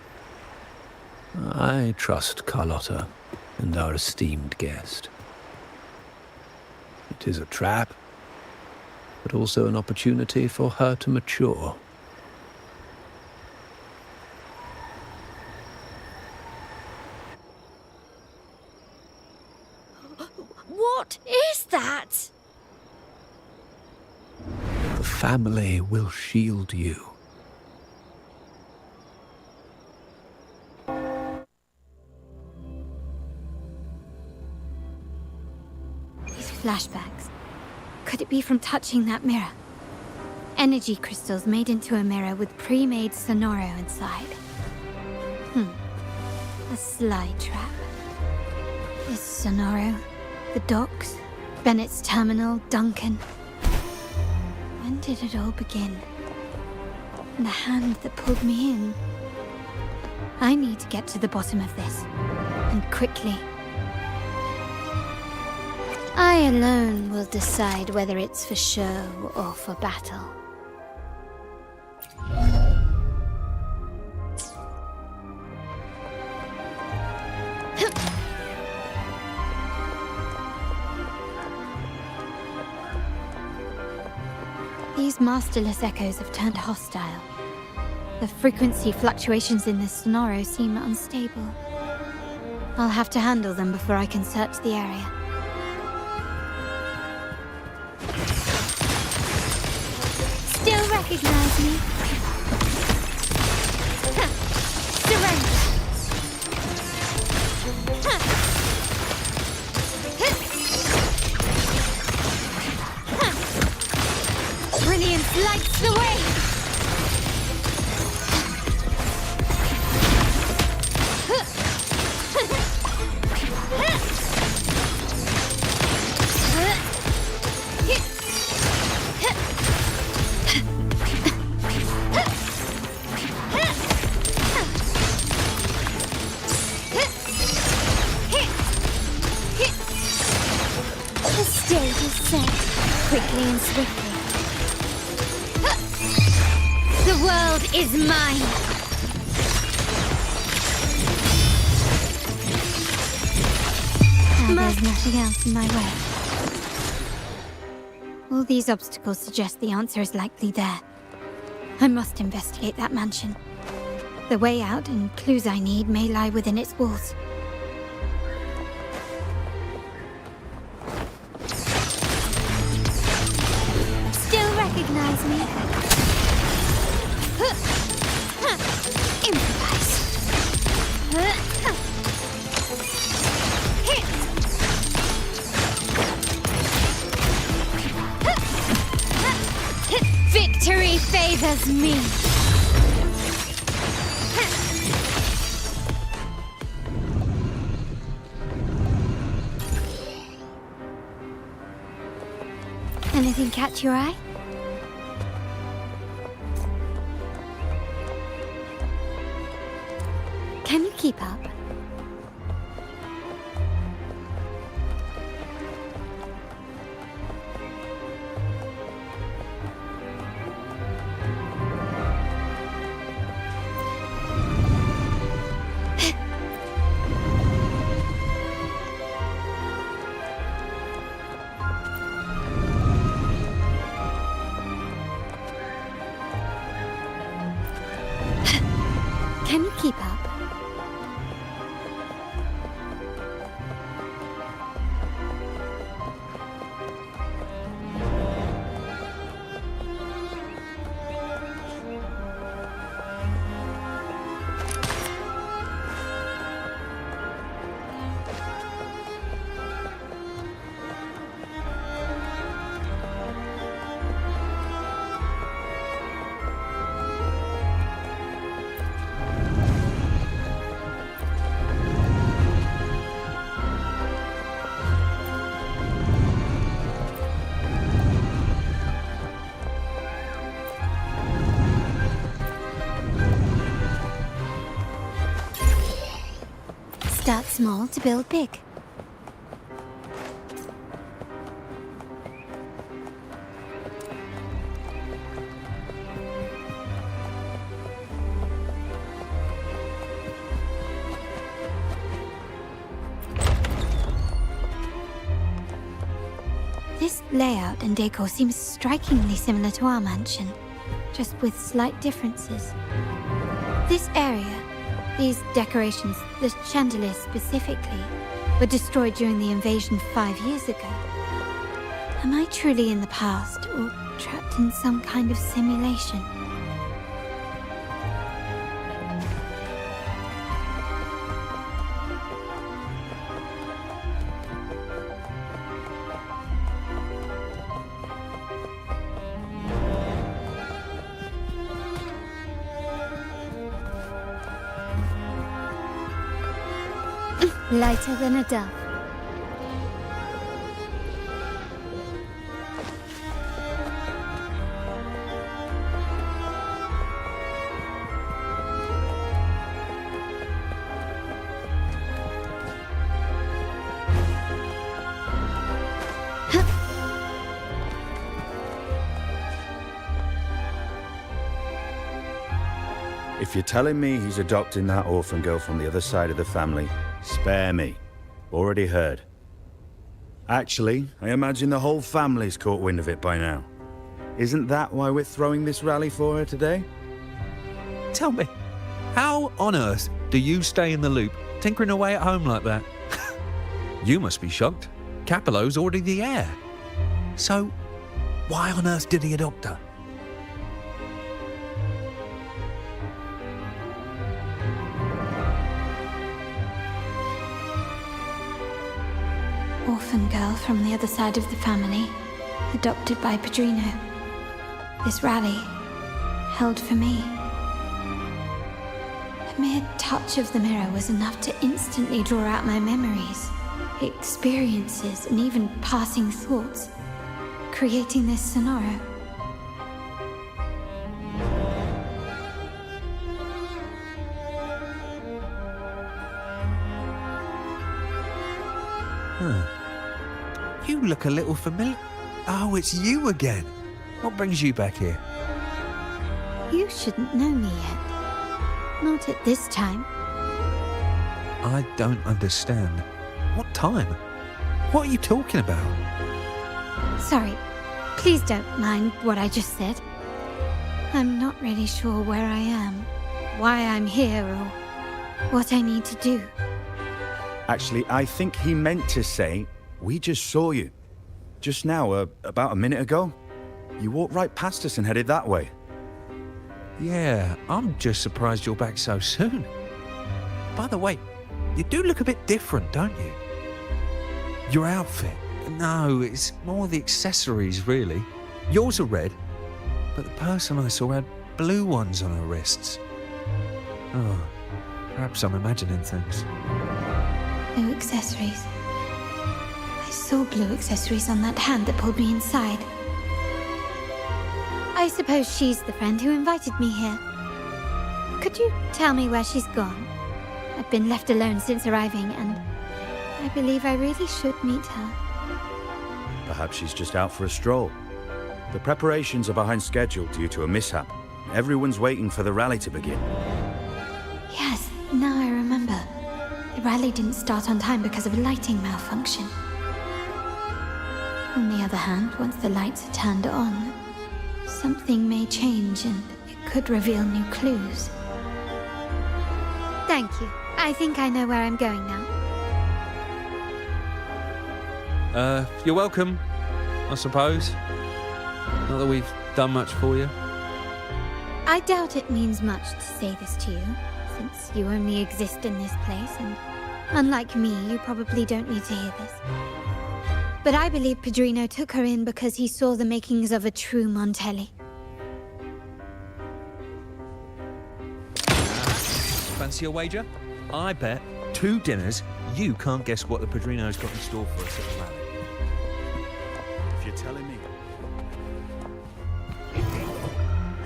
I trust Carlotta and our esteemed guest. It is a trap, but also an opportunity for her to mature. What is that? The family will shield you. These flashbacks. Could it be from touching that mirror? Energy crystals made into a mirror with pre-made Sonoro inside. A sly trap. This Sonoro, the docks, Bennett's terminal, Duncan. When did it all begin? The hand that pulled me in. I need to get to the bottom of this. And quickly. I alone will decide whether it's for show or for battle. These masterless echoes have turned hostile. The frequency fluctuations in this sonoro seem unstable. I'll have to handle them before I can search the area. Still recognize me? Surrender! Brilliance lights the way! The stage is set, quickly and swiftly. The world is mine! Now there's nothing else in my way. All these obstacles suggest the answer is likely there. I must investigate that mansion. The way out and clues I need may lie within its walls. Still recognize me? Improvise. Victory favors me. Anything catch your eye? Can you keep up? Can you keep up? Start small to build big. This layout and decor seems strikingly similar to our mansion, just with slight differences. This area, these decorations, the chandeliers specifically, were destroyed during the invasion 5 years ago. Am I truly in the past, or trapped in some kind of simulation? Lighter than a dove. If you're telling me he's adopting that orphan girl from the other side of the family, spare me. Already heard. Actually, I imagine the whole family's caught wind of it by now. Isn't that why we're throwing this rally for her today? Tell me, how on earth do you stay in the loop, tinkering away at home like that? You must be shocked. Capello's already the heir. So, why on earth did he adopt her? Orphan girl from the other side of the family, adopted by Padrino. This rally, held for me. A mere touch of the mirror was enough to instantly draw out my memories, experiences, and even passing thoughts, creating this scenario. You look a little familiar. Oh, it's you again. What brings you back here? You shouldn't know me yet. Not at this time. I don't understand. What time? What are you talking about? Sorry, please don't mind what I just said. I'm not really sure where I am, why I'm here, or what I need to do. Actually, I think he meant to say, we just saw you. Just now, about a minute ago. You walked right past us and headed that way. Yeah, I'm just surprised you're back so soon. By the way, you do look a bit different, don't you? Your outfit. No, it's more the accessories, really. Yours are red, but the person I saw had blue ones on her wrists. Oh, perhaps I'm imagining things. No accessories. I saw blue accessories on that hand that pulled me inside. I suppose she's the friend who invited me here. Could you tell me where she's gone? I've been left alone since arriving, and I believe I really should meet her. Perhaps she's just out for a stroll. The preparations are behind schedule due to a mishap. Everyone's waiting for the rally to begin. Yes, now I remember. The rally didn't start on time because of a lighting malfunction. On the other hand, once the lights are turned on, something may change and it could reveal new clues. Thank you. I think I know where I'm going now. You're welcome, I suppose. Not that we've done much for you. I doubt it means much to say this to you, since you only exist in this place, and unlike me, you probably don't need to hear this. But I believe Padrino took her in because he saw the makings of a true Montelli. Fancy a wager? I bet 2 dinners you can't guess what the Padrino's got in store for us at the rally. If you're telling me.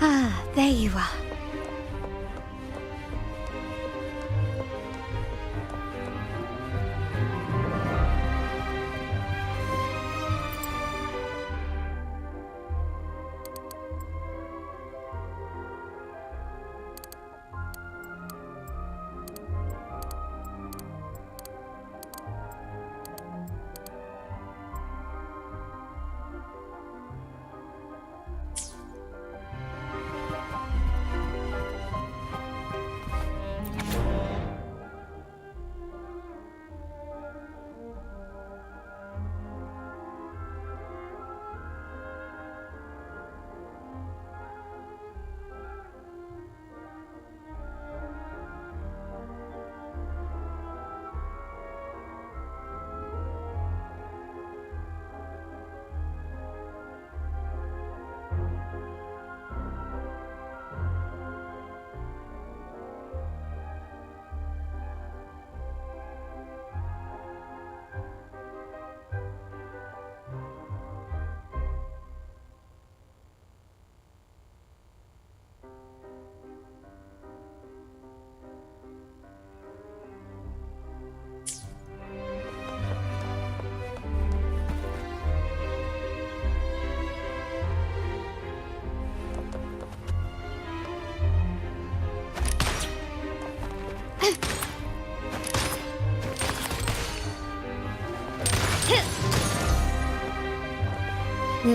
Ah, there you are.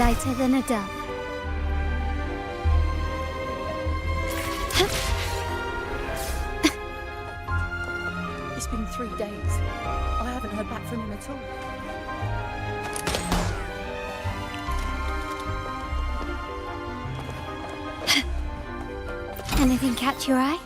Lighter than a dove. It's been 3 days. I haven't heard back from him at all. Anything catch your eye?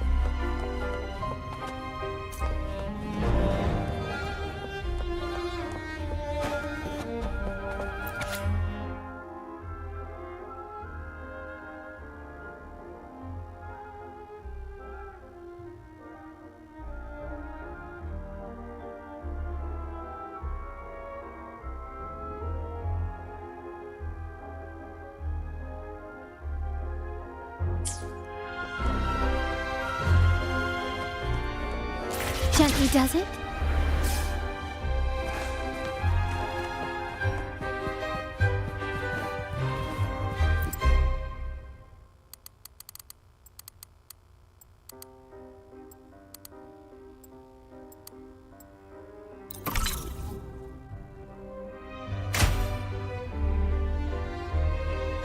Gently does it?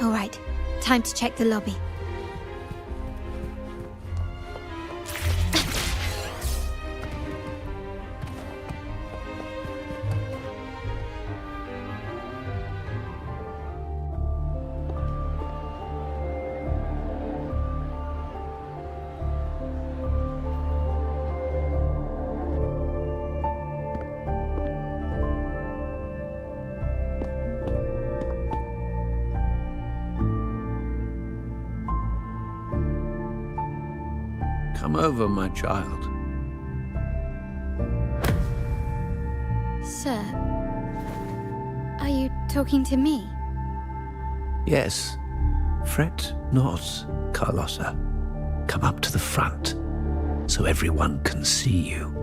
All right, time to check the lobby. Come over, my child. Sir, are you talking to me? Yes. Fret not, Carlotta. Come up to the front, so everyone can see you.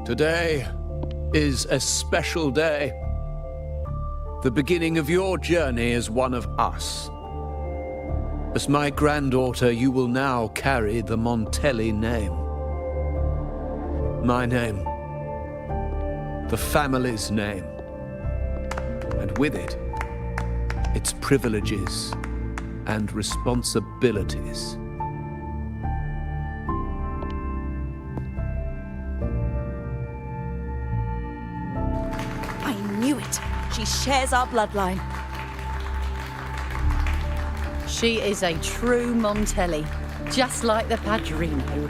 Today is a special day. The beginning of your journey as one of us. As my granddaughter, you will now carry the Montelli name. My name. The family's name. And with it, its privileges and responsibilities. She shares our bloodline. She is a true Montelli, just like the Padrino.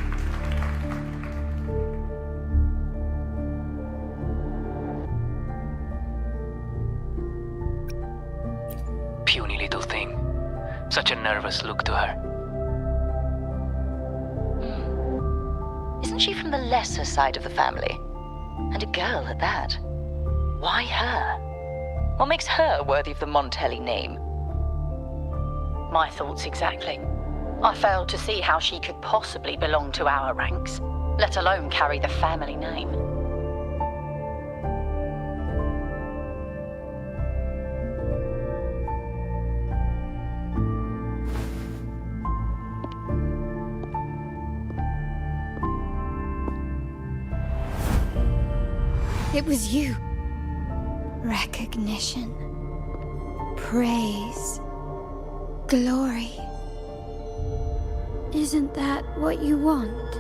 Puny little thing. Such a nervous look to her. Isn't she from the lesser side of the family? And a girl at that. Why her? What makes her worthy of the Montelli name? My thoughts exactly. I failed to see how she could possibly belong to our ranks, let alone carry the family name. It was you. Recognition, praise, glory. Isn't that what you want?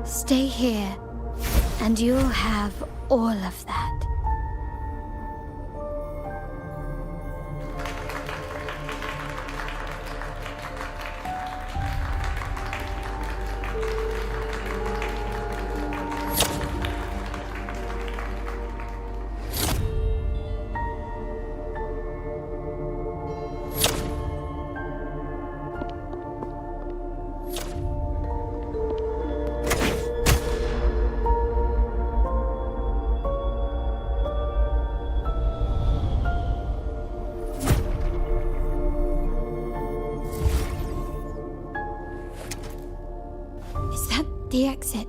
Stay here, and you'll have all of that. The exit.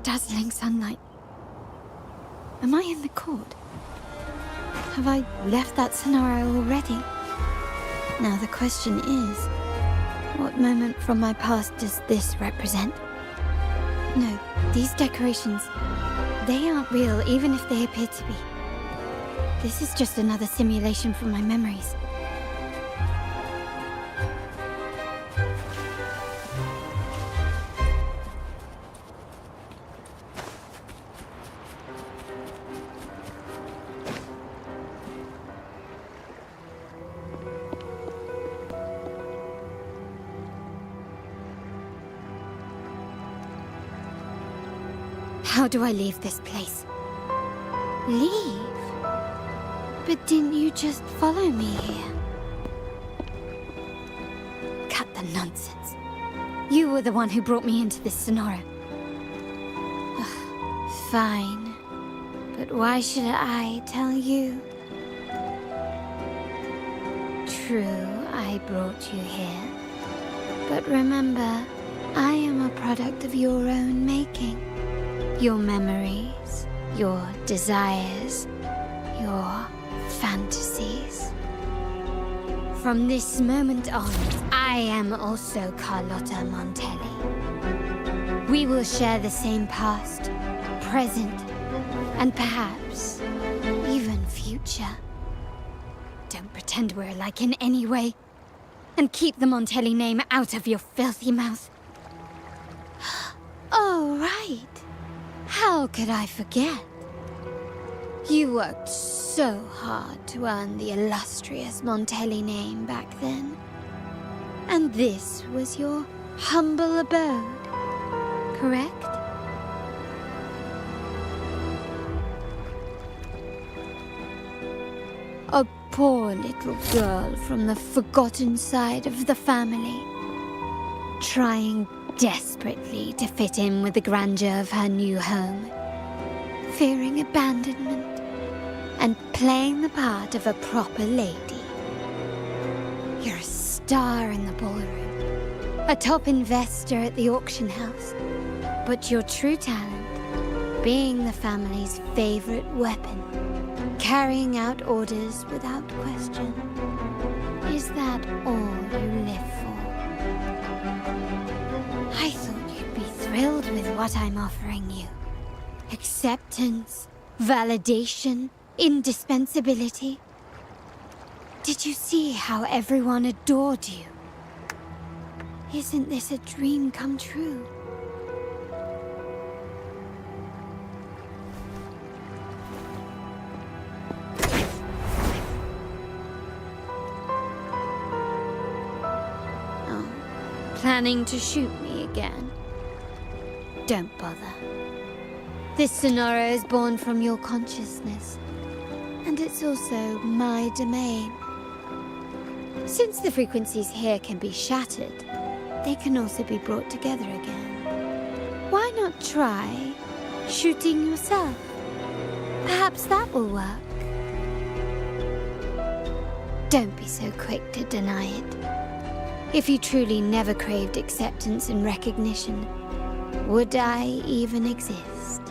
dazzling sunlight. Am I in the court? Have I left that scenario already? Now the question is, what moment from my past does this represent? No, these decorations, they aren't real, even if they appear to be. This is just another simulation from my memories. How do I leave this place? Leave? But didn't you just follow me here? Cut the nonsense. You were the one who brought me into this scenario. Fine. But why should I tell you? True, I brought you here. But remember, I am a product of your own making. Your memories, your desires, your fantasies. From this moment on, I am also Carlotta Montelli. We will share the same past, present, and perhaps even future. Don't pretend we're alike in any way, and keep the Montelli name out of your filthy mouth. Oh, right. How could I forget? You worked so hard to earn the illustrious Montelli name back then. And this was your humble abode, correct? A poor little girl from the forgotten side of the family, trying desperately to fit in with the grandeur of her new home, fearing abandonment, and playing the part of a proper lady. You're a star in the ballroom, a top investor at the auction house, but your true talent, being the family's favorite weapon, carrying out orders without question. Is that all you live for? I thought you'd be thrilled with what I'm offering you. Acceptance, validation, indispensability. Did you see how everyone adored you? Isn't this a dream come true? Oh, planning to shoot me again? Don't bother. This scenario is born from your consciousness, and it's also my domain. Since the frequencies here can be shattered, they can also be brought together again. Why not try shooting yourself? Perhaps that will work. Don't be so quick to deny it. If you truly never craved acceptance and recognition, would I even exist?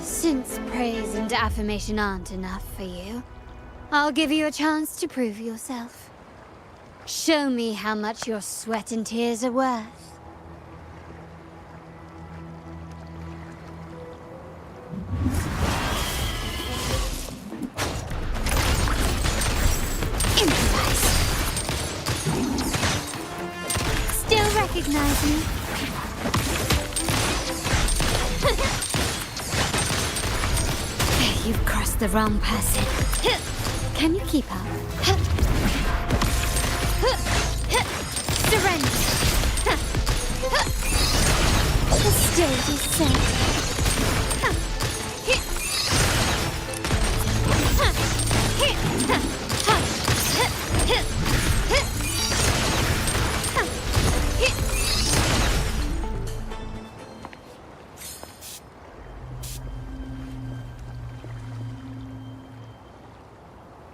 Since praise and affirmation aren't enough for you, I'll give you a chance to prove yourself. Show me how much your sweat and tears are worth. Improvise. Still recognize me? You've crossed the wrong person. Can you keep up? Surrender. The stage is set.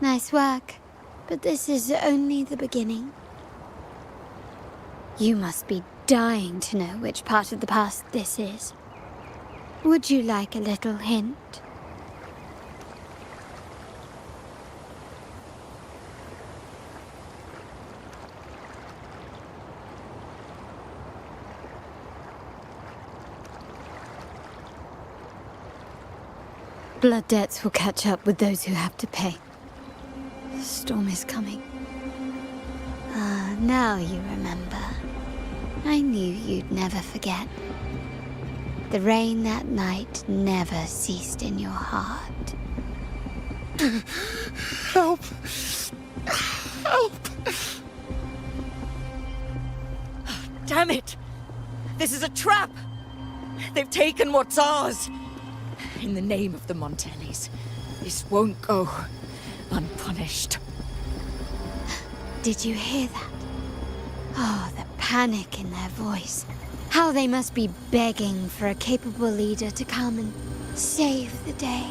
Nice work, but this is only the beginning. You must be dying to know which part of the past this is. Would you like a little hint? Blood debts will catch up with those who have to pay. The storm is coming. Ah, now you remember. I knew you'd never forget. The rain that night never ceased in your heart. Help! Help! Damn it! This is a trap! They've taken what's ours! In the name of the Montellis, this won't go unpunished. Did you hear that? Oh, the panic in their voice. How they must be begging for a capable leader to come and save the day.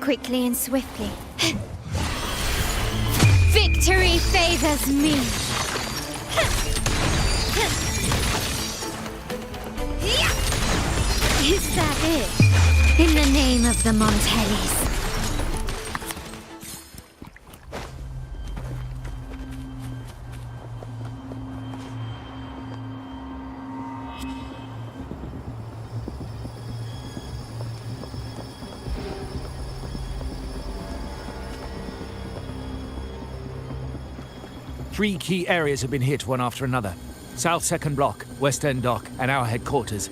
Quickly and swiftly. Victory favors me! Is that it? In the name of the Montellis. Three key areas have been hit one after another. South 2nd Block, West End Dock, and our headquarters.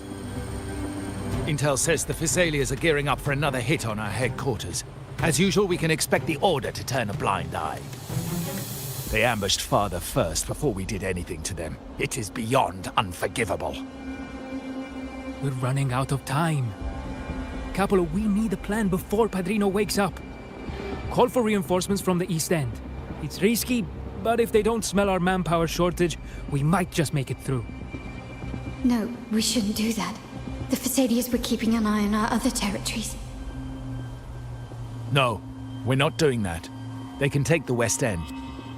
Intel says the Thessalians are gearing up for another hit on our headquarters. As usual, we can expect the Order to turn a blind eye. They ambushed Father first before we did anything to them. It is beyond unforgivable. We're running out of time. Capolo, we need a plan before Padrino wakes up. Call for reinforcements from the East End. It's risky, but if they don't smell our manpower shortage, we might just make it through. No, we shouldn't do that. The Thessalians were keeping an eye on our other territories. No, we're not doing that. They can take the West End.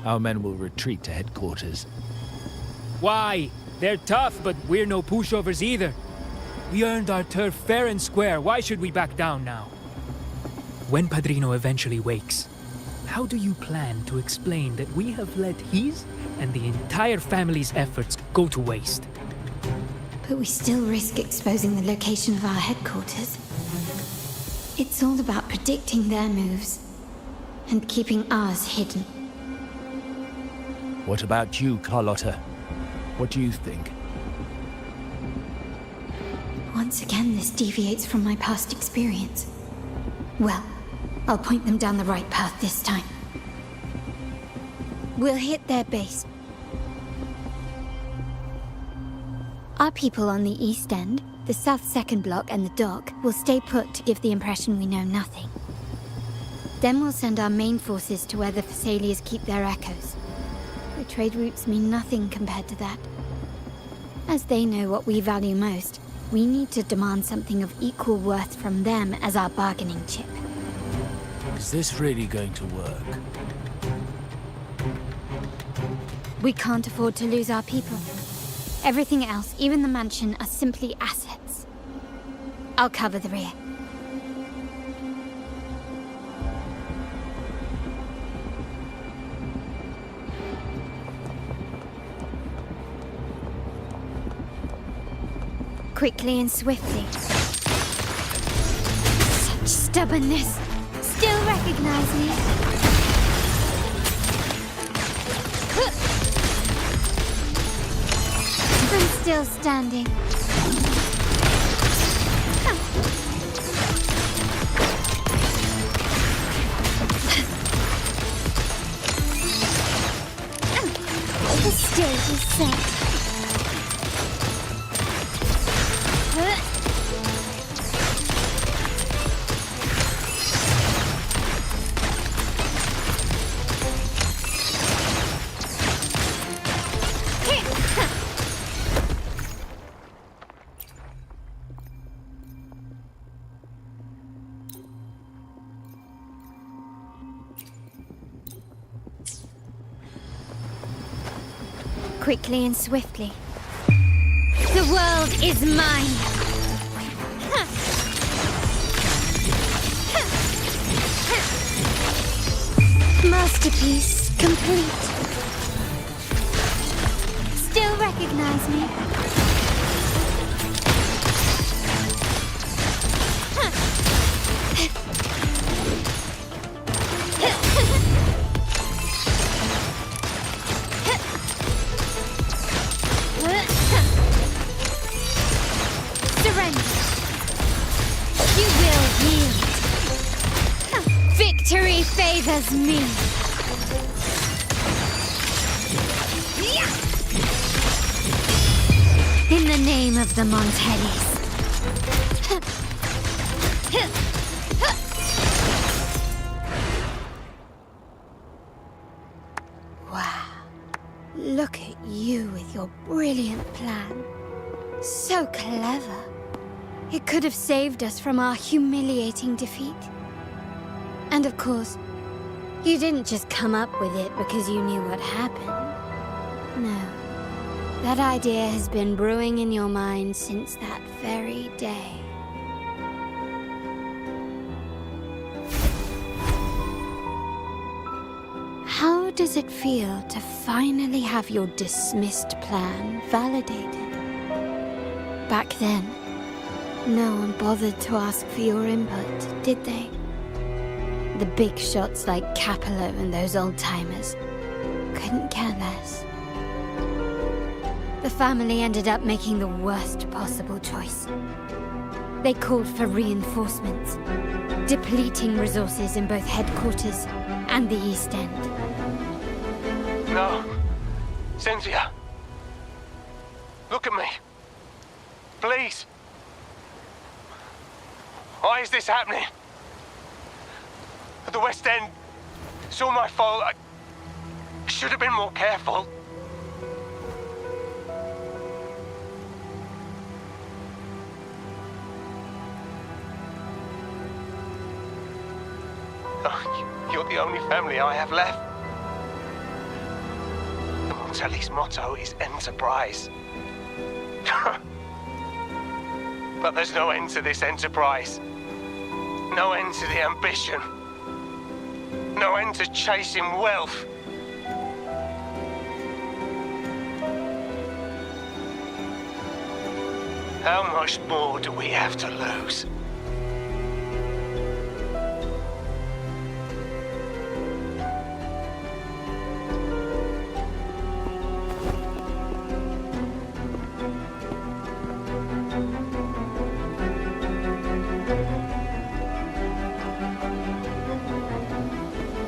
Our men will retreat to headquarters. Why? They're tough, but we're no pushovers either. We earned our turf fair and square. Why should we back down now? When Padrino eventually wakes, how do you plan to explain that we have let his and the entire family's efforts go to waste? But we still risk exposing the location of our headquarters. It's all about predicting their moves and keeping ours hidden. What about you, Carlotta? What do you think? Once again, this deviates from my past experience. Well, I'll point them down the right path this time. We'll hit their base. Our people on the East End, the South 2nd Block and the dock will stay put to give the impression we know nothing. Then we'll send our main forces to where the Thessalians keep their echoes. The trade routes mean nothing compared to that. As they know what we value most, we need to demand something of equal worth from them as our bargaining chip. Is this really going to work? We can't afford to lose our people. Everything else, even the mansion, are simply assets. I'll cover the rear. Quickly and swiftly. Such stubbornness. Still recognize me. I'm still standing. The stage is set. quickly and swiftly. The world is mine! Masterpiece complete. Still recognize me? Surrender. You will yield. Victory favors me. In the name of the Montellis. Wow. Look at you with your brilliant plan. So clever. It could have saved us from our humiliating defeat. And of course, you didn't just come up with it because you knew what happened. No. That idea has been brewing in your mind since that very day. How does it feel to finally have your dismissed plan validated? Back then, no one bothered to ask for your input, did they? The big shots like Capello and those old-timers couldn't care less. The family ended up making the worst possible choice. They called for reinforcements, depleting resources in both headquarters and the East End. No. Cynthia. Look at me. Please. Why is this happening? At the West End, it's all my fault. I should have been more careful. Oh, you're the only family I have left. The Montelli's motto is enterprise. But there's no end to this enterprise. No end to the ambition. No end to chasing wealth. How much more do we have to lose?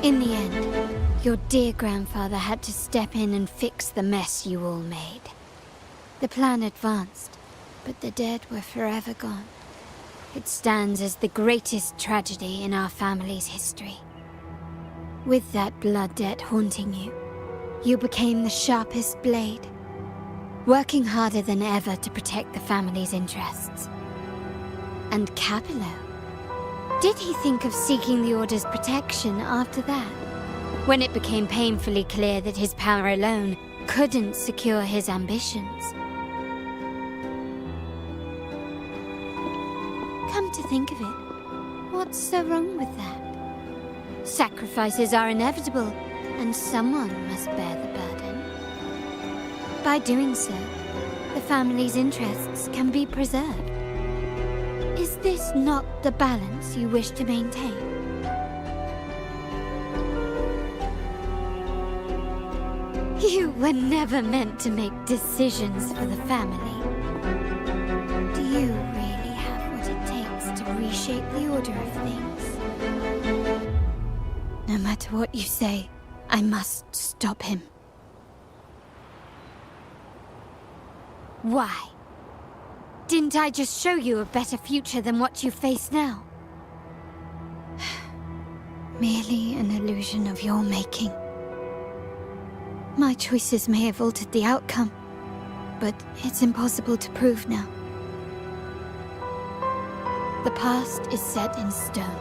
In the end, your dear grandfather had to step in and fix the mess you all made. The plan advanced, but the dead were forever gone. It stands as the greatest tragedy in our family's history. With that blood debt haunting you, you became the sharpest blade, working harder than ever to protect the family's interests. And Capello? Did he think of seeking the Order's protection after that? When it became painfully clear that his power alone couldn't secure his ambitions. Come to think of it, what's so wrong with that? Sacrifices are inevitable, and someone must bear the burden. By doing so, the family's interests can be preserved. Is this not the balance you wish to maintain? You were never meant to make decisions for the family. Do you really have what it takes to reshape the order of things? No matter what you say, I must stop him. Why? Didn't I just show you a better future than what you face now? Merely an illusion of your making. My choices may have altered the outcome, but it's impossible to prove now. The past is set in stone.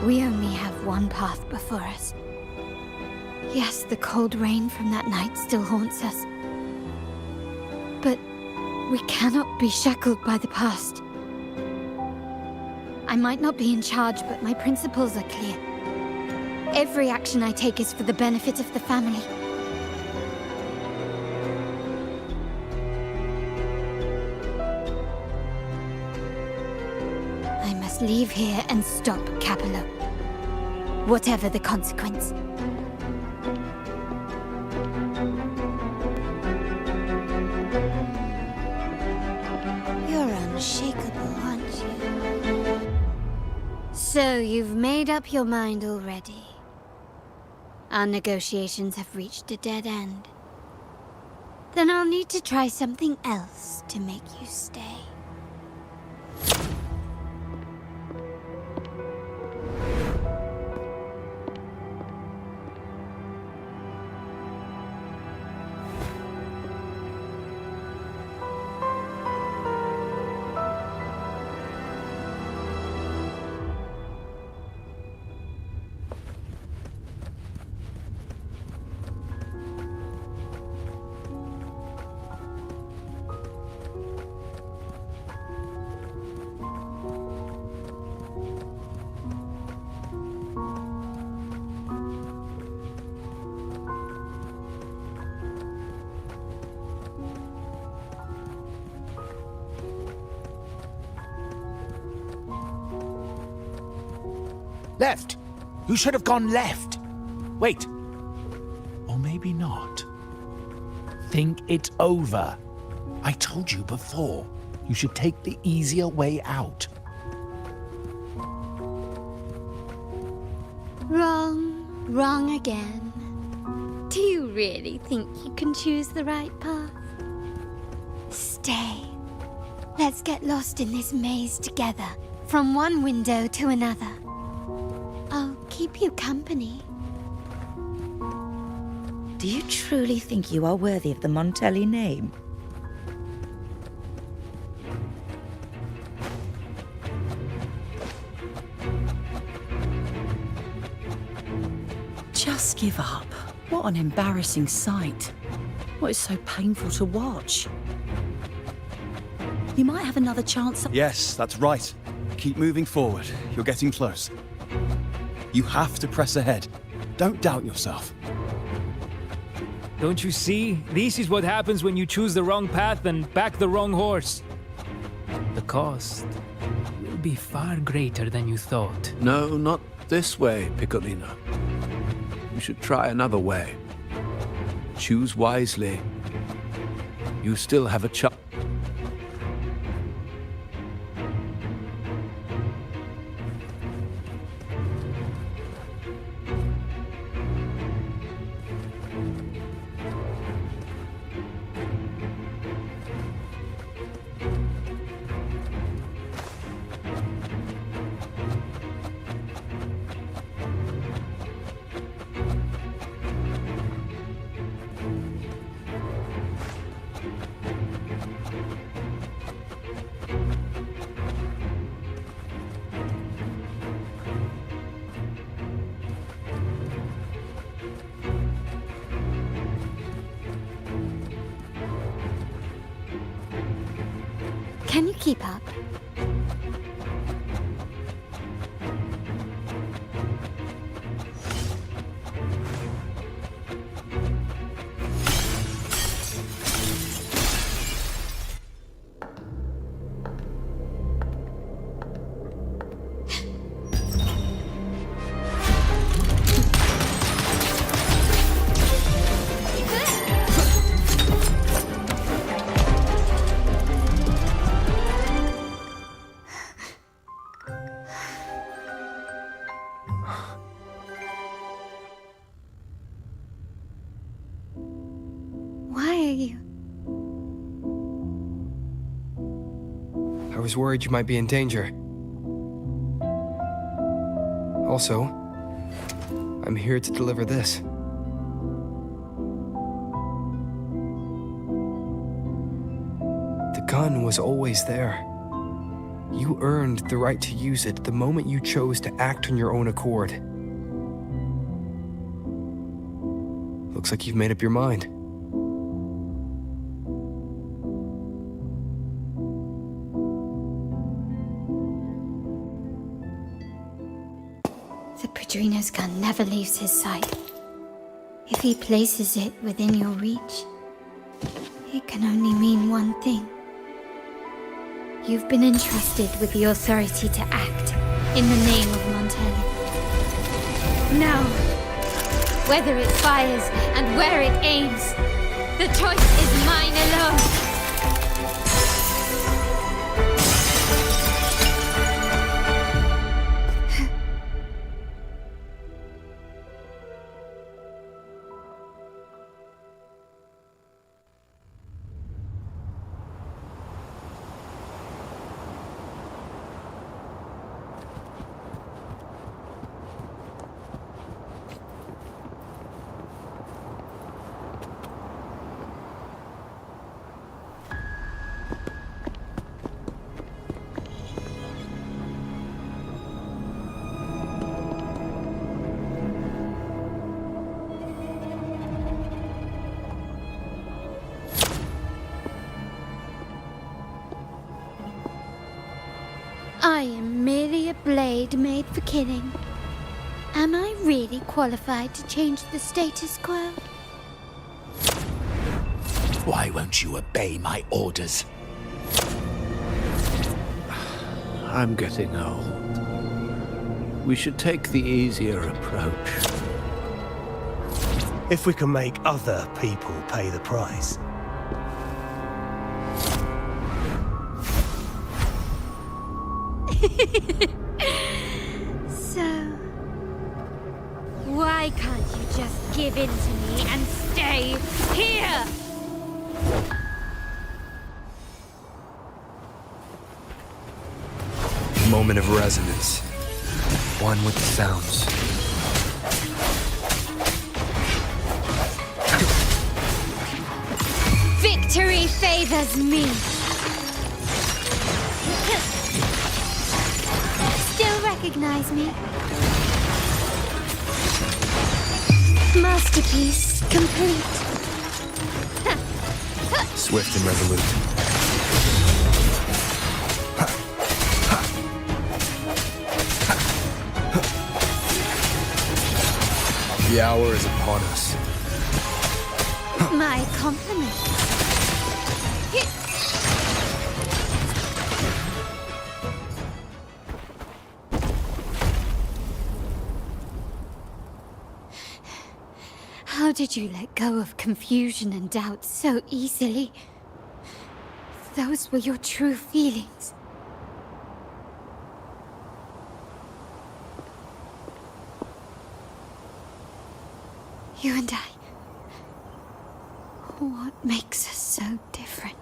We only have one path before us. Yes, the cold rain from that night still haunts us. But we cannot be shackled by the past. I might not be in charge, but my principles are clear. Every action I take is for the benefit of the family. I must leave here and stop Capello. Whatever the consequence. You're unshakable, aren't you? So you've made up your mind already. Our negotiations have reached a dead end. Then I'll need to try something else to make you stay. Left! You should have gone left! Wait. Or maybe not. Think it over. I told you before. You should take the easier way out. Wrong. Wrong again. Do you really think you can choose the right path? Stay. Let's get lost in this maze together, from one window to another. I'll keep you company. Do you truly think you are worthy of the Montelli name? Just give up. What an embarrassing sight. What is so painful to watch? You might have another chance. Yes, that's right. Keep moving forward. You're getting close. You have to press ahead. Don't doubt yourself. Don't you see? This is what happens when you choose the wrong path and back the wrong horse. The cost will be far greater than you thought. No, not this way, Piccolino. You should try another way. Choose wisely. You still have a chance. Can you keep up? I was worried you might be in danger. Also, I'm here to deliver this. The gun was always there. You earned the right to use it the moment you chose to act on your own accord. Looks like you've made up your mind. The Padrino's gun never leaves his sight. If he places it within your reach, it can only mean one thing. You've been entrusted with the authority to act in the name of Montelli. Now, whether it fires and where it aims, the choice is mine alone. I am merely a blade made for killing. Am I really qualified to change the status quo? Why won't you obey my orders? I'm getting old. We should take the easier approach. If we can make other people pay the price. So, why can't you just give in to me and stay here? Moment of resonance. One with the sounds. Victory favors me. Still recognize me? Masterpiece complete. Swift and resolute. The hour is upon us. My compliment. How did you let go of confusion and doubt so easily? Those were your true feelings. You and I. What makes us so different?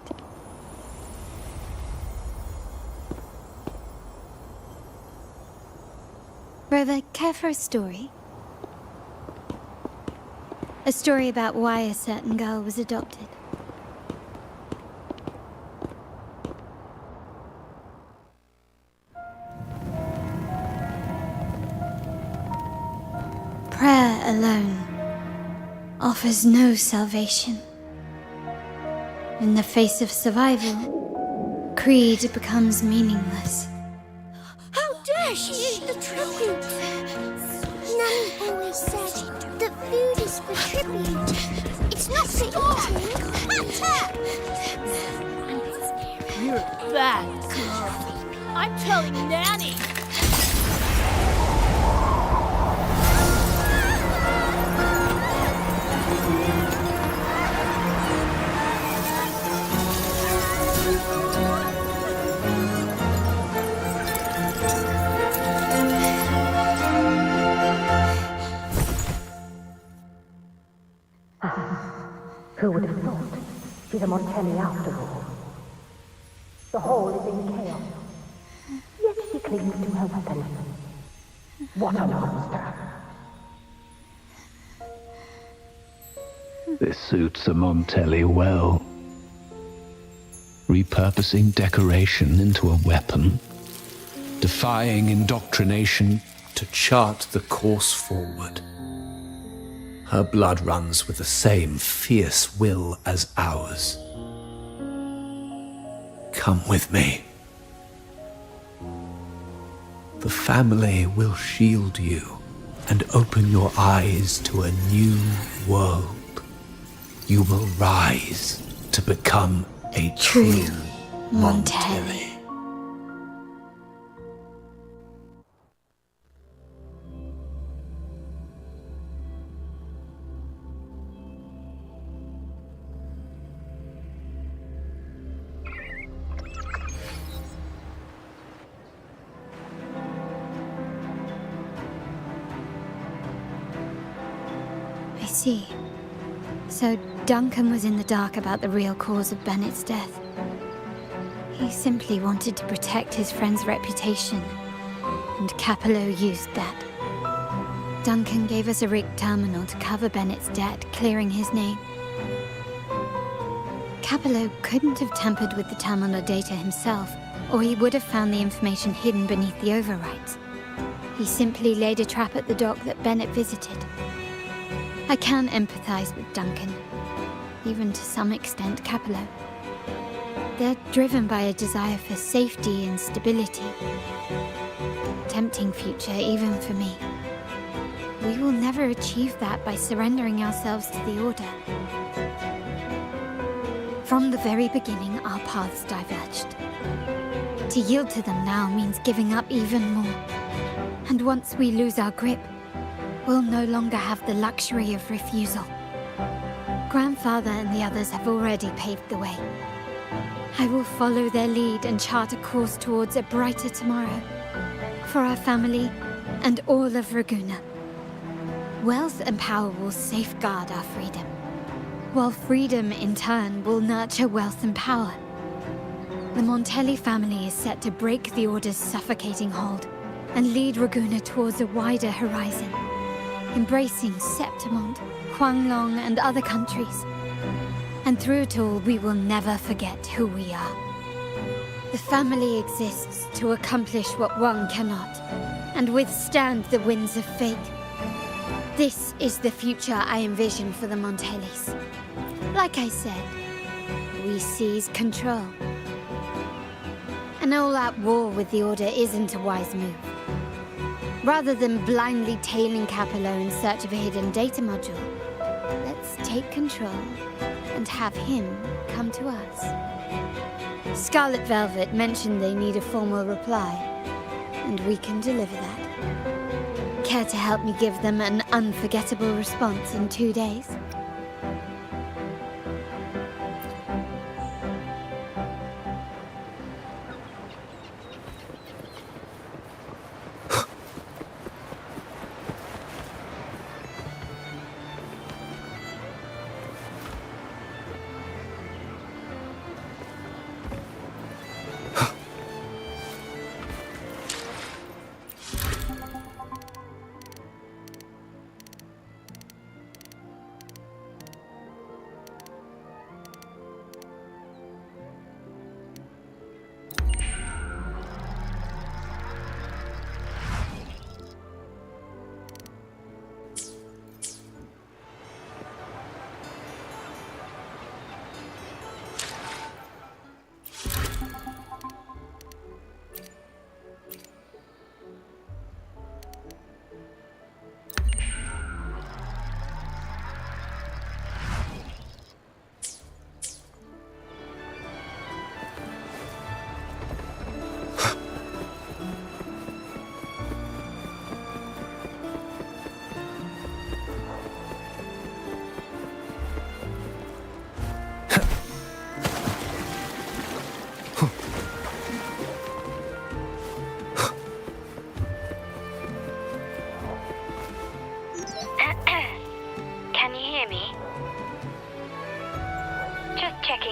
Brother, care for a story? A story about why a certain girl was adopted. Prayer alone offers no salvation. In the face of survival, creed becomes meaningless. How dare she eat the tribute? Nanny always said that food is for tribute. It's not for eating. You're a bad girl. I'm telling Nanny. Who would have thought? She's a Montelli after all. The hall is in chaos. Yet she clings to her weapon. What a monster! This suits a Montelli well. Repurposing decoration into a weapon. Defying indoctrination to chart the course forward. Her blood runs with the same fierce will as ours. Come with me. The family will shield you and open your eyes to a new world. You will rise to become a true Montelli. I see. So Duncan was in the dark about the real cause of Bennett's death. He simply wanted to protect his friend's reputation, and Capello used that. Duncan gave us a rigged terminal to cover Bennett's debt, clearing his name. Capello couldn't have tampered with the terminal data himself, or he would have found the information hidden beneath the overwrites. He simply laid a trap at the dock that Bennett visited. I can empathize with Duncan, even to some extent Capello. They're driven by a desire for safety and stability. Tempting future even for me. We will never achieve that by surrendering ourselves to the Order. From the very beginning, our paths diverged. To yield to them now means giving up even more. And once we lose our grip, we'll no longer have the luxury of refusal. Grandfather and the others have already paved the way. I will follow their lead and chart a course towards a brighter tomorrow. For our family and all of Raguna. Wealth and power will safeguard our freedom, while freedom in turn will nurture wealth and power. The Montelli family is set to break the Order's suffocating hold and lead Raguna towards a wider horizon, embracing Septimont, Huanglong, and other countries. And through it all, we will never forget who we are. The family exists to accomplish what one cannot, and withstand the winds of fate. This is the future I envision for the Montellis. Like I said, we seize control. An all-out war with the Order isn't a wise move. Rather than blindly tailing Capello in search of a hidden data module, let's take control and have him come to us. Scarlet Velvet mentioned they need a formal reply, and we can deliver that. Care to help me give them an unforgettable response in 2 days?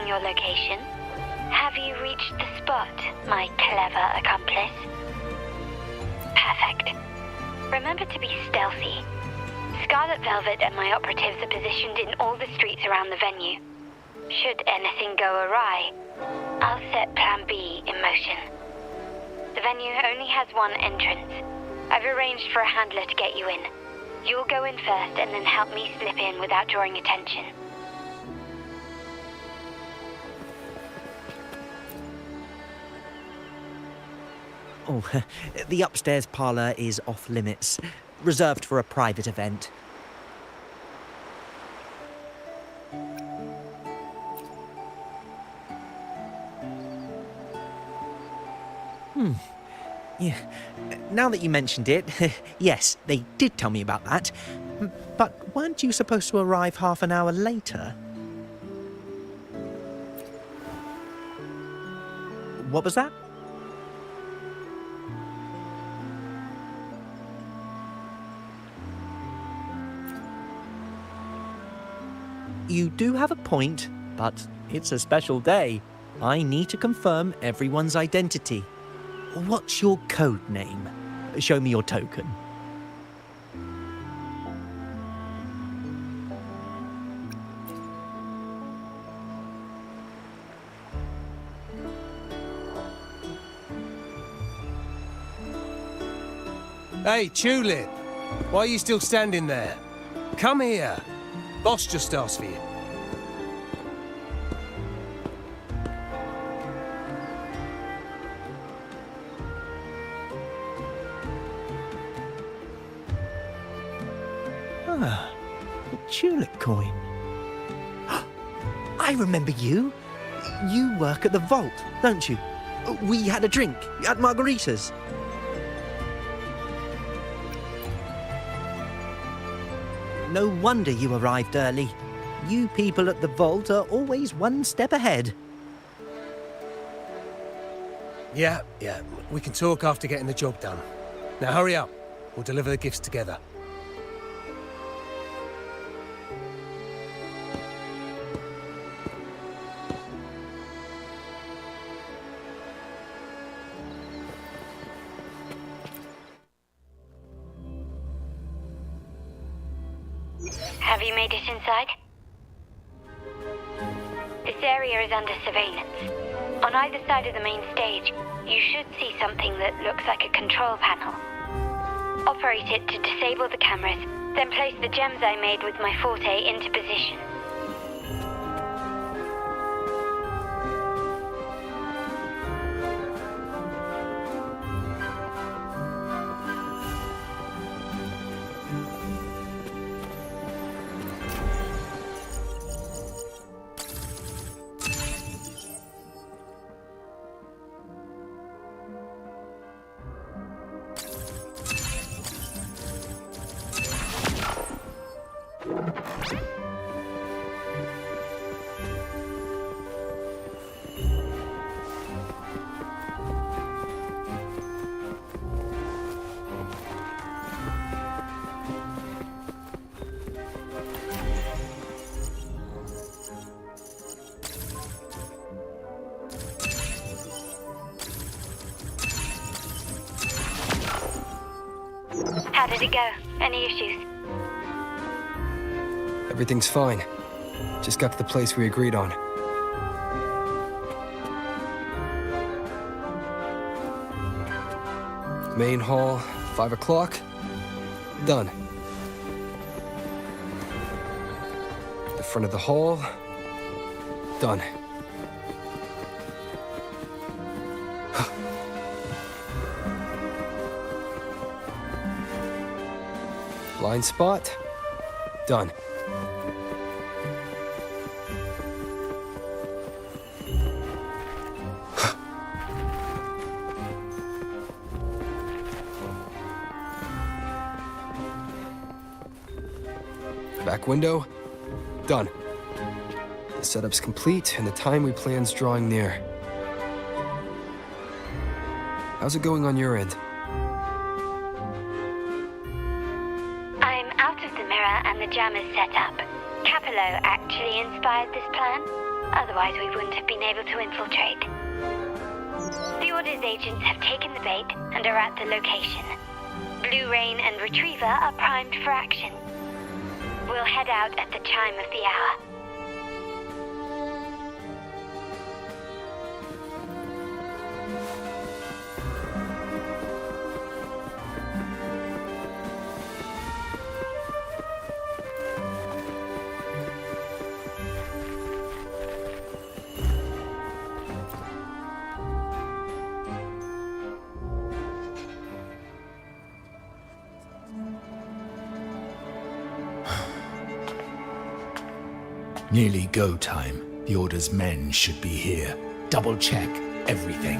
Your location. Have you reached the spot, my clever accomplice? Perfect. Remember to be stealthy. Scarlet Velvet and my operatives are positioned in all the streets around the venue. Should anything go awry, I'll set Plan B in motion. The venue only has one entrance. I've arranged for a handler to get you in. You'll go in first and then help me slip in without drawing attention. Oh, the upstairs parlour is off limits, reserved for a private event. Yeah. Now that you mentioned it, yes, they did tell me about that. But weren't you supposed to arrive half an hour later? What was that? You do have a point, but it's a special day. I need to confirm everyone's identity. What's your code name? Show me your token. Hey, Tulip! Why are you still standing there? Come here. Boss just asked for you. Ah, a tulip coin. I remember you. You work at the vault, don't you? We had a drink at Margarita's. No wonder you arrived early. You people at the vault are always one step ahead. Yeah, we can talk after getting the job done. Now hurry up. We'll deliver the gifts together. Have you made it inside? This area is under surveillance. On either side of the main stage, you should see something that looks like a control panel. Operate it to disable the cameras, then place the gems I made with my forte into position. How did it go? Any issues? Everything's fine. Just got to the place we agreed on. Main hall, 5 o'clock. Done. The front of the hall. Done. Blind spot. Done. Back window. Done. The setup's complete and the time we plan's drawing near. How's it going on your end? I'm out of the mirror and the jam is set up. Capello actually inspired this plan. Otherwise we wouldn't have been able to infiltrate. The Order's agents have taken the bait and are at the location. Blue Rain and Retriever are primed for action. We'll head out at the chime of the hour. Nearly go time. The Order's men should be here. Double check everything.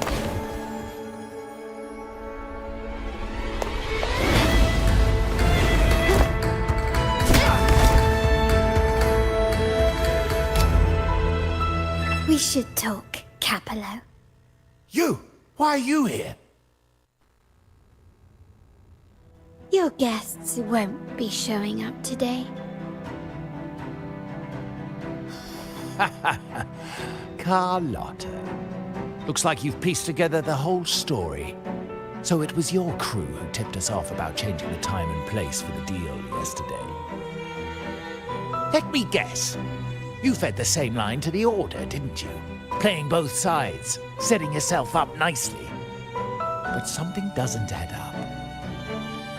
We should talk, Capello. You! Why are you here? Your guests won't be showing up today. Carlotta. Looks like you've pieced together the whole story. So it was your crew who tipped us off about changing the time and place for the deal yesterday. Let me guess. You fed the same line to the Order, didn't you? Playing both sides, setting yourself up nicely. But something doesn't add up.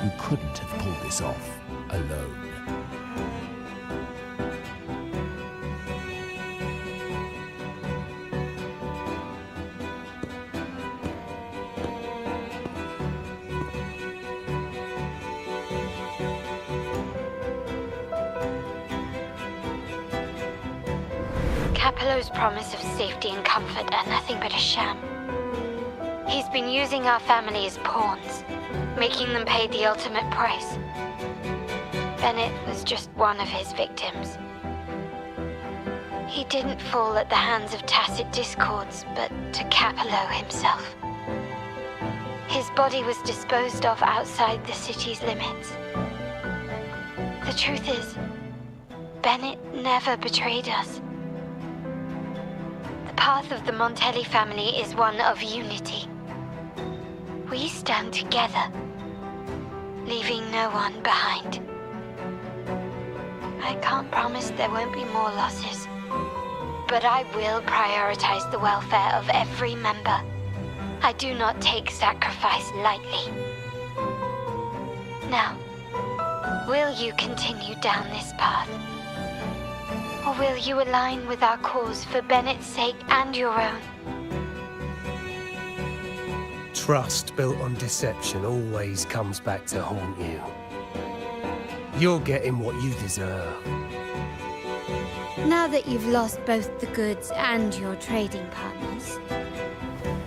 You couldn't have pulled this off alone. Capello's promise of safety and comfort are nothing but a sham. He's been using our family as pawns, making them pay the ultimate price. Bennett was just one of his victims. He didn't fall at the hands of tacit discords, but to Capello himself. His body was disposed of outside the city's limits. The truth is, Bennett never betrayed us. The path of the Montelli family is one of unity. We stand together, leaving no one behind. I can't promise there won't be more losses, but I will prioritize the welfare of every member. I do not take sacrifice lightly. Now, will you continue down this path? Or will you align with our cause for Bennett's sake and your own? Trust built on deception always comes back to haunt you. You're getting what you deserve. Now that you've lost both the goods and your trading partners,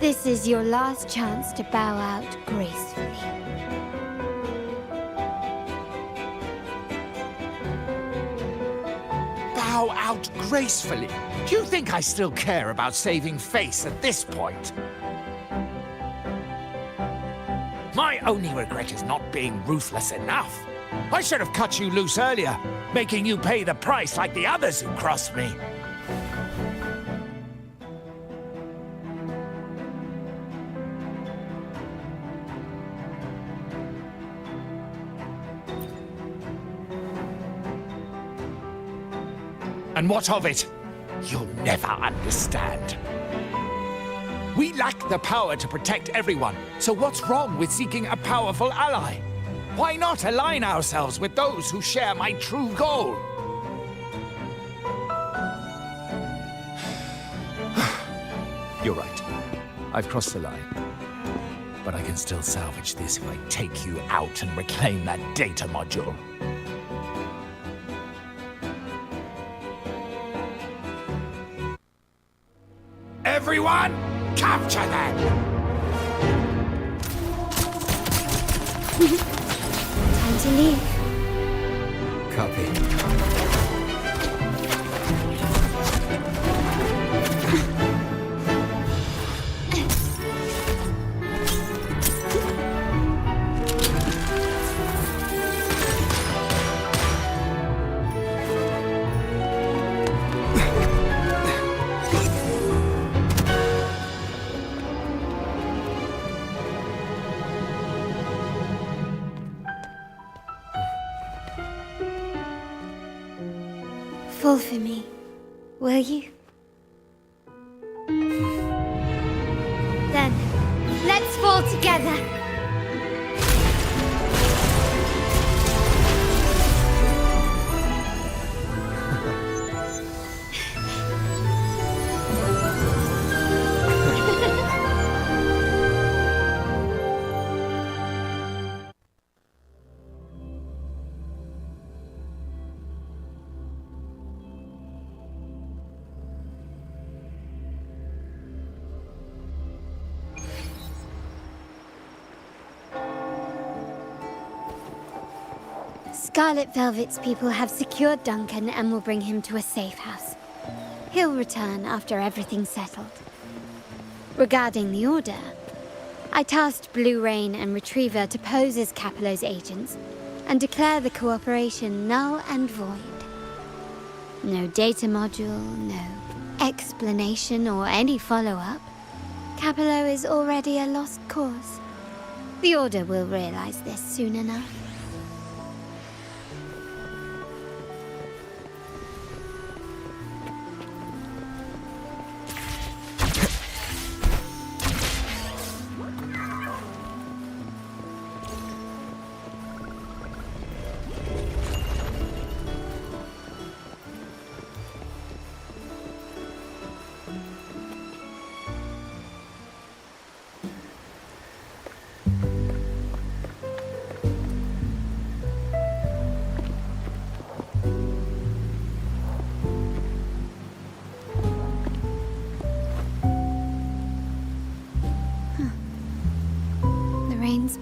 this is your last chance to bow out gracefully. Bow out gracefully? Do you think I still care about saving face at this point? My only regret is not being ruthless enough. I should have cut you loose earlier, making you pay the price like the others who crossed me. And what of it? You'll never understand. We lack the power to protect everyone, so what's wrong with seeking a powerful ally? Why not align ourselves with those who share my true goal? You're right. I've crossed the line. But I can still salvage this if I take you out and reclaim that data module. Everyone, capture them! Time to leave. Copy. Fall for me, will you? Then, let's fall together. Scarlet Velvet's people have secured Duncan and will bring him to a safe house. He'll return after everything's settled. Regarding the Order, I tasked Blue Rain and Retriever to pose as Capello's agents and declare the cooperation null and void. No data module, no explanation or any follow-up. Capello is already a lost cause. The Order will realize this soon enough.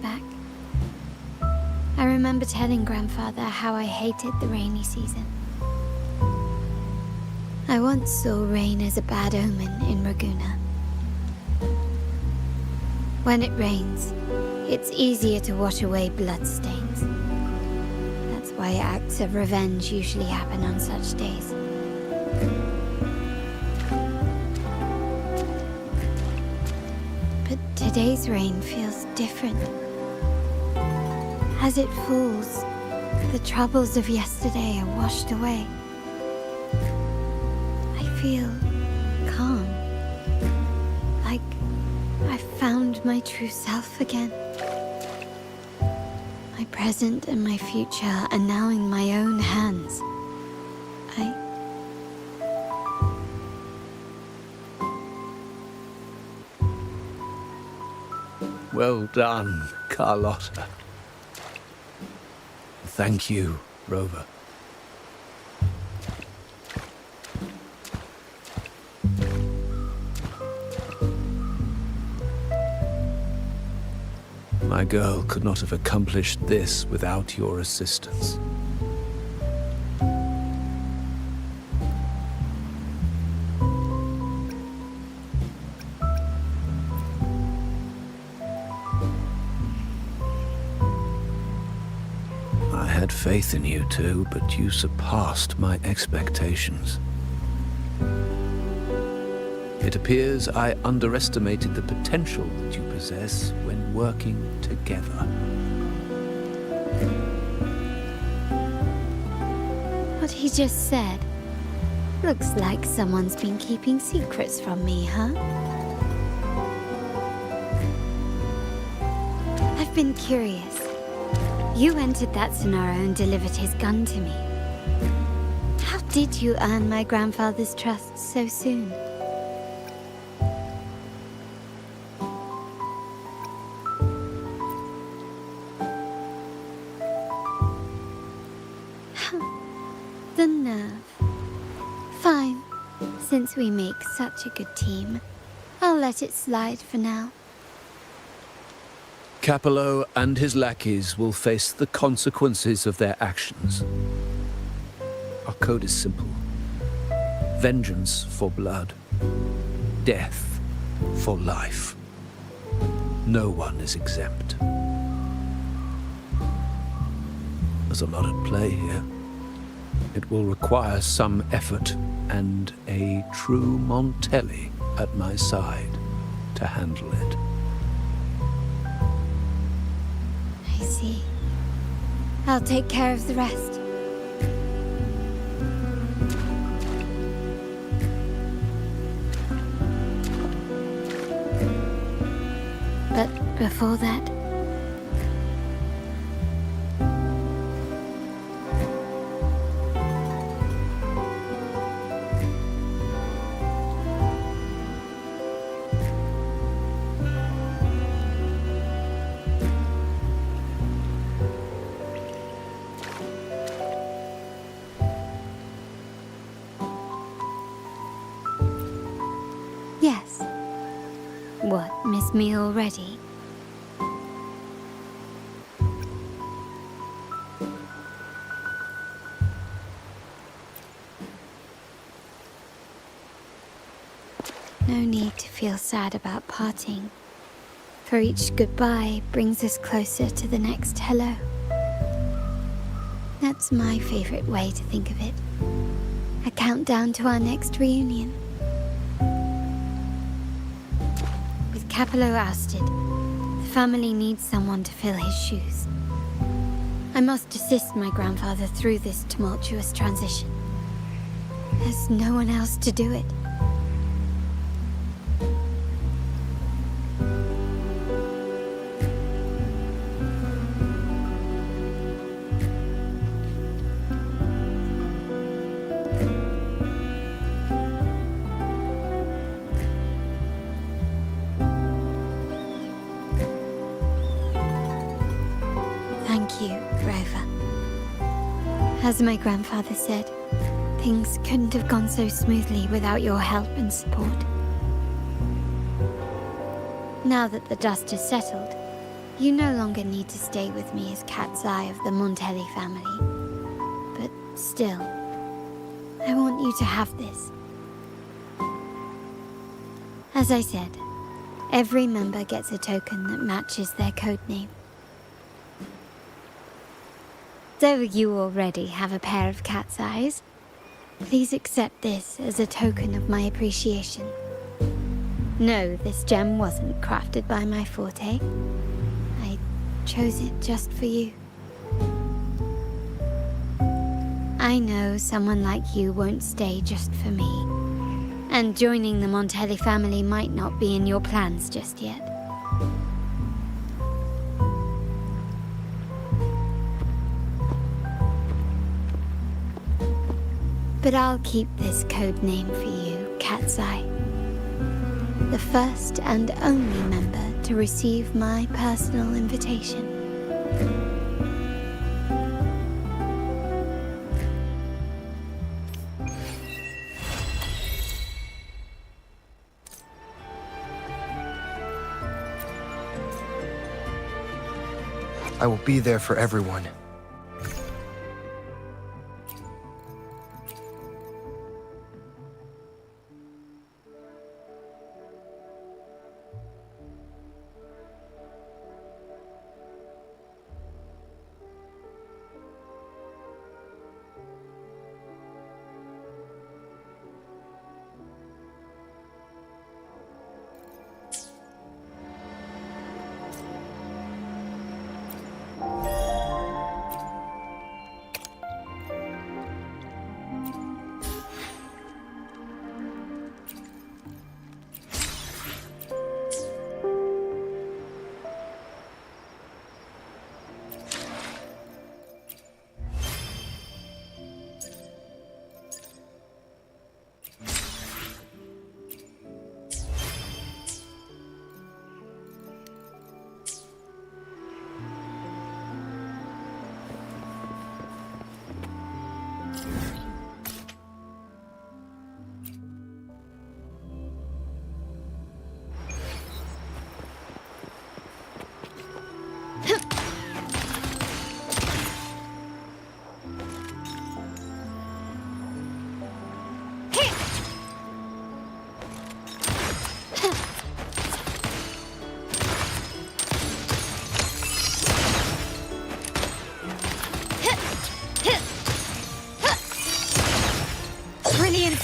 Back. I remember telling Grandfather how I hated the rainy season. I once saw rain as a bad omen in Raguna. When it rains, it's easier to wash away bloodstains. That's why acts of revenge usually happen on such days. But today's rain feels different. As it falls, the troubles of yesterday are washed away. I feel calm, like I've found my true self again. My present and my future are now in my own hands. Well done, Carlotta. Thank you, Rover. My girl could not have accomplished this without your assistance. I had faith in you too, but you surpassed my expectations. It appears I underestimated the potential that you possess when working together. What he just said. Looks like someone's been keeping secrets from me, huh? I've been curious. You entered that scenario and delivered his gun to me. How did you earn my grandfather's trust so soon? The nerve. Fine. Since we make such a good team, I'll let it slide for now. Capello and his lackeys will face the consequences of their actions. Our code is simple. Vengeance for blood. Death for life. No one is exempt. There's a lot at play here. It will require some effort and a true Montelli at my side to handle it. I see. I'll take care of the rest. But before that... Yes. What, miss me already? No need to feel sad about parting, for each goodbye brings us closer to the next hello. That's my favorite way to think of it. A countdown to our next reunion. With Capello ousted, the family needs someone to fill his shoes. I must assist my grandfather through this tumultuous transition. There's no one else to do it. Thank you, Rover. As my grandfather said, things couldn't have gone so smoothly without your help and support. Now that the dust has settled, you no longer need to stay with me as cat's eye of the Montelli family. But still, I want you to have this. As I said, every member gets a token that matches their codename. Though you already have a pair of cat's eyes, please accept this as a token of my appreciation. No, this gem wasn't crafted by my forte. I chose it just for you. I know someone like you won't stay just for me, and joining the Montelli family might not be in your plans just yet. But I'll keep this code name for you, Cat's Eye. The first and only member to receive my personal invitation. I will be there for everyone.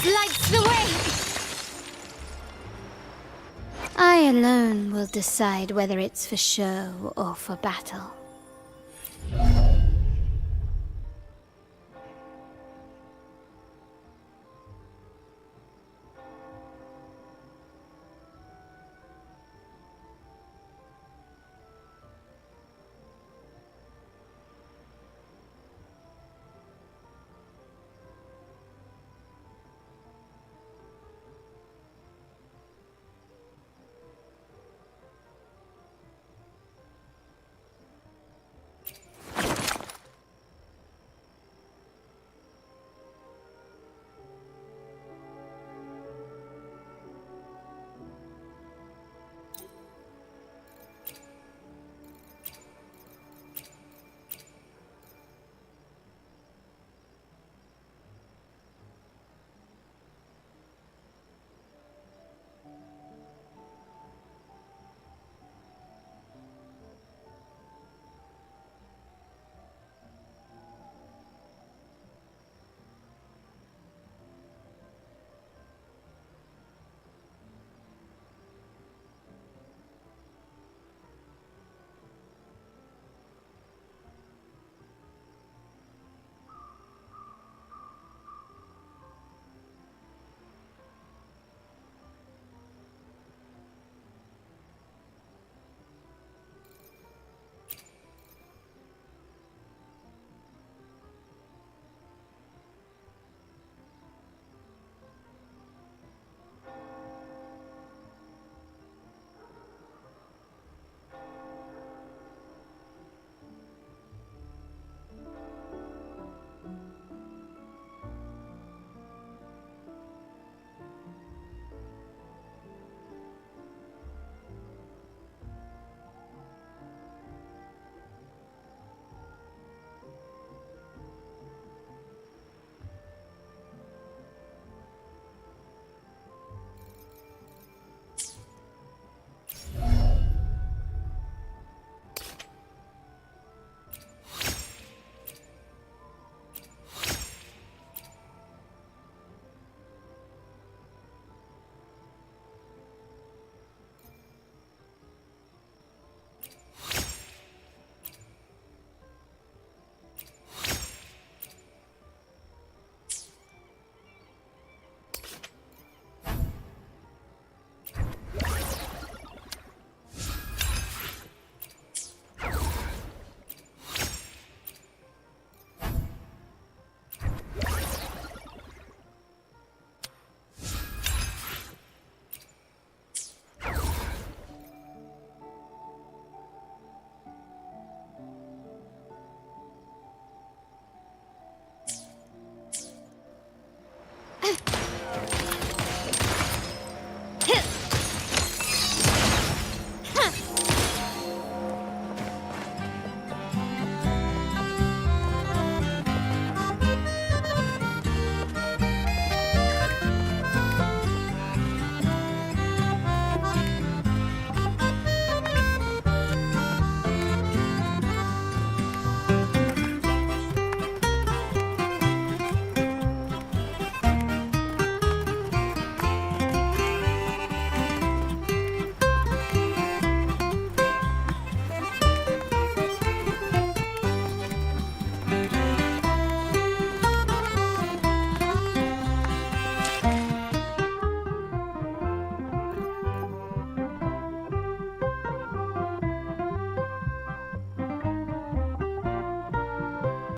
Lights the way! I alone will decide whether it's for show or for battle.